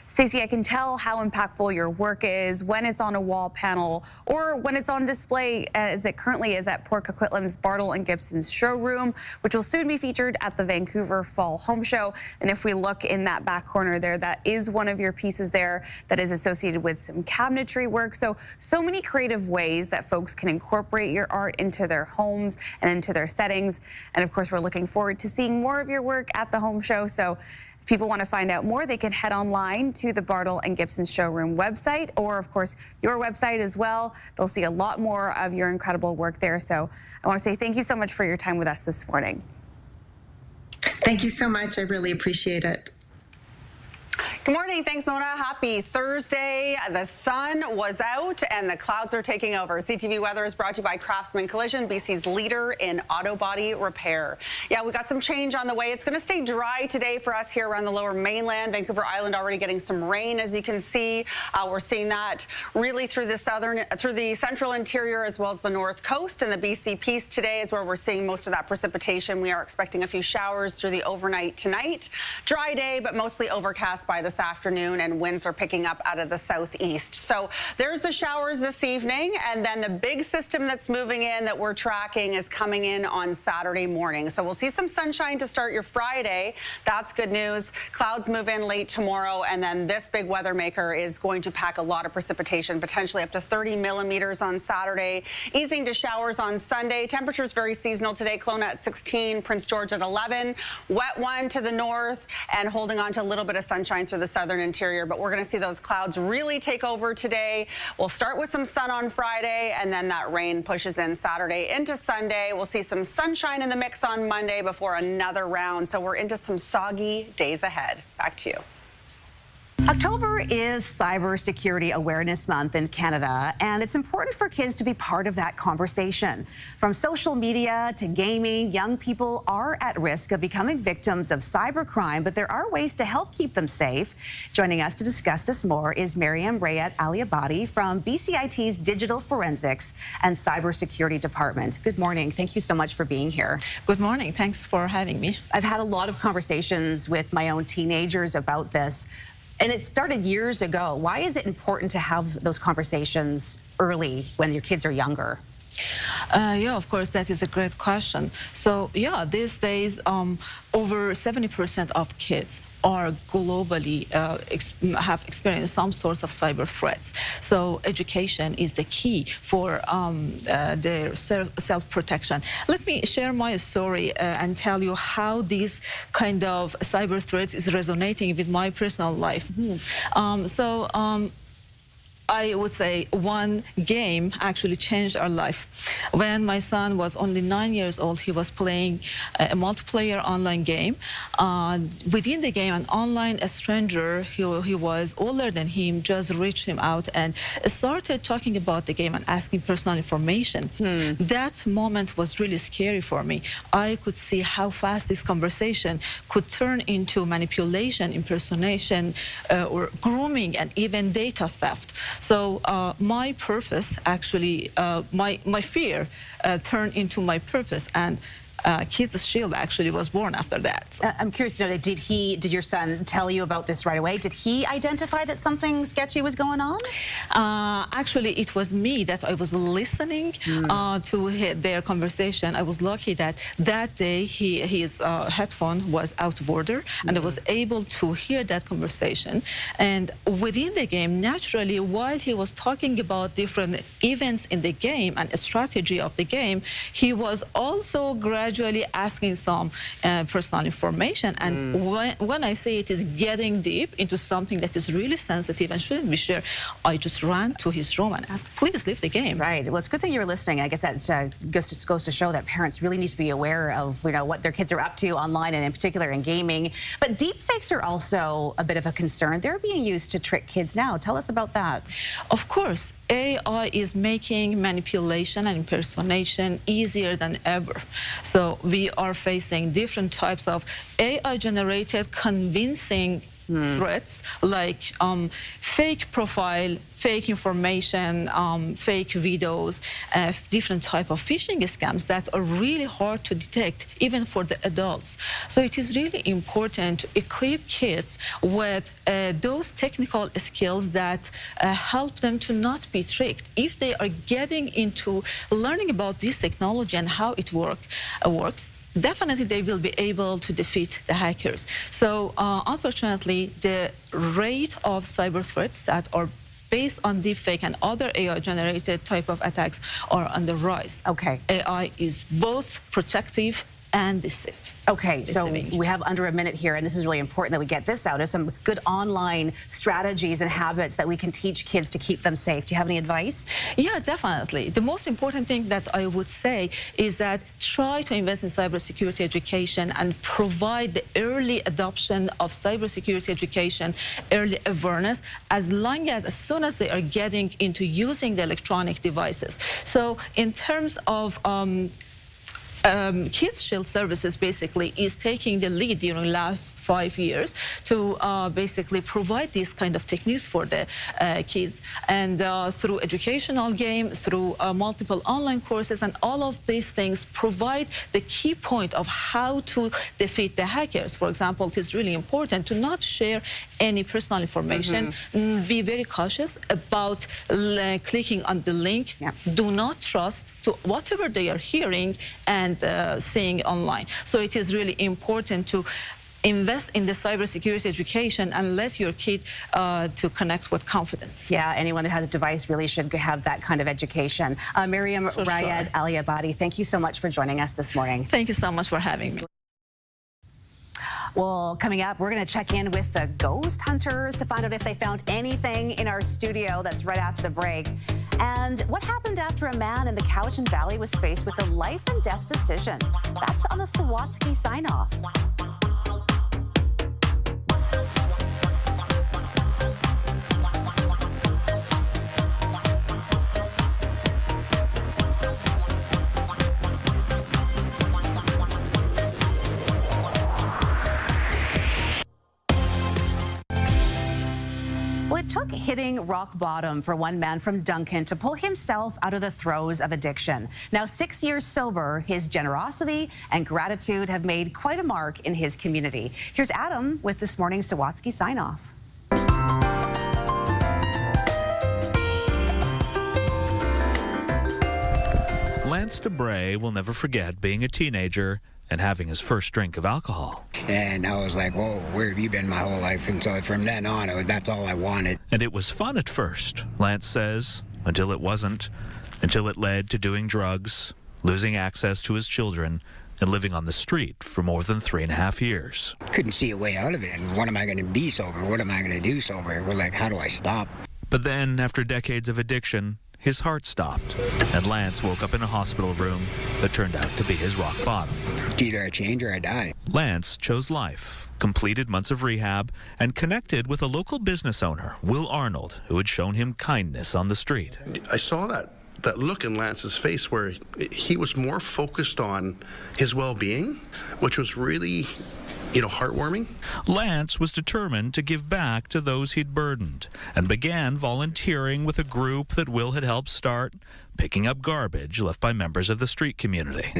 Stacey, I can tell how impactful your work is when it's on a wall panel or when it's on display, as it currently is at Port Coquitlam's Bartle and Gibson's showroom, which will soon be featured at the Vancouver Fall Home Show. And if we look in that back corner there, that is one of your pieces there that is associated with some cabinetry work. So many creative ways that folks can incorporate your art into their homes and into their settings. And of course, we're looking forward to seeing more of your work at the home show. So if people want to find out more, they can head online to the Bartle and Gibson showroom website, or of course your website as well. They'll see a lot more of your incredible work there. So I want to say thank you so much for your time with us this morning. Thank you so much. I really appreciate it. Good morning. Thanks, Mona. Happy Thursday. The sun was out and the clouds are taking over. CTV Weather is brought to you by Craftsman Collision, BC's leader in auto body repair. Yeah, we got some change on the way. It's going to stay dry today for us here around the lower mainland. Vancouver Island already getting some rain, as you can see. We're seeing that really through the central interior as well as the north coast, and the BC Peace today is where we're seeing most of that precipitation. We are expecting a few showers through the overnight tonight. Dry day, but mostly overcast by this afternoon, and winds are picking up out of the southeast. So there's the showers this evening, and then the big system that's moving in that we're tracking is coming in on Saturday morning. So we'll see some sunshine to start your Friday. That's good news. Clouds move in late tomorrow, and then this big weather maker is going to pack a lot of precipitation, potentially up to 30 millimeters on Saturday, easing to showers on Sunday. Temperatures very seasonal today. Kelowna at 16, Prince George at 11, wet one to the north, and holding on to a little bit of sunshine through the southern interior, but we're going to see those clouds really take over today. We'll start with some sun on Friday, and then that rain pushes in Saturday into Sunday. We'll see some sunshine in the mix on Monday before another round. So we're into some soggy days ahead. Back to you. October is Cybersecurity Awareness Month in Canada, and it's important for kids to be part of that conversation. From social media to gaming, young people are at risk of becoming victims of cybercrime, but there are ways to help keep them safe. Joining us to discuss this more is Mariam Rayat Aliabadi from BCIT's Digital Forensics and Cybersecurity Department. Good morning. Thank you so much for being here. Good morning. Thanks for having me. I've had a lot of conversations with my own teenagers about this. And it started years ago. Why is it important to have those conversations early when your kids are younger? Yeah, of course, that is a great question. So, yeah, these days, over 70% of kids are globally have experienced some sorts of cyber threats. So education is the key for their self-protection. Let me share my story and tell you how this kind of cyber threats is resonating with my personal life. I would say one game actually changed our life. When my son was only 9 years old, he was playing a multiplayer online game. Within the game, an online stranger, he was older than him, just reached him out and started talking about the game and asking personal information. That moment was really scary for me. I could see how fast this conversation could turn into manipulation, impersonation, or grooming, and even data theft. So my purpose, actually, my fear turned into my purpose, and Kids Shield actually was born after that. I'm curious to know, did your son tell you about this right away? Did he identify that something sketchy was going on? Actually, it was me that I was listening to their conversation. I was lucky that that day his headphone was out of order, and I was able to hear that conversation. And within the game, naturally, while he was talking about different events in the game and strategy of the game, he was also gradually asking some personal information. And when I say it is getting deep into something that is really sensitive and shouldn't be shared, I just ran to his room and asked, please leave the game. Right. Well, it's a good thing you were listening. I guess that just goes to show that parents really need to be aware of what their kids are up to online, and in particular in gaming. But deepfakes are also a bit of a concern. They're being used to trick kids now. Tell us about that. Of course. AI is making manipulation and impersonation easier than ever. So we are facing different types of AI-generated convincing threats, like fake profile, fake information, fake videos, different type of phishing scams that are really hard to detect, even for the adults. So it is really important to equip kids with those technical skills that help them to not be tricked. If they are getting into learning about this technology and how it works, definitely they will be able to defeat the hackers. So unfortunately, the rate of cyber threats that are based on deepfake and other AI-generated type of attacks are on the rise. Okay. AI is both protective and deceive. Okay, so we have under a minute here, and this is really important that we get this out. There's some good online strategies and habits that we can teach kids to keep them safe. Do you have any advice? Yeah, definitely. The most important thing that I would say is that try to invest in cybersecurity education and provide the early adoption of cybersecurity education, early awareness, as soon as they are getting into using the electronic devices. So in terms of Kids Shield Services basically is taking the lead during the last 5 years to basically provide these kind of techniques for the kids, and through educational games, through multiple online courses, and all of these things provide the key point of how to defeat the hackers. For example, it is really important to not share any personal information. Be very cautious about clicking on the link. Do not trust to whatever they are hearing and seeing online. So it is really important to invest in the cybersecurity education and let your kid to connect with confidence. Yeah, anyone that has a device really should have that kind of education. Miriam Rayed Aliabadi, thank you so much for joining us this morning. Thank you so much for having me. Well, coming up, we're going to check in with the ghost hunters to find out if they found anything in our studio. That's right after the break. And what happened after a man in the Cowichan Valley was faced with a life and death decision? That's on the Sawatsky sign-off. Well, it took hitting rock bottom for one man from Duncan to pull himself out of the throes of addiction. Now 6 years sober, his generosity and gratitude have made quite a mark in his community. Here's Adam with this morning's Sawatsky sign-off. Lance DeBray will never forget being a teenager and having his first drink of alcohol. And I was like, whoa, where have you been my whole life? And so from then on, that's all I wanted. And it was fun at first, Lance says, until it wasn't, until it led to doing drugs, losing access to his children, and living on the street for more than 3.5 years. Couldn't see a way out of it. And what am I going to be sober? What am I going to do sober? We're like, how do I stop? But then, after decades of addiction, his heart stopped, and Lance woke up in a hospital room that turned out to be his rock bottom. It's either I change or I die. Lance chose life, completed months of rehab, and connected with a local business owner, Will Arnold, who had shown him kindness on the street. I saw that look in Lance's face where he was more focused on his well-being, which was really, heartwarming. Lance was determined to give back to those he'd burdened and began volunteering with a group that Will had helped start, picking up garbage left by members of the street community.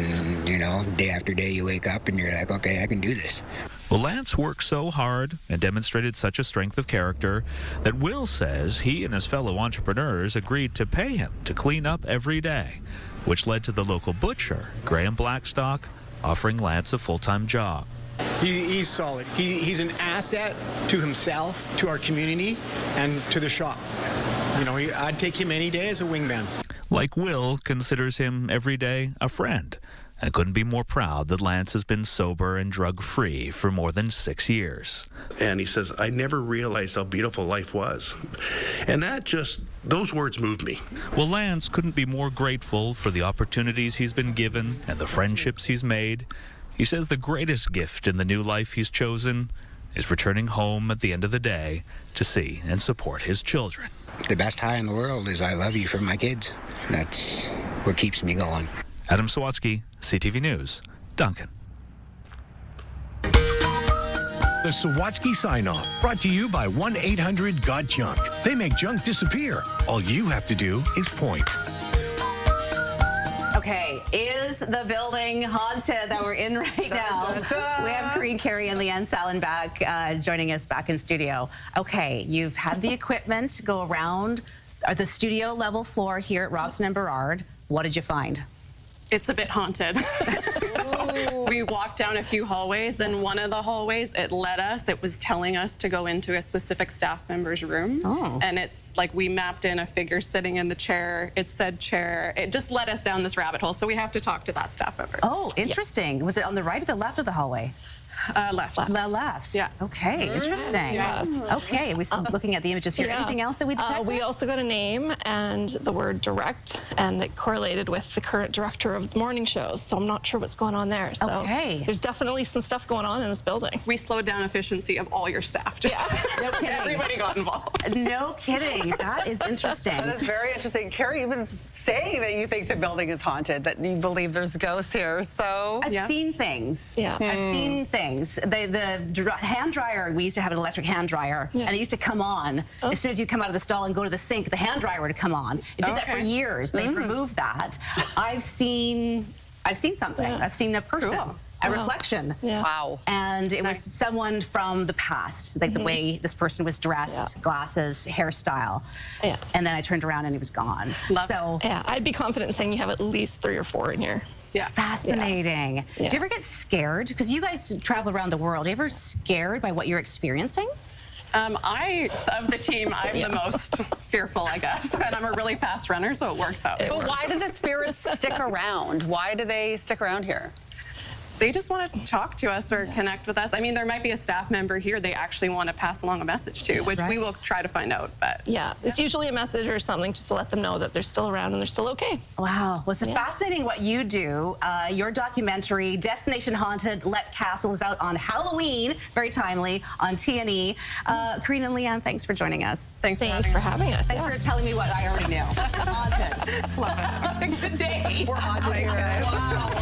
Day after day you wake up and you're like, okay, I can do this. Well, Lance worked so hard and demonstrated such a strength of character that Will says he and his fellow entrepreneurs agreed to pay him to clean up every day, which led to the local butcher, Graham Blackstock, offering Lance a full-time job. He's solid. He's an asset to himself, to our community, and to the shop. I'd take him any day as a wingman. Like Will considers him every day a friend, and couldn't be more proud that Lance has been sober and drug-free for more than 6 years. And he says, I never realized how beautiful life was. And those words moved me. Well, Lance couldn't be more grateful for the opportunities he's been given and the friendships he's made. He says the greatest gift in the new life he's chosen is returning home at the end of the day to see and support his children. The best high in the world is I love you from my kids. That's what keeps me going. Adam Sawatsky, CTV News, Duncan. The Sawatsky Sign-Off, brought to you by 1-800-GOT-JUNK. They make junk disappear. All you have to do is point. Okay, is the building haunted that we're in right now? We have Corinne Carey and Leanne Sallenbach joining us back in studio. Okay, you've had the equipment go around the studio level floor here at Robson and Burrard. What did you find? It's a bit haunted. We walked down a few hallways, and one of the hallways, it was telling us to go into a specific staff member's room. Oh. And it's like we mapped in a figure sitting in the chair. It said chair. It just led us down this rabbit hole, so we have to talk to that staff member. Oh, interesting. Yeah. Was it on the right or the left of the hallway? Left. Left. Yeah. Okay, interesting. Yes. Okay, we're looking at the images here. Yeah. Anything else that we detected? We also got a name and the word direct, and that correlated with the current director of the morning shows. So I'm not sure what's going on there. So there's definitely some stuff going on in this building. We slowed down efficiency of all your staff. Just no kidding. Everybody got involved. No kidding. That is interesting. That is very interesting. Carrie, you've been saying that you think the building is haunted, that you believe there's ghosts here. So I've seen things. Yeah. I've seen things. The hand dryer, we used to have an electric hand dryer, and it used to come on. As soon as you come out of the stall and go to the sink, the hand dryer would come on. It did that for years. They've removed that. I've seen something. I've seen a person. Cool. A reflection. Yeah. Wow. And it was someone from the past, like the way this person was dressed, glasses, hairstyle. Yeah. And then I turned around and he was gone. I'd be confident in saying you have at least 3 or 4 in here. Yeah. Fascinating. Yeah. Do you ever get scared? Because you guys travel around the world. Are you ever scared by what you're experiencing? Of the team, I'm the most fearful, I guess. And I'm a really fast runner, so it works out. But why do the spirits stick around? Why do they stick around here? They just want to talk to us or connect with us. I mean, there might be a staff member here they actually want to pass along a message to, which we will try to find out. But it's usually a message or something just to let them know that they're still around and they're still okay. Wow. Well, it's fascinating what you do. Your documentary, Destination Haunted, Let Castles, out on Halloween, very timely, on TNE. Corinne and Leanne, thanks for joining us. Thanks for having us. Thanks for telling me what I already knew. Haunted. Love it. Good day. We're haunted here. Wow.